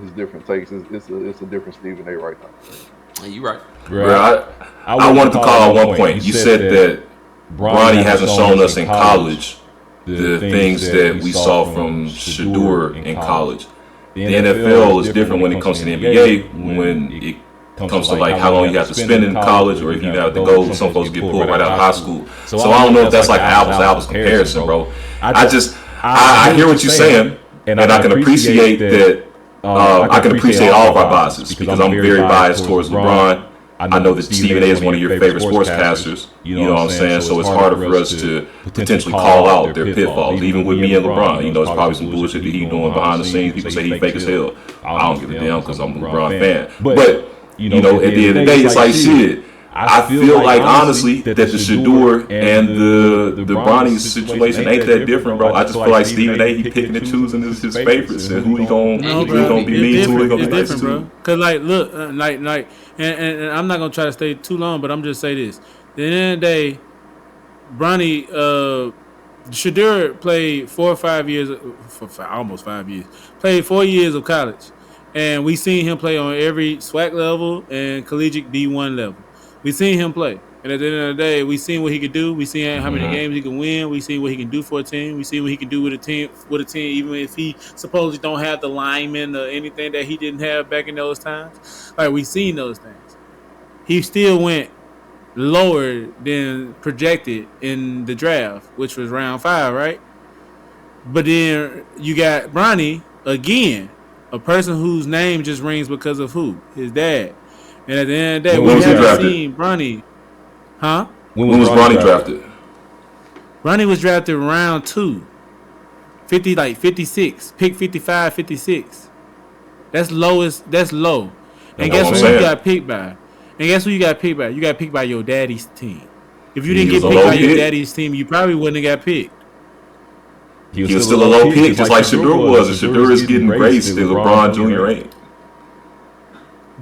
his different takes. It's a different Stephen A. right now. You're right. Bro, I wanted to call at one point. You said that Bronny hasn't shown us in college the things that we saw from Shedeur in college. The NFL is different when it comes to the NBA, when it comes to like how long you have to spend in college, or if you have to go. Some folks get pulled right out of high school. So I don't know if that's like apples comparison, bro. I hear what you're saying, and I can appreciate that. I can appreciate all of our biases because I'm very biased towards LeBron. I know that Stephen A. is one of your favorite sportscasters. You know what I'm saying? So it's harder for us to potentially call out their pitfalls. Even with me and LeBron, it's probably some bullshit that he's doing behind the scenes. People say he fake as hell. I don't give a damn because I'm a LeBron fan. But at the end of the day, it's like shit. I feel like honestly that the Shedeur and the Bronny situation ain't that different, bro. I just feel like Stephen A. he picking and choosing his favorites and who he gonna be mean to, who he gonna be nice to. Bro. Cause like look, and I'm not gonna try to stay too long, but I'm just say this: at the end of the day, Bronny, Shedeur played 4 or 5 years, almost 5 years, played 4 years of college. And we seen him play on every SWAC level and collegiate D1 level. We seen him play. And at the end of the day, we seen what he could do. We seen how many games he can win. We seen what he can do for a team. We seen what he can do with a team. Even if he supposedly don't have the linemen or anything that he didn't have back in those times. Like, we seen those things. He still went lower than projected in the draft, which was round 5, right? But then you got Bronny again, a person whose name just rings because of who? His dad. And at the end of the day, we haven't seen Bronny. Huh? When was Bronny drafted? Bronny was drafted round 2. 56. Pick 55, 56. That's lowest. That's low. And guess who you got picked by? You got picked by your daddy's team. If you didn't get picked by your daddy's team, you probably wouldn't have got picked. He was still a low pick, just like Shedeur was. And Shedeur is getting grades still. LeBron Jr. ain't.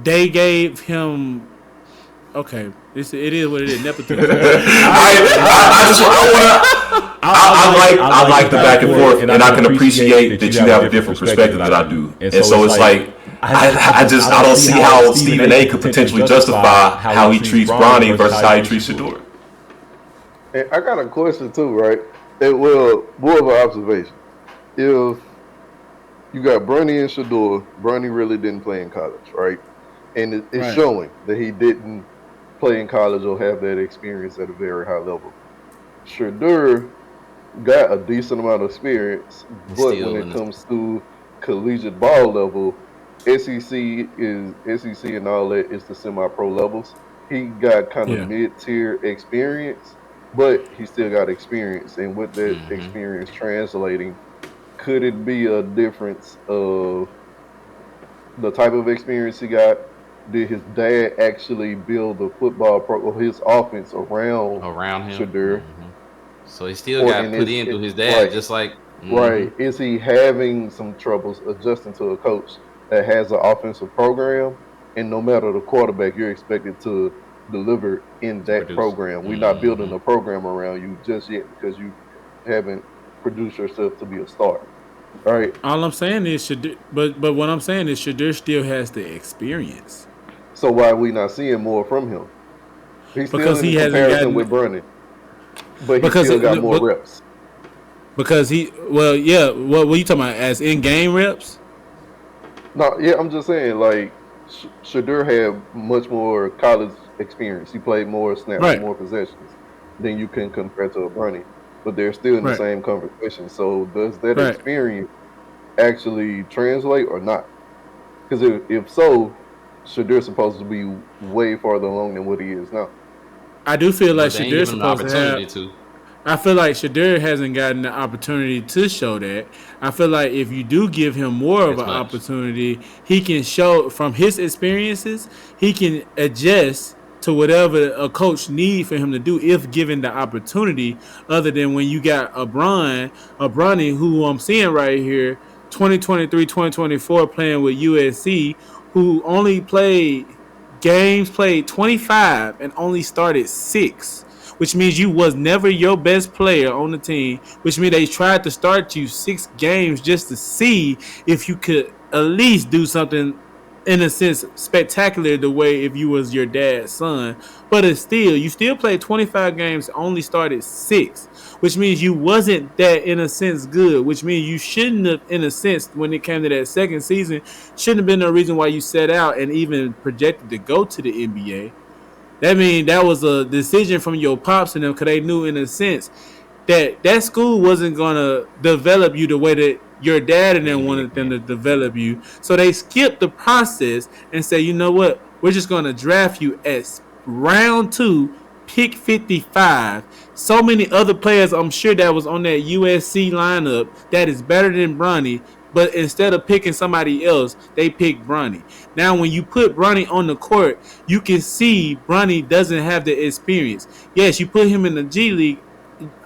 They gave him. Okay, it is what it is. Nepotism. I like the back and forth, and I can appreciate that you have a different perspective than I do. And so it's like I don't see how Stephen A. could potentially justify how he treats Bronny versus how he treats Shedeur. And I got a question too, right? Well, more of an observation. If you got Bronny and Shedeur, Bronny really didn't play in college, right? And it's showing that he didn't play in college or have that experience at a very high level. Shedeur got a decent amount of experience, but when it comes to collegiate ball level, SEC and all that is the semi-pro levels. He got kind of mid-tier experience, but he still got experience. And with that experience translating, could it be a difference of the type of experience he got? Did his dad actually build the football or his offense around him? Shedeur? So he still got put in through his dad, just like right. Is he having some troubles adjusting to a coach that has an offensive program, and no matter the quarterback, you're expected to deliver in that program? We're not building a program around you just yet because you haven't produced yourself to be a starter. All right. All I'm saying is Shedeur, but what I'm saying is Shedeur still has the experience. So why are we not seeing more from him? He's because still he in hasn't comparison with Bronny, but he still got more reps. Because what you talking about as in-game reps? No, yeah, I'm just saying, like, Shedeur had much more college experience. He played more snaps, more possessions than you can compare to a Bronny. But they're still in the same conversation. So does that experience actually translate or not? Because if so, Shedeur's supposed to be way farther along than what he is now. I do feel like Shedeur's supposed to have. I feel like Shedeur hasn't gotten the opportunity to show that. I feel like if you do give him more of an opportunity, he can show from his experiences, he can adjust to whatever a coach needs for him to do if given the opportunity, other than when you got a Bronny who I'm seeing right here, 2023, 2024 playing with USC, who only played 25 and only started 6. Which means you was never your best player on the team, which means they tried to start you 6 games just to see if you could at least do something, in a sense, spectacular the way if you was your dad's son. But you still played 25 games, only started 6, which means you wasn't that, in a sense, good, which means you shouldn't have, in a sense, when it came to that second season, shouldn't have been no reason why you set out and even projected to go to the NBA. That means that was a decision from your pops and them, because they knew, in a sense, that school wasn't going to develop you the way that your dad and them wanted them to develop you. So they skipped the process and say, you know what? We're just going to draft you as round 2, pick 55. So many other players, I'm sure, that was on that USC lineup that is better than Bronny. But instead of picking somebody else, they picked Bronny. Now, when you put Bronny on the court, you can see Bronny doesn't have the experience. Yes, you put him in the G League.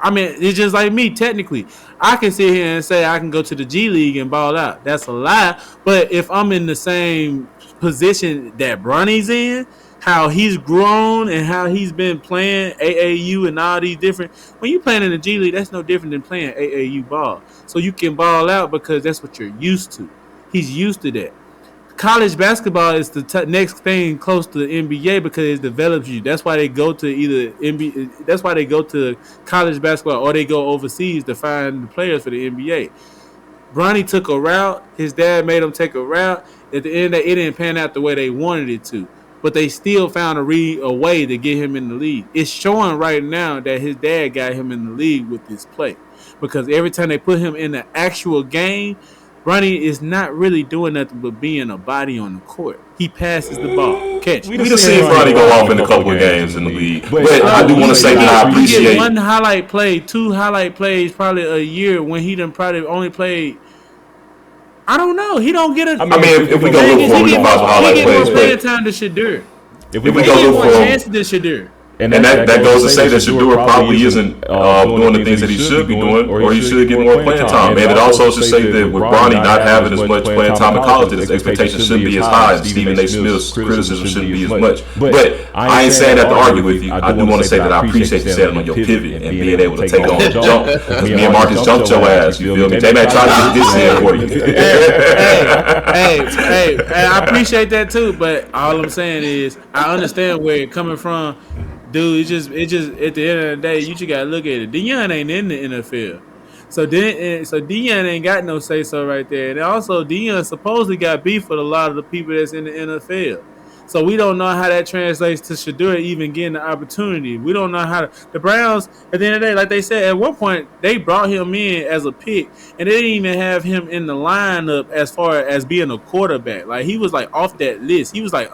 I mean, it's just like me, technically. I can sit here and say I can go to the G League and ball out. That's a lie. But if I'm in the same position that Bronny's in, how he's grown and how he's been playing AAU and all these different. When you playing in the G League, that's no different than playing AAU ball. So you can ball out because that's what you're used to. He's used to that. college basketball is the next thing close to the NBA because it develops you. That's why they go to either NBA. That's why they go to college basketball or they go overseas to find the players for the NBA. Bronny took a route. His dad made him take a route. At the end, it didn't pan out the way they wanted it to. But they still found a way to get him in the league. It's showing right now that his dad got him in the league with this play. Because every time they put him in the actual game, Bronny is not really doing nothing but being a body on the court. He passes the ball. Catch. We just seen Bronny go off in a couple of games in the league. But I do want to say that I appreciate one highlight play, 2 highlight plays probably a year when he done probably only played. I don't know. He don't get a. I mean, if we go look for him, we can find some highlight plays. He get more playing time than Shadur. If we go look for him, chances than Shadur. And that goes to say that Shadur probably isn't doing the things that he should be doing, or he should get more playing time. And it also should say that with Bronny not having as much playing time in college, his expectations shouldn't be as high, and Stephen A. Smith's criticism shouldn't be as much. But I ain't saying that to argue with you. I do want to say that I appreciate you standing on your pivot and being able to take on the jump. Because me and Marcus jumped your ass, you feel me? J-Man tried to get this in for you. Hey, I appreciate that too, but all I'm saying is I understand where you're coming from. Dude, it just at the end of the day, you just gotta look at it. Deion ain't in the NFL, so Deion ain't got no say so right there. And also, Deion supposedly got beef with a lot of the people that's in the NFL. So we don't know how that translates to Shadur even getting the opportunity. We don't know how the Browns, at the end of the day, like they said, at one point, they brought him in as a pick, and they didn't even have him in the lineup as far as being a quarterback. Like, he was, like, off that list. He was, like,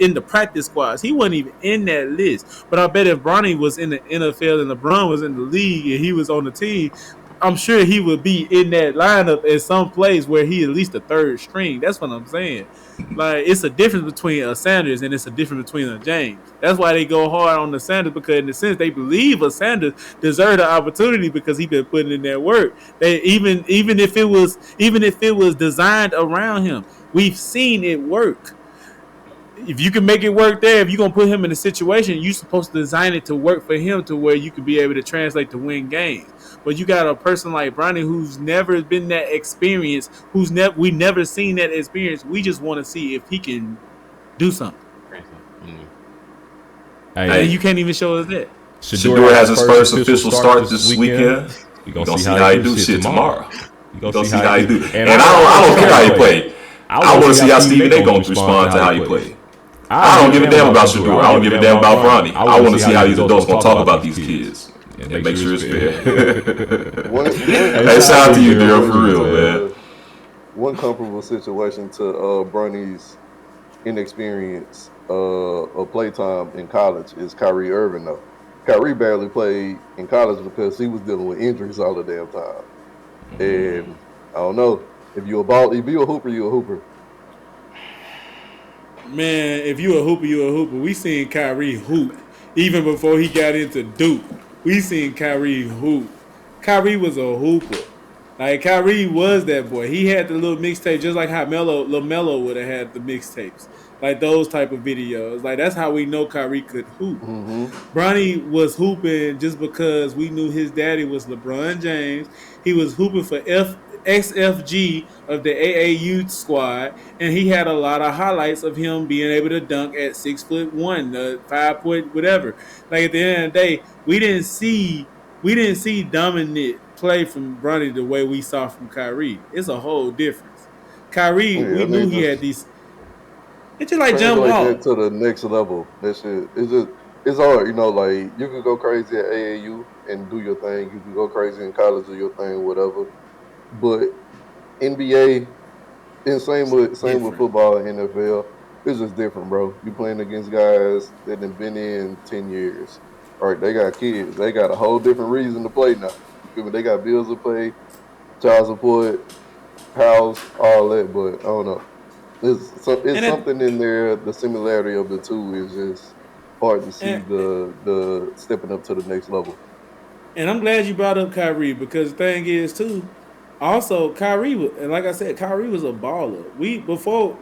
in the practice squads. He wasn't even in that list. But I bet if Bronny was in the NFL and LeBron was in the league and he was on the team, I'm sure he would be in that lineup at some place where he at least a third string. That's what I'm saying. Like, it's a difference between a Sanders and it's a difference between a James. That's why they go hard on the Sanders, because in the sense they believe a Sanders deserved the opportunity because he been putting in that work. They even if it was designed around him, we've seen it work. If you can make it work there, if you're going to put him in a situation, you're supposed to design it to work for him to where you can be able to translate to win games. But you got a person like Bronny who's never been that experience, we never seen that experience. We just want to see if he can do something. And you can't even show us that. Shadur has his first official start this weekend. We're going to see how he do shit tomorrow. We're going to see how he do. And I don't care how he played. I want to see how Stephen A. going to respond to how he played. I don't give a damn about Shadur. I don't give a damn about Bronny. I want to see how these adults going to talk about these kids. And make sure it's fair. Hey, shout out to you, Daryl, for real, man. One comparable situation to Bronny's inexperience of playtime in college is Kyrie Irving, though. Kyrie barely played in college because he was dealing with injuries all the damn time. And I don't know, if you a hooper, you a hooper. Man, if you a hooper, you a hooper. We seen Kyrie hoop even before he got into Duke. We seen Kyrie hoop. Kyrie was a hooper. Like, Kyrie was that boy. He had the little mixtape, just like how LaMelo would have had the mixtapes. Like, those type of videos. Like, that's how we know Kyrie could hoop. Bronny was hooping just because we knew his daddy was LeBron James. He was hooping for XFG of the AAU squad, and he had a lot of highlights of him being able to dunk at 6'1", 5 point whatever. Like, at the end of the day, we didn't see dominant play from Bronny the way we saw from Kyrie. It's a whole difference. Kyrie, we knew he had these. It's just like jump ball to the next level. That shit, it's hard, you know. Like, you can go crazy at AAU and do your thing. You can go crazy in college, do your thing, whatever. But NBA, and same with football and NFL, it's just different, bro. You playing against guys that have been in 10 years. All right, they got kids. They got a whole different reason to play now. They got bills to pay, child support, house, all that. But I don't know. It's something in there. The similarity of the two is just hard to see the stepping up to the next level. And I'm glad you brought up Kyrie, because the thing is too. Also, Kyrie, and like I said, Kyrie was a baller. We before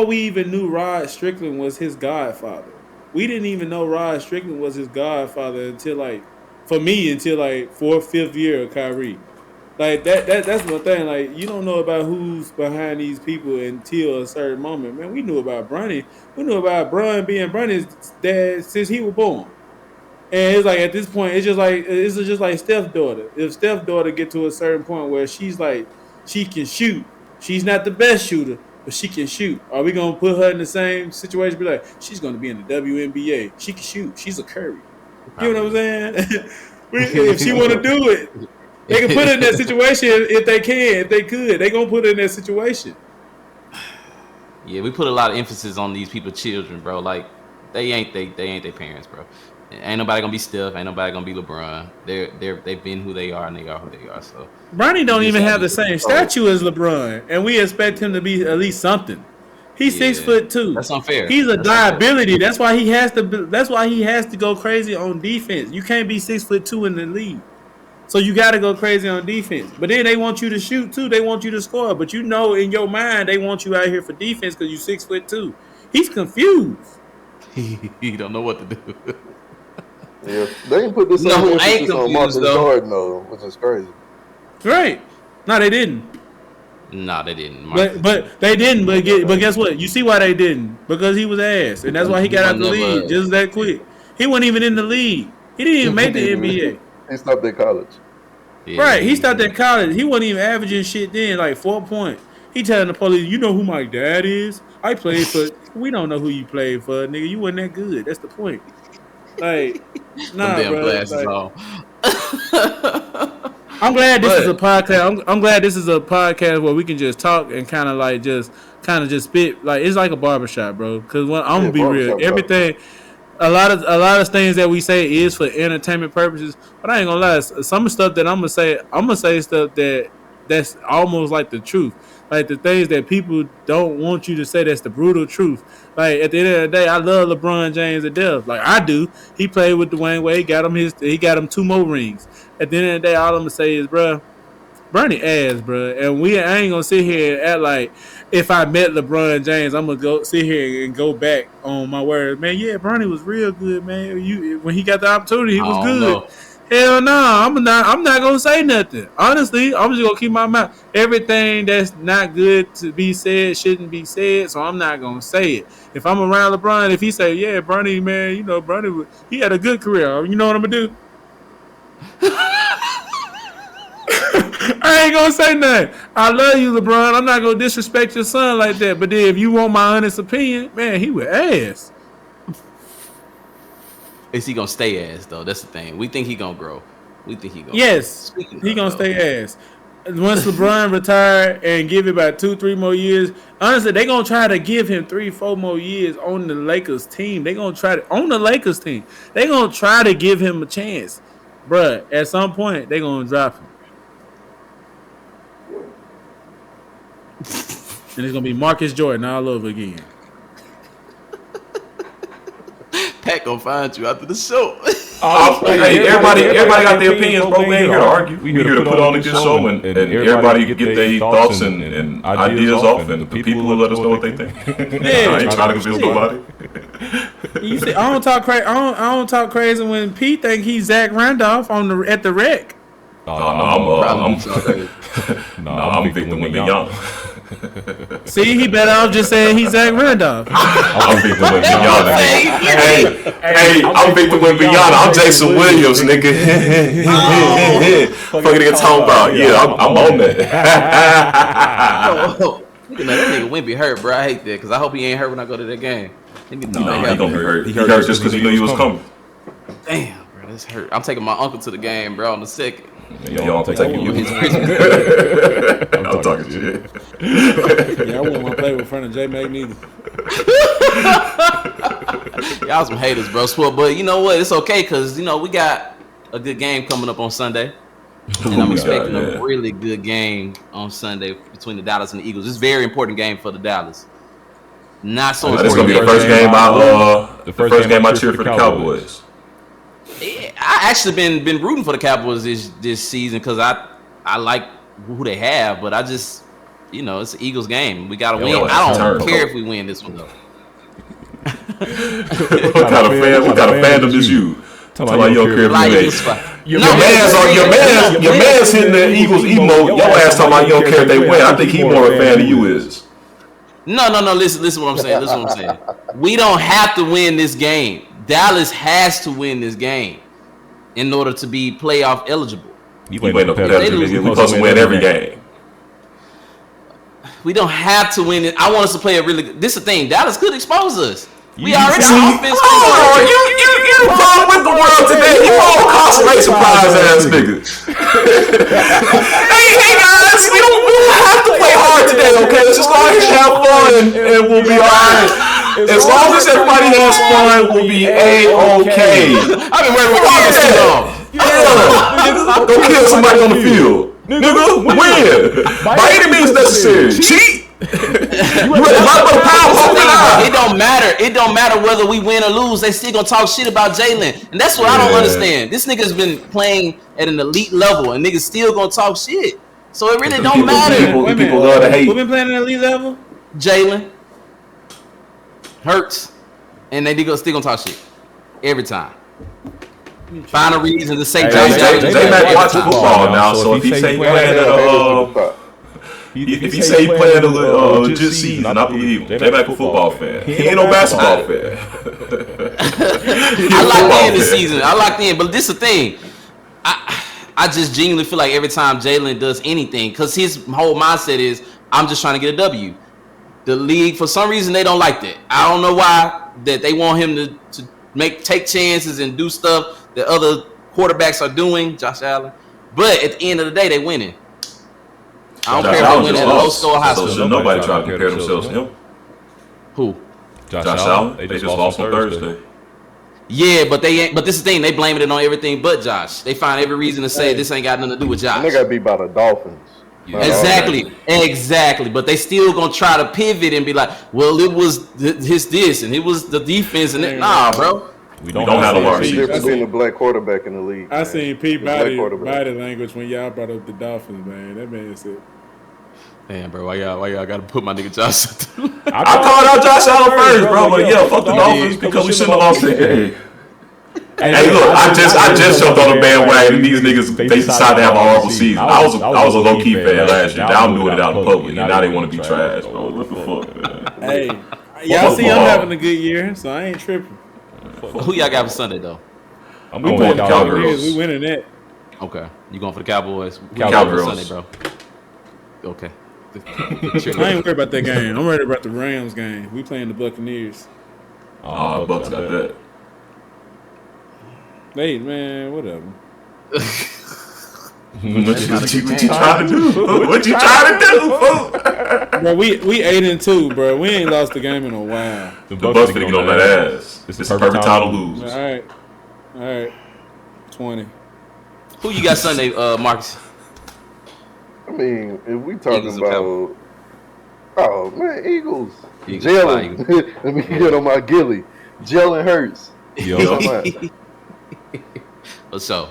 we even knew Rod Strickland was his godfather. We didn't even know Rod Strickland was his godfather until like 4th, 5th year of Kyrie. Like that's my thing. Like you don't know about who's behind these people until a certain moment. Man, we knew about Bronny. We knew about Bron being Bronny's dad since he was born. And it's like at this point, it's just like Steph's daughter. If Steph's daughter get to a certain point where she's like she can shoot, she's not the best shooter, but she can shoot. Are we gonna put her in the same situation? Be like, she's gonna be in the WNBA. She can shoot. She's a Curry. You know what I'm saying? If she want to do it, they can put her in that situation if they can. If they could, they gonna put her in that situation. Yeah, we put a lot of emphasis on these people's children, bro. Like they ain't their parents, bro. Ain't nobody gonna be Steph. Ain't nobody gonna be LeBron. They've been who they are, and they are who they are. So Bronny don't even have the same stature as LeBron, and we expect him to be at least something. He's 6'2". That's unfair. He's a liability. That's why he has to. That's why he has to go crazy on defense. You can't be 6'2" in the league, so you got to go crazy on defense. But then they want you to shoot too. They want you to score, but you know in your mind they want you out here for defense because you 6'2". He's confused. He don't know what to do. Yeah, they didn't put this emphasis on Marcus Jordan though, which is crazy. Right? No, they didn't. No, they didn't. But they didn't. But guess what? You see why they didn't? Because he was ass, and that's why he got out the league just that quick. He wasn't even in the league. He didn't even make the NBA. He stopped at college. Yeah. Right? He stopped at college. He wasn't even averaging shit then, like 4 points. He telling the police, "You know who my dad is? I played for." We don't know who you played for, nigga. You wasn't that good. That's the point. Like, nah, bro. I'm glad this is a podcast. I'm glad this is a podcast where we can just talk and kind of just spit. Like it's like a barbershop, bro. Because I'm gonna be real, everything, a lot of things that we say is for entertainment purposes. But I ain't gonna lie, some stuff that I'm gonna say stuff that's almost like the truth. Like the things that people don't want you to say, that's the brutal truth. Like at the end of the day, I love LeBron James to death. Like I do. He played with Dwayne Wade, he got him 2 more rings. At the end of the day, all I'm gonna say is, bro, Bronny ass, bro. And I ain't gonna sit here and act like if I met LeBron James, I'm gonna go sit here and go back on my word, man. Yeah, Bronny was real good, man. When he got the opportunity, he was good. Know. Hell no, I'm not gonna say nothing. Honestly, I'm just gonna keep my mouth. Everything that's not good to be said shouldn't be said, so I'm not gonna say it. If I'm around LeBron, if he say, yeah, Bronny, man, you know, Bronny, he had a good career. You know what I'm gonna do? I ain't gonna say nothing. I love you, LeBron. I'm not gonna disrespect your son like that. But then if you want my honest opinion, man, he was ass. Is he gonna stay ass though? That's the thing. We think he gonna grow. We think he gonna. Yes, he gonna stay ass. Once LeBron retire and give it about 2-3 more years, honestly, they gonna try to give him 3-4 more years on the Lakers team. They gonna try to on the Lakers team. They gonna try to give him a chance, bruh. At some point, they gonna drop him, and it's gonna be Marcus Jordan all over again. Pat gonna find you after the show. Hey, everybody got their opinions, bro. We ain't here to argue. We here to put on a good show, and everybody get their thoughts and ideas off, and the people will let us know what they think. Yeah, I ain't trying to convince nobody. You see, I don't talk crazy. I don't talk crazy when Pete think he's Zach Randolph at the wreck. I'm Victor Wembanyama. See, he better off just saying he's Zach Randolph. I'm Victor Wembanyama. Hey, I'm Victor Wembanyama. I'm Jason Williams, nigga. Fucking nigga talking about. Yeah, I'm on that. That nigga Wemby hurt, bro. I hate that because I hope he ain't hurt when I go to that game. He gonna be hurt. He hurt just because he knew he was coming. Damn, bro, that's hurt. I'm taking my uncle to the game, bro, on the 2nd. Y'all taking you. I'm talking shit. Yeah, I wouldn't want to play with front of J Mac neither. Y'all some haters, bro. But you know what? It's okay because you know we got a good game coming up on Sunday, and I'm expecting a really good game on Sunday between the Dallas and the Eagles. It's a very important game for the Dallas. Not so. It's gonna be the first game I cheer for the Cowboys. I actually been rooting for the Cowboys this season because I like who they have, but I just it's an Eagles game. We gotta win. I don't care if we win this one though. What kind of fandom is you? Talking about you don't care if you win. Your man's hitting the Eagles emote. Your ass talking about you don't care if they win. I think he more a fan than you is. No. Listen what I'm saying. We don't have to win this game. Dallas has to win this game in order to be playoff eligible. You ain't no competitor. We're supposed to win every game. We don't have to win it. I want us to play a really good. This is the thing. Dallas could expose us. We already got offense. You fall with the world today. You all incarcerate surprise ass niggas. hey guys, we don't have to play hard today, okay? Let's just go ahead and have fun and we'll be alright. As long as everybody has fun, we'll be A-okay. I've been working with kids too long. Yeah. Go kill somebody on the field. Nigga, win. By any means necessary. Cheat. It don't matter. It don't matter whether we win or lose. They still gonna talk shit about Jalen, and that's what I don't understand. This nigga's been playing at an elite level, and niggas still gonna talk shit. So it really don't matter. People love to hate. Who been playing at an elite level? Jalen, Hurts, and they still gonna talk shit every time. Find a reason to say J-Mac watching football now, so if he say he playing if he say he playing a legit season, I believe him. J-Mac a football fan. He ain't no basketball fan. I locked in this season. I locked in, but this is the thing. I just genuinely feel like every time Jalen does anything, because his whole mindset is, I'm just trying to get a W. The league, for some reason, they don't like that. I don't know why, that they want him to take chances and do stuff that other quarterbacks are doing, Josh Allen. But at the end of the day, they winning. I don't care if they win at low score or high score. So should nobody try to compare themselves to him? Who? Josh Allen. They just lost on Thursday. Yeah, but they ain't. But this is the thing. They blaming it on everything but Josh. They find every reason to say this ain't got nothing to do with Josh. And they got beat by the Dolphins. Exactly. But they still gonna try to pivot and be like, well, it was this and it was the defense and nah, bro. We don't have a large season. I've seen a black quarterback in the league. I seen Pete body language when y'all brought up the Dolphins, man. That man said, "Damn, bro, why y'all gotta put my nigga Josh?" I called out Josh Allen first, bro, but yeah, fuck the Dolphins because we shouldn't have lost the game. Hey, look, I just jumped on the bandwagon and these niggas they decided to have a horrible season. I was a low key fan last year. Now I'm doing it out in public, and now they want to be trash, bro. What the fuck, man? Hey, y'all see I'm having a good year, so I ain't tripping. Who y'all got for Sunday though? I'm going with the Cowgirls. We winning that. Okay, you going for the Cowboys? Cowgirls Sunday, bro. Okay. I ain't worried about that game. I'm worried about the Rams game. We playing the Buccaneers. Oh, Bucks got that. Hey, man, whatever. What you trying to do? What you trying to do, fool? Bro, we 8-2, bro. We ain't lost the game in a while. The Bucks finna get on that ass. It's the perfect time to lose. All right. 20. Who you got Sunday, Marcus? I mean, if we talking about, oh man, Eagles. Jalen. Let me get on my Gilly. Jalen Hurts. So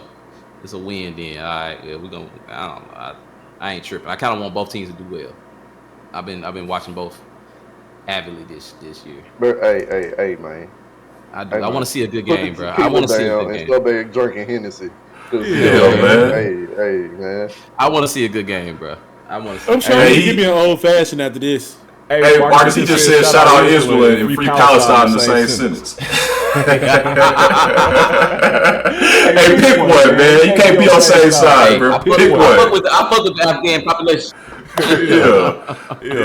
it's a win then. All right, yeah, we gonna. I don't know. I ain't tripping. I kind of want both teams to do well. I've been watching both avidly this year. But hey, man. I want to see a good game, bro. I want to see a good game. And stop back drinking Hennessy. Man. Hey, man. I want to see a good game, bro. I'm sure he give me an old fashioned after this. Hey, Marcus, he just said shout out Israel and free Palestine in the same sentence. Hey, pick one, man. You can't be on the same side, bro. Pick one. I fuck with the Afghan population. Yeah.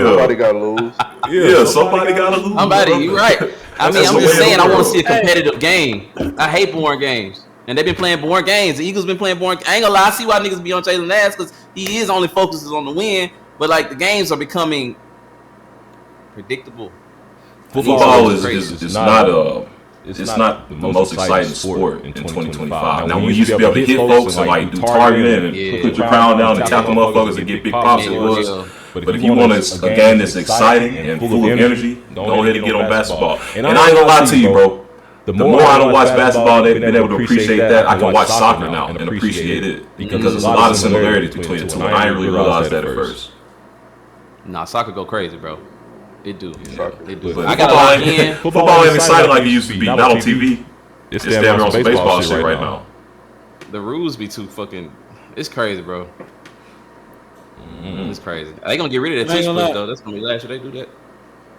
Somebody gotta lose. Yeah, somebody gotta lose. Somebody, you right. I mean, I'm just saying, I want to see a competitive game. I hate boring games. And they've been playing boring games. The Eagles been playing boring. I ain't gonna lie, I see why niggas be on Jalen ass because he is only focuses on the win. But like the games are becoming predictable. Football is not it's not the most exciting sport in 2025. Now we used to be able to hit folks and like do targeting and put your crown down and tackle motherfuckers and get big pops. It was. But if you want a game that's exciting and full of energy, go ahead and get on basketball. And I ain't gonna lie to you, bro. The more I don't watch basketball, they've been able to appreciate that. I can watch soccer now and appreciate it because there's a lot of similarities between the two. And I didn't really realize that at first. Nah, soccer go crazy, bro. It do. They do. I got to lock in. Football ain't exciting like it used to be. Not on TV. It's damn on some baseball shit right now. The rules be too fucking. It's crazy, bro. It's crazy. They gonna get rid of that tush push though. That's gonna be last year they do that.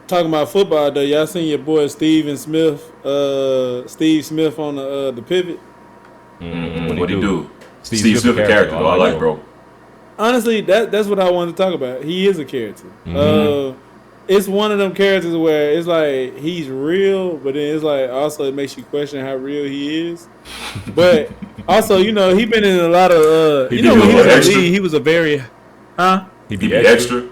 Talking about football though, y'all seen your boy Steve Smith on the pivot? What he do? Steve Smith a character though. I like, bro. Honestly, that's what I wanted to talk about. He is a character. It's one of them characters where it's like he's real, but then it's like also it makes you question how real he is. But also, he been in a lot of when he was in the league, he was a very He be extra.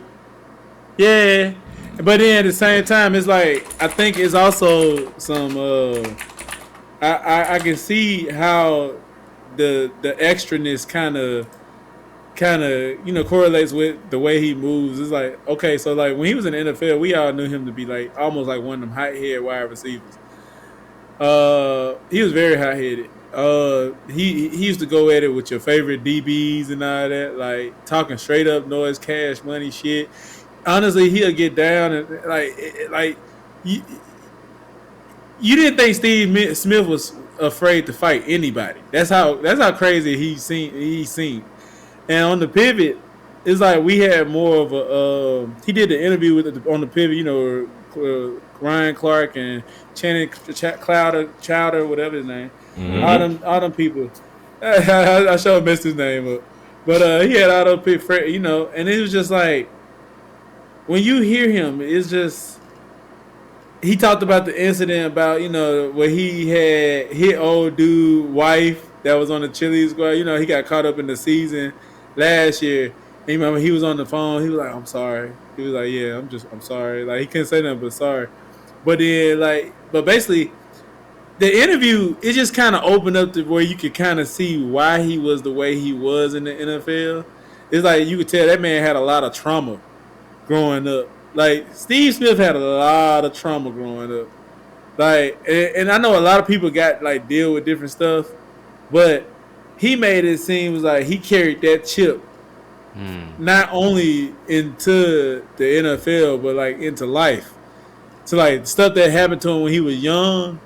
Yeah. But then at the same time, it's like I think it's also some I can see how the extraness kind of correlates with the way he moves. It's like, okay, so like when he was in the NFL, we all knew him to be like almost like one of them hot-headed wide receivers. He was very hot-headed. He used to go at it with your favorite DBs and all that, like talking straight up noise, cash money shit. Honestly, he'll get down and like you didn't think Steve Smith was afraid to fight anybody. That's how crazy he seemed. And on the pivot, it's like we had more of a. He did the interview on the pivot, Ryan Clark and Channing Chowder, whatever his name. All them people. I sure messed his name up, but he had all those people, and it was just like when you hear him, it's just. He talked about the incident about where he had hit old dude wife that was on the cheerleading squad. He got caught up in the season last year. And you remember he was on the phone. He was like, "I'm sorry." He was like, "Yeah, I'm sorry." Like he couldn't say nothing but sorry. But then but basically, the interview it just kind of opened up to where you could kind of see why he was the way he was in the NFL. It's like you could tell that man had a lot of trauma growing up. Like Steve Smith had a lot of trauma growing up. Like, and I know a lot of people got like deal with different stuff, but he made it seem like he carried that chip not only into the NFL but like into life. So like stuff that happened to him when he was young,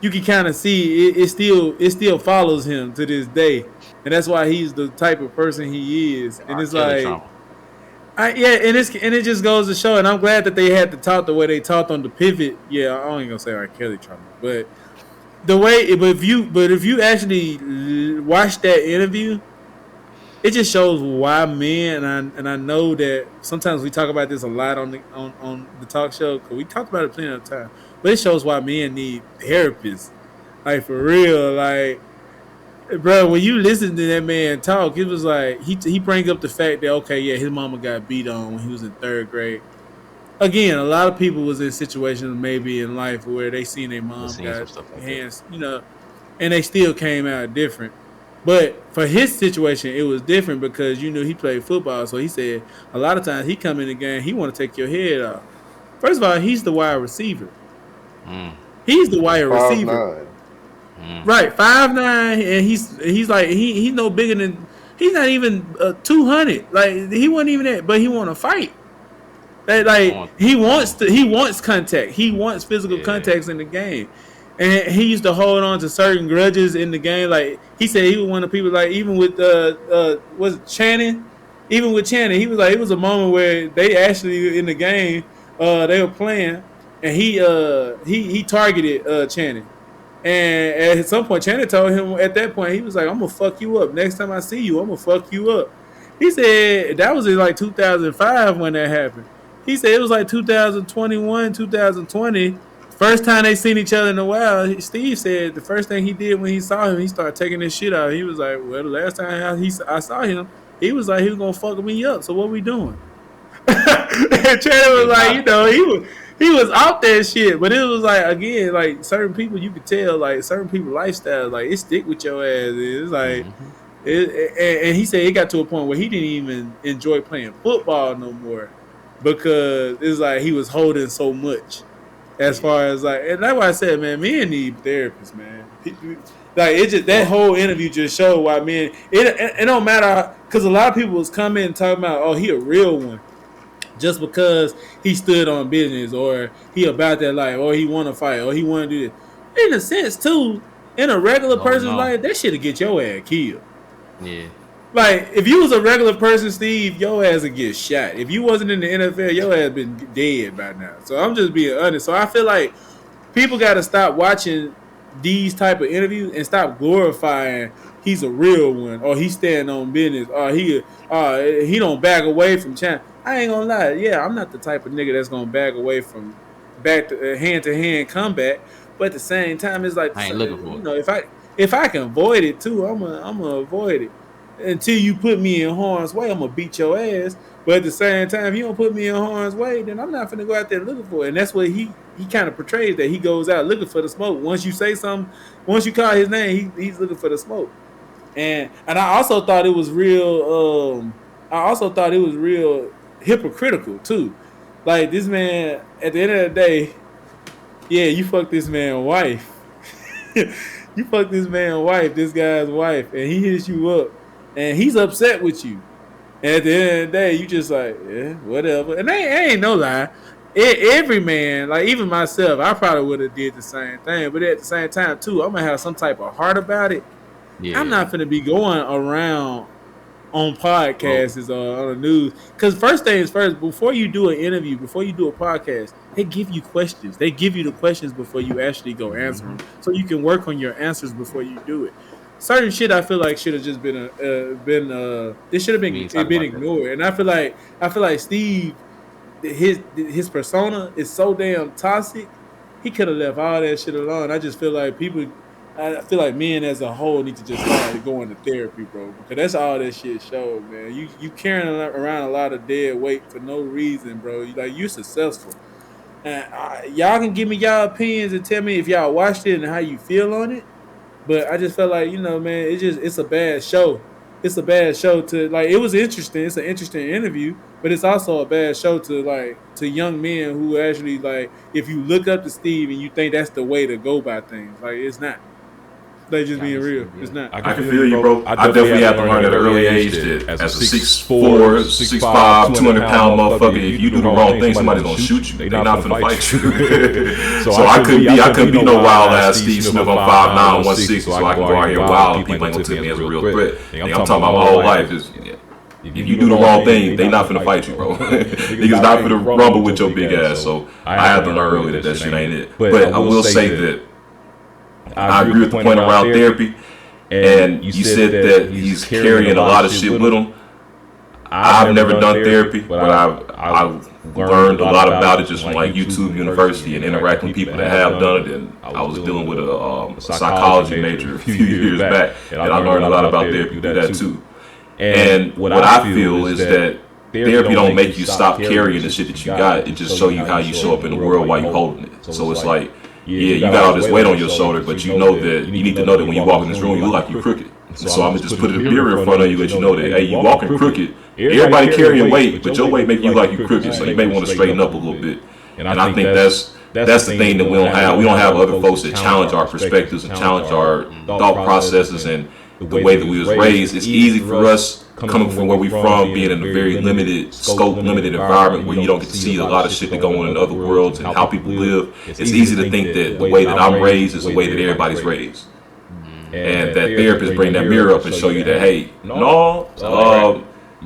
you can kind of see it still follows him to this day, and that's why he's the type of person he is. And it's like. Trauma. And it just goes to show, and I'm glad that they had to talk the way they talked on the pivot. Yeah, I ain't gonna say R. Kelly trauma, but the way. But if you actually watch that interview, it just shows why men. And I know that sometimes we talk about this a lot on the talk show because we talked about it plenty of time. But it shows why men need therapists, like for real, like. Bro, when you listen to that man talk, it was like he bring up the fact that his mama got beat on when he was in 3rd grade. Again, a lot of people was in situations maybe in life where they seen their mom got hands, and they still came out different. But for his situation, it was different because he played football. So he said a lot of times he come in the game, he want to take your head off. First of all, he's the wide receiver. He's the wide receiver. Right, 5'9", and he's like he's no bigger than he's not even 200. Like he wasn't even that, but he want to fight. Like he wants contact. He wants physical contacts in the game, and he used to hold on to certain grudges in the game. Like he said, he was one of the people. Like even with was it Channing? Even with Channing, he was like it was a moment where they actually in the game they were playing, and he targeted Channing. And at some point, Channing told him at that point, he was like, "I'm gonna fuck you up. Next time I see you, I'm gonna fuck you up." He said that was in like 2005 when that happened. He said it was like 2021, 2020. First time they seen each other in a while. Steve said the first thing he did when he saw him, he started taking his shit out. He was like, "Well, the last time I saw him, he was like he was gonna fuck me up. So what we doing?" And Channing was like, he was out that shit, but it was like again, like certain people you could tell, like certain people lifestyles, like it stick with your ass. It's like, and he said it got to a point where he didn't even enjoy playing football no more because it's like he was holding so much. As far as like, and that's why I said, man, men need therapists, man. Like it just that whole interview just showed why men. It don't matter because a lot of people was coming and talking about, oh, he a real one. Just because he stood on business or he about that life or he want to fight or he want to do this. In a sense, too, In a regular person's life, that shit'll get your ass killed. Yeah. Like, if you was a regular person, Steve, your ass would get shot. If you wasn't in the NFL, your ass been dead by now. So I'm just being honest. So I feel like people got to stop watching these type of interviews and stop glorifying he's a real one, or he stand on business, or he don't back away from China. I ain't gonna lie. Yeah, I'm not the type of nigga that's gonna back away from hand-to-hand combat. But at the same time, it's like, I ain't looking for it. You know, if I can avoid it too, I'm gonna avoid it. Until you put me in harm's way, I'm gonna beat your ass. But at the same time, if you don't put me in harm's way, then I'm not gonna go out there looking for it. And that's what he kind of portrays, that he goes out looking for the smoke. Once you say something, once you call his name, he's looking for the smoke. And I also thought it was real. Hypocritical too. Like, this man, at the end of the day, yeah, you fucked this man's wife. You fucked this man's wife, this guy's wife, and he hits you up, and he's upset with you. And at the end of the day, you just like, yeah, whatever. And ain't no lie. Every man, like even myself, I probably would have did the same thing. But at the same time, too, I'm gonna have some type of heart about it. Yeah. I'm not gonna be going around on podcasts or on the news. Because first things first, before you do an interview, before you do a podcast, they give you questions. They give you the questions before you actually go answer them, so you can work on your answers before you do it. Certain shit I feel like should have just been it should have been ignored. And I feel like Steve, his persona is so damn toxic. He could have left all that shit alone. I just feel like I feel like men as a whole need to just start going to therapy, bro. Because that's all that shit shows, man. You carrying around a lot of dead weight for no reason, bro. You're successful. And y'all can give me y'all opinions and tell me if y'all watched it and how you feel on it. But I just felt like, you know, man, it's a bad show. It's a bad show to, like, it was interesting. It's an interesting interview, but it's also a bad show to young men who actually, like, if you look up to Steve and you think that's the way to go by things, like, it's not. They just being real. It's not. I can feel you, bro. I definitely had to learn at an early age that as a 6'4", 6'5", 200-pound motherfucker, if you do the wrong thing, somebody's gonna shoot you. They're not finna fight you. So I couldn't be no wild ass Steve Smith on 5'9", 160, so I can go out here wild and people ain't gonna take me as a real threat. I'm talking about my whole life. If you do the wrong thing, they not finna fight you, bro. Niggas not finna rumble with your big ass. So I had to learn early that shit ain't it. But I will say that I agree with the point around therapy, and you said that he's carrying a lot of shit with him. I've never done therapy, but I've learned a lot about it just from like YouTube University and interacting with people that have done it. And I was dealing with a psychology major a few years back, and I learned a lot about therapy through that too. And what I feel is that therapy don't make you stop carrying the shit that you got. It just show you how you show up in the world while you holding it. So it's like, yeah, you got all this weight on your shoulder, but you know that you need to know that when you walk in this room, you look like you crooked. So I'm gonna just put a mirror in front of you, let you know that, hey, you walking crooked. Everybody carrying weight, but your weight make you like you crooked. So you may want to straighten up a little bit. And I think that's the thing that we don't have. We don't have other folks that challenge our perspectives and challenge our thought processes and the way that we was raised. It's easy for us coming from where we from, being in a very limited scope, limited environment where you don't get to see a lot of shit that go on in other worlds and how people live. It's easy to think that the way that I'm raised is the way that everybody's raised. And that therapists bring that mirror up and show you that, hey, no,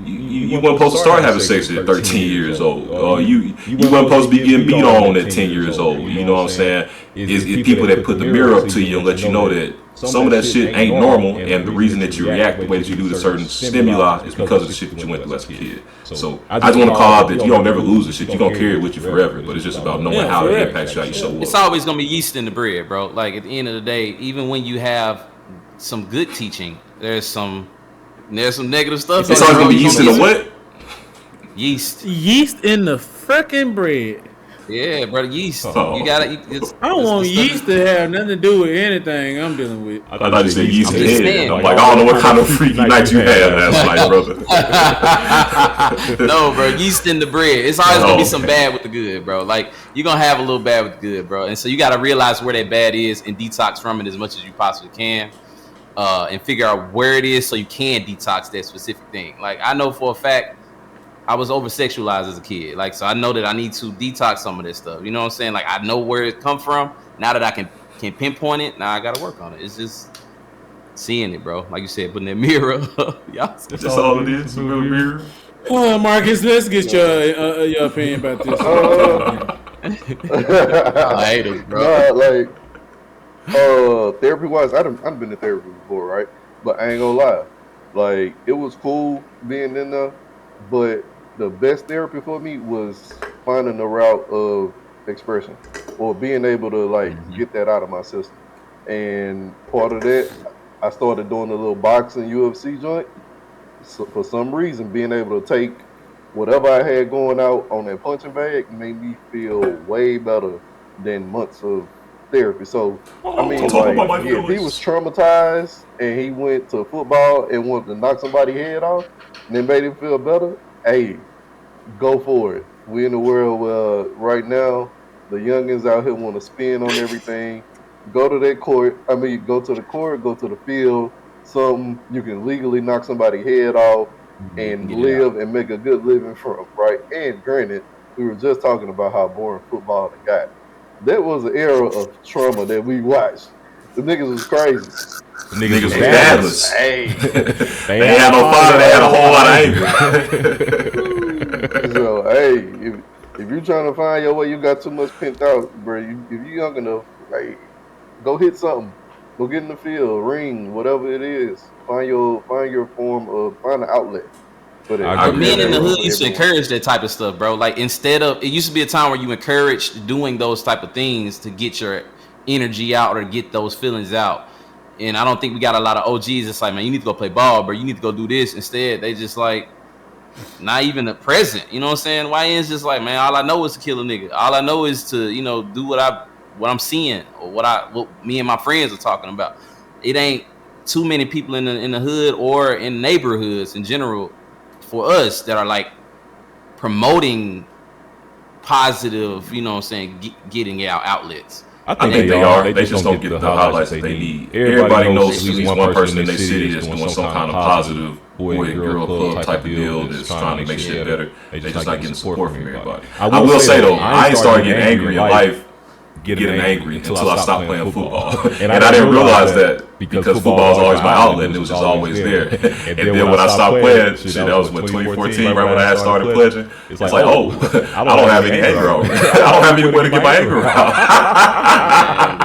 you weren't supposed to start having sex at 13 years old. You weren't supposed to be getting beat on at 10 years old. You know what I'm saying? It's people that put the mirror up to you and let you know that some of that shit ain't normal, and the reason that you react the way that you do to certain stimuli is because of the shit that you went through as a kid. So I just want to call out that you don't never lose the shit. You're going to carry it with you forever, but it's just about knowing how it impacts you, how you show up. It's always going to be yeast in the bread, bro. Like, at the end of the day, even when you have some good teaching, there's some negative stuff. It's always going to be yeast in the what? Yeast in the freaking bread. Yeah, brother, yeast. Oh. You gotta. I don't want yeast to have nothing to do with anything I'm dealing with. I thought you said yeast in the head. I'm like, I don't know what kind of freaky night you had last night, brother. No, bro, yeast in the bread. It's always gonna be some bad with the good, bro. Like, you're gonna have a little bad with the good, bro. And so you gotta realize where that bad is and detox from it as much as you possibly can, and figure out where it is so you can detox that specific thing. Like, I know for a fact, I was over-sexualized as a kid. Like, so I know that I need to detox some of this stuff. You know what I'm saying? Like, I know where it come from. Now that I can can't pinpoint it. Nah, I gotta work on it. It's just seeing it, bro. Like you said, putting that mirror up. That's all it is. Mirror. Marcus, let's get your opinion about this. I hate it, bro. Nah, therapy wise, I've been to therapy before, right? But I ain't gonna lie, like it was cool being in there, but the best therapy for me was finding a route of expression or being able to get that out of my system. And part of that, I started doing a little boxing UFC joint. So for some reason, being able to take whatever I had going out on that punching bag made me feel way better than months of therapy. So I mean, if he was traumatized and he went to football and wanted to knock somebody's head off and it made him feel better, hey, go for it. We in a world where right now the youngins out here want to spin on everything. Go to that court. I mean, go to the court, go to the field. Something you can legally knock somebody's head off and live and make a good living from, right? And granted, we were just talking about how boring football got. That was an era of trauma that we watched. The niggas was crazy. The niggas was badless. Hey. They had no fun. They had a whole lot of anger. So, hey, if you're trying to find your way, you got too much pent out, bro. If you're young enough, like, go hit something. Go get in the field, ring, whatever it is. Find your form of, find an outlet. Men in the hood used to encourage that type of stuff, bro. Like instead of, it used to be a time where you encouraged doing those type of things to get your energy out or get those feelings out. And I don't think we got a lot of OGs. It's like, man, you need to go play ball, bro. You need to go do this. Instead, they just like, not even the present. You know what I'm saying? YN's just like, man, all I know is to kill a nigga. All I know is to, you know, do what I'm seeing or what me and my friends are talking about. It ain't too many people in the hood or in neighborhoods in general for us that are like promoting positive, you know what I'm saying, getting out outlets. I think they are. They just don't get the highlights that they need. Everybody knows at least one person in their city that's doing some kind of positive boy girl club type of deal that's trying to make shit better. They just not getting support from everybody. I will say though, I ain't started getting angry in life. Getting angry until I stopped playing football. And I didn't realize that because football was always my outlet and it was just always there. And then when I stopped playing, shit, that was when 2014, right when I had started pledging, it's like, oh, I don't have any anger out. I don't have anywhere to get my anger out.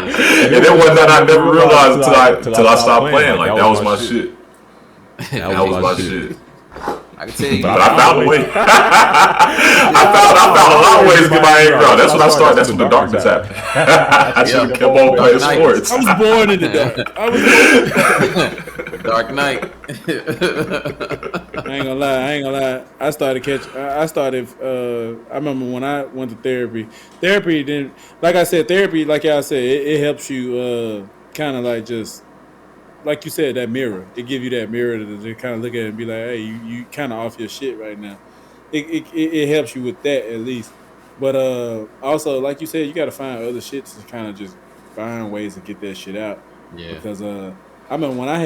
And then one that I never realized until I stopped playing. Like, that was my shit. That was my shit. I can tell you. But I found a way. I found a lot of ways to get my anger out. That's when I started. That's when the darkness happened. I should have kept on playing sports. I was born in the dark. Dark night. I ain't gonna lie. I remember when I went to therapy. Therapy didn't, like I said, like y'all said, it helps you kind of like just, like you said, that mirror. It gives you that mirror to kind of look at it and be like, hey, you kind of off your shit right now. It helps you with that at least. But also, like you said, you got to find other shit to kind of just find ways to get that shit out. Yeah. Because I remember when I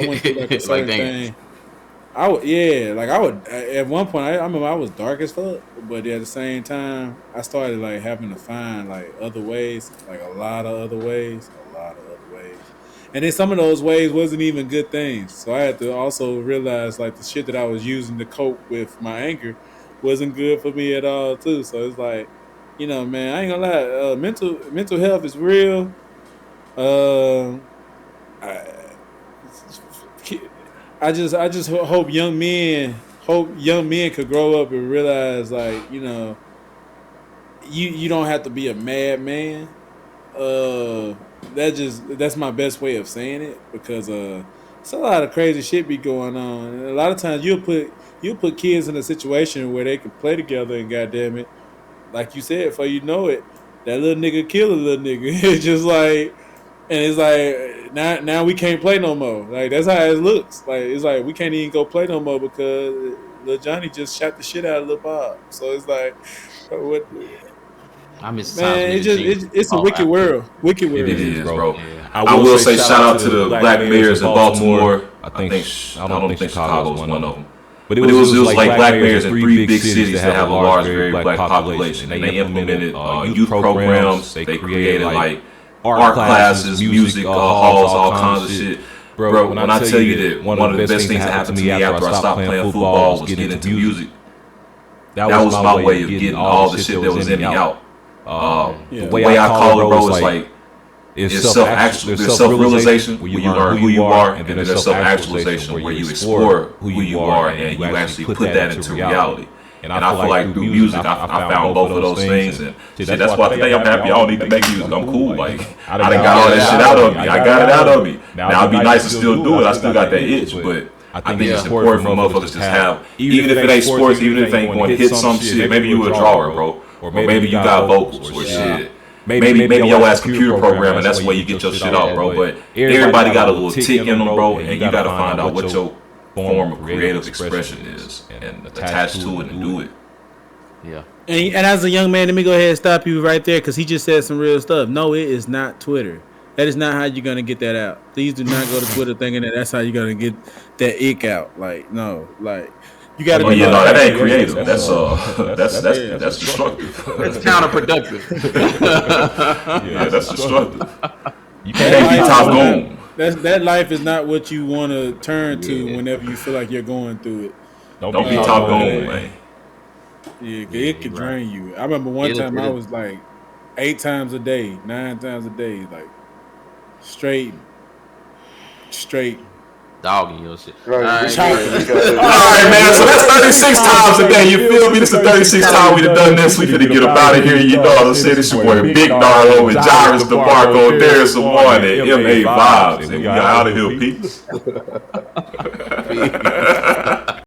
went through like a certain thing. I would at one point I remember I was dark as fuck, but at the same time I started like having to find like other ways, like a lot of other ways. And then some of those ways wasn't even good things. So I had to also realize like the shit that I was using to cope with my anger wasn't good for me at all too. So it's like, you know, man, I ain't gonna lie, mental health is real. I just hope young men could grow up and realize, like, you know, you don't have to be a madman. That's my best way of saying it, because it's a lot of crazy shit be going on. And a lot of times you'll put kids in a situation where they can play together, and goddamn it, like you said, before you know it, that little nigga kill a little nigga. It's just like, and it's like now we can't play no more. Like, that's how it looks. Like, it's like we can't even go play no more because little Johnny just shot the shit out of little Bob. So it's like, what? I miss man, it's a wicked world. Wicked world. It is, bro. Yeah. I will say shout out to the black mayors in Baltimore. I don't think Chicago was one of them. But it was like black mayors in 3 big cities that have a large, very black population. And they implemented youth programs. They created like art classes, music halls, all kinds of shit. Bro, when I tell you that one of the best things that happened to me after I stopped playing football was getting into music. That was my way of getting all the shit that was in me out. The way I call it, bro, is like there's self-realization where you learn who you are, and then there's self-actualization where you explore who you are and you actually put that into reality. And I feel like through music, I found both of those things, and shit, that's why today I'm happy. I don't need to make music. I'm cool. Like I done got all that shit out of me. I got it out of me. Now it'd be nice to still do it. I still got that itch, but I think it's important for motherfuckers to just have, even if it ain't sports, even if it ain't going to hit some shit. Maybe you a drawer, bro, or maybe you got vocals or shit. Maybe your ass computer program, and that's the way you get your shit out, bro. But everybody got a little tick in them, bro, and you got to find out what your form of creative expression is and attach to it and do it. Yeah. And as a young man, let me go ahead and stop you right there because he just said some real stuff. No, it is not Twitter. That is not how you're gonna get that out. Please do not go to Twitter thinking that that's how you're gonna get that ick out. Like no, like you gotta. Oh yeah, no, that ain't creative. That's destructive. That's counterproductive. Yeah, that's destructive. You can't be top gone. That life is not what you want to turn to whenever you feel like you're going through it. Don't be top gone, man. Yeah, it could drain you. I remember one time I was like 8 times a day, 9 times a day, like straight dogging your shit. All right, man. So that's 36 times a day. You feel me? This is the 36th time we done this. We finna get up out of here. You know what I'm saying? This your boy Big Nardo and Jairus DeMarco, Darius One, and MA Vibes. And we out of here, peace.